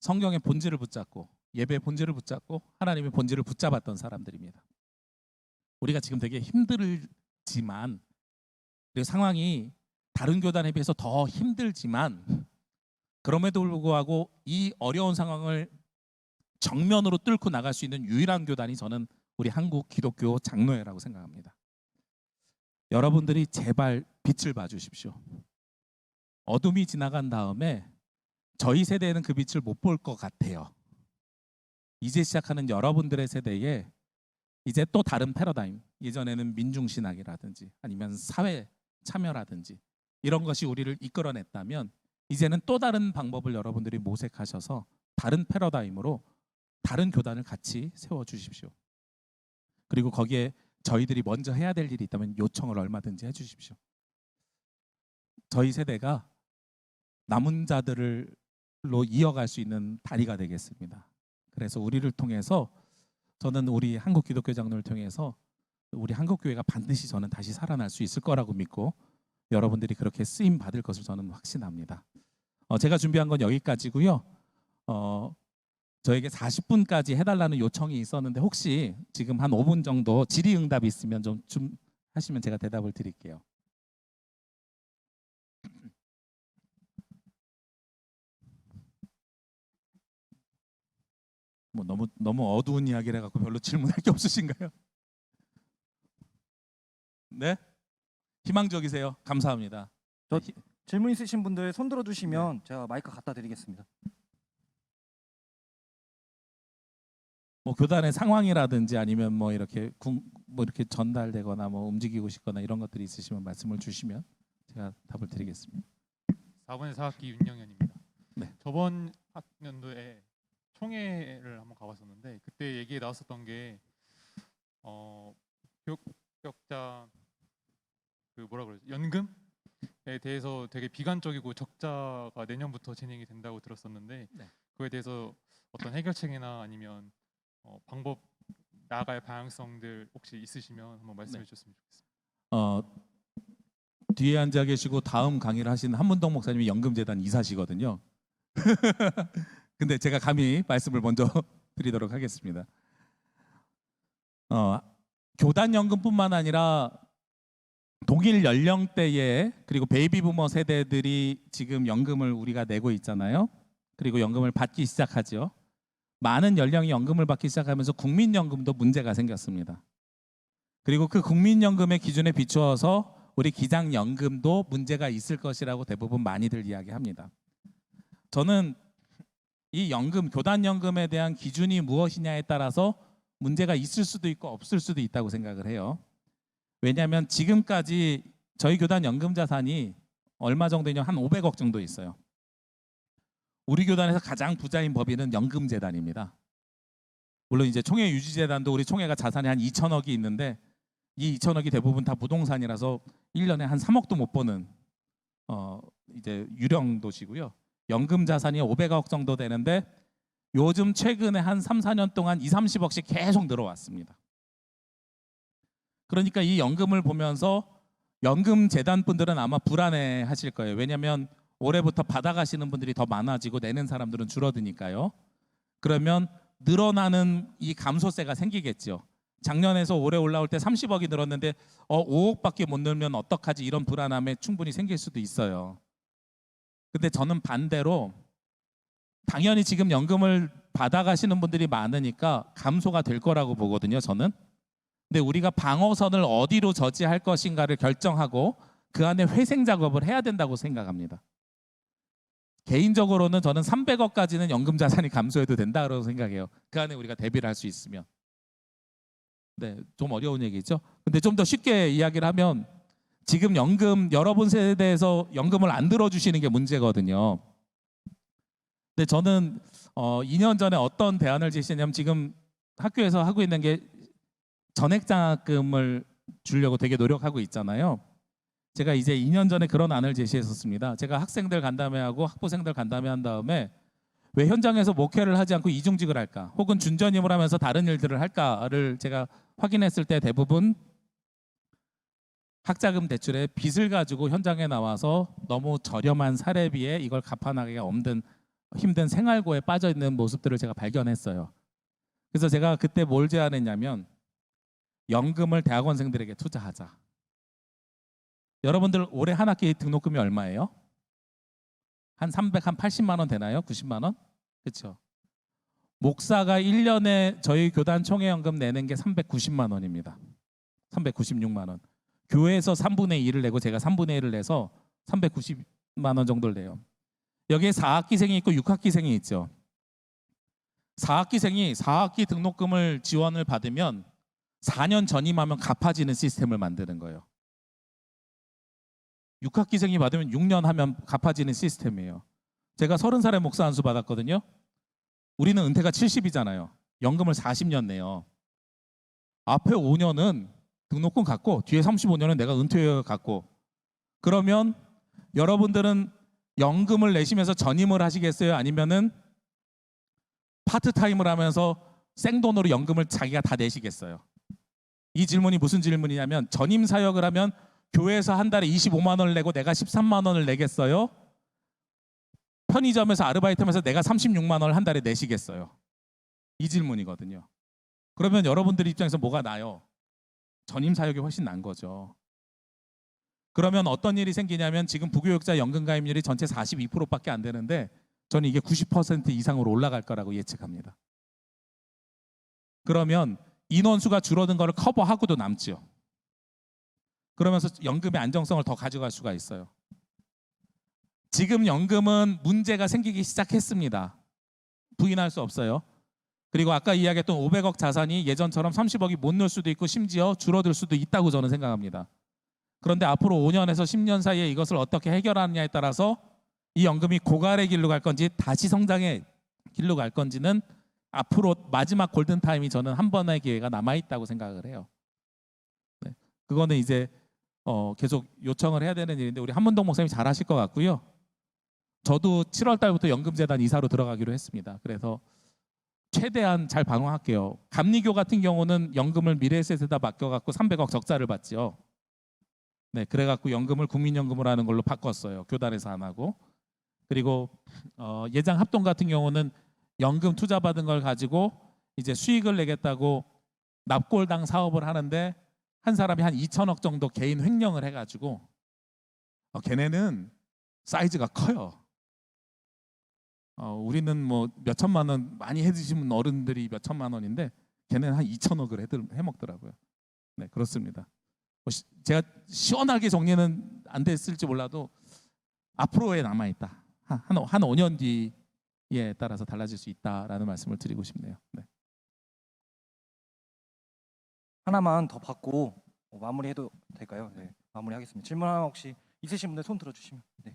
성경의 본질을 붙잡고 예배의 본질을 붙잡고 하나님의 본질을 붙잡았던 사람들입니다. 우리가 지금 되게 힘들지만 그리고 상황이 다른 교단에 비해서 더 힘들지만 그럼에도 불구하고 이 어려운 상황을 정면으로 뚫고 나갈 수 있는 유일한 교단이 저는 우리 한국 기독교 장로회라고 생각합니다. 여러분들이 제발 빛을 봐주십시오. 어둠이 지나간 다음에 저희 세대에는 그 빛을 못 볼 것 같아요. 이제 시작하는 여러분들의 세대에 이제 또 다른 패러다임, 예전에는 민중신학이라든지 아니면 사회 참여라든지 이런 것이 우리를 이끌어냈다면 이제는 또 다른 방법을 여러분들이 모색하셔서 다른 패러다임으로 다른 교단을 같이 세워주십시오. 그리고 거기에 저희들이 먼저 해야 될 일이 있다면 요청을 얼마든지 해주십시오. 저희 세대가 남은 자들로 이어갈 수 있는 다리가 되겠습니다. 그래서 우리를 통해서 저는 우리 한국 기독교 장로를 통해서 우리 한국 교회가 반드시 저는 다시 살아날 수 있을 거라고 믿고 여러분들이 그렇게 쓰임 받을 것을 저는 확신합니다. 제가 준비한 건 여기까지고요. 저에게 40분까지 해달라는 요청이 있었는데 혹시 지금 한 5분 정도 질의응답이 있으면 좀 하시면 제가 대답을 드릴게요. 뭐 너무 어두운 이야기를 해갖고 별로 질문할 게 없으신가요? 네? 희망적이세요. 감사합니다. 질문 있으신 분들 손 들어주시면 제가 마이크 갖다 드리겠습니다. 뭐 교단의 상황이라든지 아니면 뭐 이렇게 전달되거나 뭐 움직이고 싶거나 이런 것들이 있으시면 말씀을 주시면 제가 답을 드리겠습니다. 4번의 4학기 윤영현입니다. 네. 저번 학년도에 총회를 한번 가봤었는데 그때 얘기에 나왔었던 게 교육격자 연금에 대해서 되게 비관적이고 적자가 내년부터 진행이 된다고 들었었는데 네. 그거에 대해서 어떤 해결책이나 아니면 방법 나아갈 방향성들 혹시 있으시면 한번 말씀해 주셨으면 좋겠습니다. 뒤에 앉아 계시고 다음 강의를 하시는 한문동 목사님이 연금재단 이사시거든요. 근데 제가 감히 말씀을 먼저 드리도록 하겠습니다. 교단 연금뿐만 아니라 동일 연령대에 그리고 베이비부머 세대들이 지금 연금을 우리가 내고 있잖아요. 그리고 연금을 받기 시작하죠. 많은 연령이 연금을 받기 시작하면서 국민연금도 문제가 생겼습니다. 그리고 그 국민연금의 기준에 비추어서 우리 기장연금도 문제가 있을 것이라고 대부분 많이들 이야기합니다. 저는 이 연금, 교단연금에 대한 기준이 무엇이냐에 따라서 문제가 있을 수도 있고 없을 수도 있다고 생각을 해요. 왜냐하면 지금까지 저희 교단 연금 자산이 얼마 정도냐면 한 500억 정도 있어요. 우리 교단에서 가장 부자인 법인은 연금재단입니다. 물론 이제 총회 유지재단도 우리 총회가 자산이 한 2천억이 있는데 이 2천억이 대부분 다 부동산이라서 1년에 한 3억도 못 버는 이제 유령 도시고요. 연금 자산이 500억 정도 되는데 요즘 최근에 한 3, 4년 동안 2, 30억씩 계속 늘어왔습니다. 그러니까 이 연금을 보면서 연금재단 분들은 아마 불안해 하실 거예요. 왜냐하면 올해부터 받아가시는 분들이 더 많아지고 내는 사람들은 줄어드니까요. 그러면 늘어나는 이 감소세가 생기겠죠. 작년에서 올해 올라올 때 30억이 늘었는데 5억밖에 못 늘면 어떡하지 이런 불안함에 충분히 생길 수도 있어요. 근데 저는 반대로 당연히 지금 연금을 받아가시는 분들이 많으니까 감소가 될 거라고 보거든요. 저는. 근데 우리가 방어선을 어디로 저지할 것인가를 결정하고 그 안에 회생 작업을 해야 된다고 생각합니다. 개인적으로는 저는 300억까지는 연금 자산이 감소해도 된다고 생각해요. 그 안에 우리가 대비를 할 수 있으면. 네, 좀 어려운 얘기죠. 근데 좀 더 쉽게 이야기를 하면 지금 연금 여러분 세대에서 연금을 안 들어주시는 게 문제거든요. 근데 저는 2년 전에 어떤 대안을 제시했냐면 지금 학교에서 하고 있는 게 전액장학금을 주려고 되게 노력하고 있잖아요. 제가 이제 2년 전에 그런 안을 제시했었습니다. 제가 학생들 간담회하고 학부생들 간담회 한 다음에 왜 현장에서 목회를 하지 않고 이중직을 할까? 혹은 준전임을 하면서 다른 일들을 할까를 제가 확인했을 때 대부분 학자금 대출에 빚을 가지고 현장에 나와서 너무 저렴한 사례비에 이걸 갚아나가기가 힘든 생활고에 빠져 있는 모습들을 제가 발견했어요. 그래서 제가 그때 뭘 제안했냐면 연금을 대학원생들에게 투자하자. 여러분들 올해 한 학기 등록금이 얼마예요? 한 80만 원 되나요? 90만 원? 그렇죠. 목사가 1년에 저희 교단 총회연금 내는 게 390만 원입니다. 396만 원. 교회에서 3분의 2를 내고 제가 3분의 1을 내서 390만 원 정도를 내요. 여기에 4학기생이 있고 6학기생이 있죠. 4학기생이 4학기 등록금을 지원을 받으면 4년 전임하면 갚아지는 시스템을 만드는 거예요. 6학기생이 받으면 6년 하면 갚아지는 시스템이에요. 제가 30살에 목사 안수 받았거든요. 우리는 은퇴가 70이잖아요. 연금을 40년 내요. 앞에 5년은 등록금 갖고 뒤에 35년은 내가 은퇴 갖고, 그러면 여러분들은 연금을 내시면서 전임을 하시겠어요? 아니면은 파트타임을 하면서 생돈으로 연금을 자기가 다 내시겠어요? 이 질문이 무슨 질문이냐면, 전임 사역을 하면 교회에서 한 달에 25만 원을 내고 내가 13만 원을 내겠어요? 편의점에서 아르바이트하면서 내가 36만 원을 한 달에 내시겠어요? 이 질문이거든요. 그러면 여러분들 입장에서 뭐가 나요? 전임 사역이 훨씬 난 거죠. 그러면 어떤 일이 생기냐면, 지금 부교육자 연금 가입률이 전체 42%밖에 안 되는데 저는 이게 90% 이상으로 올라갈 거라고 예측합니다. 그러면 인원수가 줄어든 거를 커버하고도 남죠. 그러면서 연금의 안정성을 더 가져갈 수가 있어요. 지금 연금은 문제가 생기기 시작했습니다. 부인할 수 없어요. 그리고 아까 이야기했던 500억 자산이 예전처럼 30억이 못 넣을 수도 있고 심지어 줄어들 수도 있다고 저는 생각합니다. 그런데 앞으로 5년에서 10년 사이에 이것을 어떻게 해결하느냐에 따라서 이 연금이 고갈의 길로 갈 건지 다시 성장의 길로 갈 건지는 앞으로 마지막 골든타임이 저는 한 번의 기회가 남아있다고 생각을 해요. 네. 그거는 이제 계속 요청을 해야 되는 일인데 우리 한문동 목사님이 잘 하실 것 같고요. 저도 7월 달부터 연금재단 이사로 들어가기로 했습니다. 그래서 최대한 잘 방어할게요. 감리교 같은 경우는 연금을 미래에셋에다 맡겨갖고 300억 적자를 봤죠. 네, 그래갖고 연금을 국민연금으로 하는 걸로 바꿨어요. 교단에서 안 하고. 그리고 예장 합동 같은 경우는 연금 투자 받은 걸 가지고 이제 수익을 내겠다고 납골당 사업을 하는데 한 사람이 한 2천억 정도 개인 횡령을 해가지고 걔네는 사이즈가 커요. 우리는 뭐 몇 천만 원 많이 해드시는 어른들이 몇 천만 원인데 걔네는 한 2천억을 해먹더라고요. 네, 그렇습니다. 제가 시원하게 정리는 안 됐을지 몰라도 앞으로에 남아있다. 한 5년 뒤에 따라서 달라질 수 있다라는 말씀을 드리고 싶네요. 네. 하나만 더 받고 마무리해도 될까요? 네, 마무리하겠습니다. 질문 하나 혹시 있으신 분들 손 들어주시면. 네.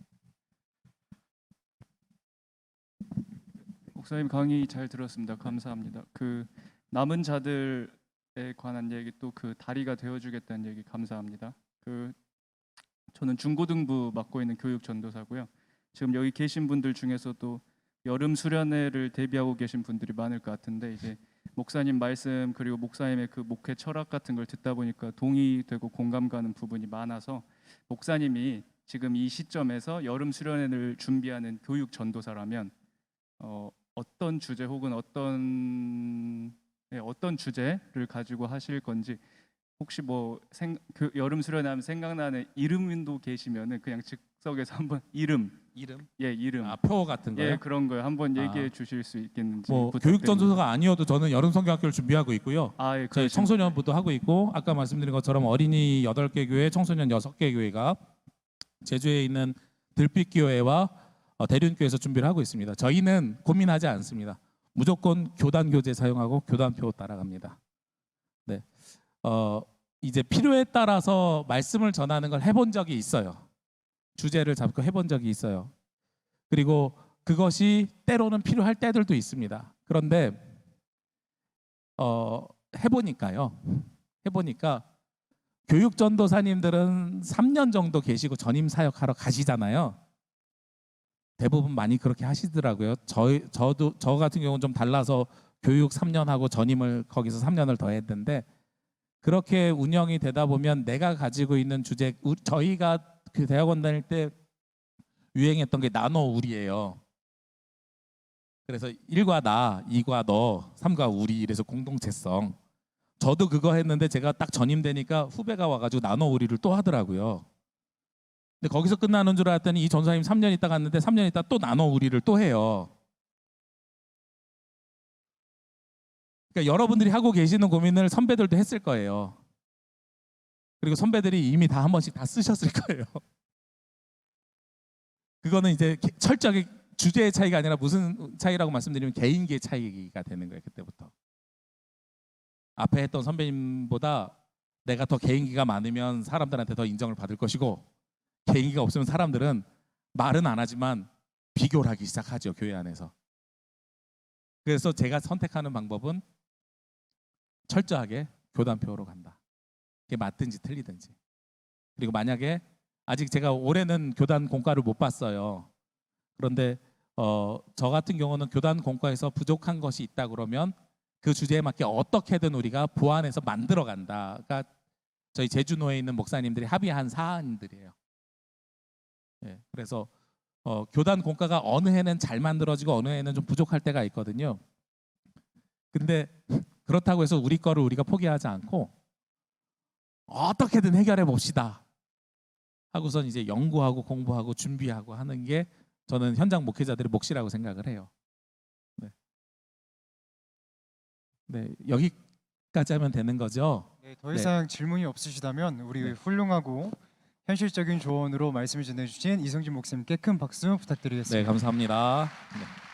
목사님 강의 잘 들었습니다. 감사합니다. 그 남은 자들에 관한 얘기, 또 그 다리가 되어주겠다는 얘기 감사합니다. 저는 중고등부 맡고 있는 교육 전도사고요. 지금 여기 계신 분들 중에서도 여름 수련회를 대비하고 계신 분들이 많을 것 같은데, 이제 목사님 말씀 그리고 목사님의 그 목회 철학 같은 걸 듣다 보니까 동의되고 공감 가는 부분이 많아서, 목사님이 지금 이 시점에서 여름 수련회를 준비하는 교육 전도사라면 어떤 주제 혹은 어떤 주제를 가지고 하실 건지, 혹시 그 여름 수련하면 생각나는 이름도 계시면은 그냥 즉석에서 한번 이름? 예, 이름. 표 같은 거요? 예, 그런 거요. 한번 얘기해 주실 수 있겠는지. 뭐 부탁드립니다. 교육 전도사가 아니어도 저는 여름 성경학교를 준비하고 있고요. 예, 저희 청소년부도 하고 있고, 아까 말씀드린 것처럼 어린이 8개 교회, 청소년 6개 교회가 제주에 있는 들빛교회와 대륜교회에서 준비를 하고 있습니다. 저희는 고민하지 않습니다. 무조건 교단 교재 사용하고 교단표 따라갑니다. 네, 이제 필요에 따라서 말씀을 전하는 걸 해본 적이 있어요. 주제를 잡고 해본 적이 있어요. 그리고 그것이 때로는 필요할 때들도 있습니다. 그런데 해보니까 교육 전도사님들은 3년 정도 계시고 전임 사역하러 가시잖아요. 대부분 많이 그렇게 하시더라고요. 저 같은 경우는 좀 달라서 교육 3년 하고 전임을 거기서 3년을 더 했는데, 그렇게 운영이 되다 보면 내가 가지고 있는 주제, 저희가 그 대학원 다닐 때 유행했던 게 나눠 우리예요. 그래서 1과 나, 2과 너, 3과 우리, 이래서 공동체성. 저도 그거 했는데 제가 딱 전임되니까 후배가 와가지고 나눠 우리를 또 하더라고요. 근데 거기서 끝나는 줄 알았더니 이 전사님 3년 있다 갔는데 3년 있다 또 나눠 우리를 또 해요. 그러니까 여러분들이 하고 계시는 고민을 선배들도 했을 거예요. 그리고 선배들이 이미 다 한 번씩 다 쓰셨을 거예요. 그거는 이제 철저하게 주제의 차이가 아니라 무슨 차이라고 말씀드리면 개인기의 차이가 되는 거예요. 그때부터. 앞에 했던 선배님보다 내가 더 개인기가 많으면 사람들한테 더 인정을 받을 것이고, 개인기가 없으면 사람들은 말은 안 하지만 비교를 하기 시작하죠. 교회 안에서. 그래서 제가 선택하는 방법은 철저하게 교단표로 간다. 그게 맞든지 틀리든지. 그리고 만약에 아직 제가 올해는 교단 공과를 못 봤어요. 그런데 저 같은 경우는 교단 공과에서 부족한 것이 있다 그러면 그 주제에 맞게 어떻게든 우리가 보완해서 만들어 간다가 저희 제주노에 있는 목사님들이 합의한 사안들이에요. 예, 그래서 교단 공과가 어느 해는 잘 만들어지고 어느 해는 좀 부족할 때가 있거든요. 근데 그렇다고 해서 우리 거를 우리가 포기하지 않고 어떻게든 해결해 봅시다 하고선 이제 연구하고 공부하고 준비하고 하는 게 저는 현장 목회자들의 몫이라고 생각을 해요. 네, 네, 여기까지 하면 되는 거죠. 네, 더 이상 질문이 없으시다면 우리 네. 훌륭하고 현실적인 조언으로 말씀을 전해주신 이성진 목사님께 큰 박수 부탁드리겠습니다. 네, 감사합니다. 네.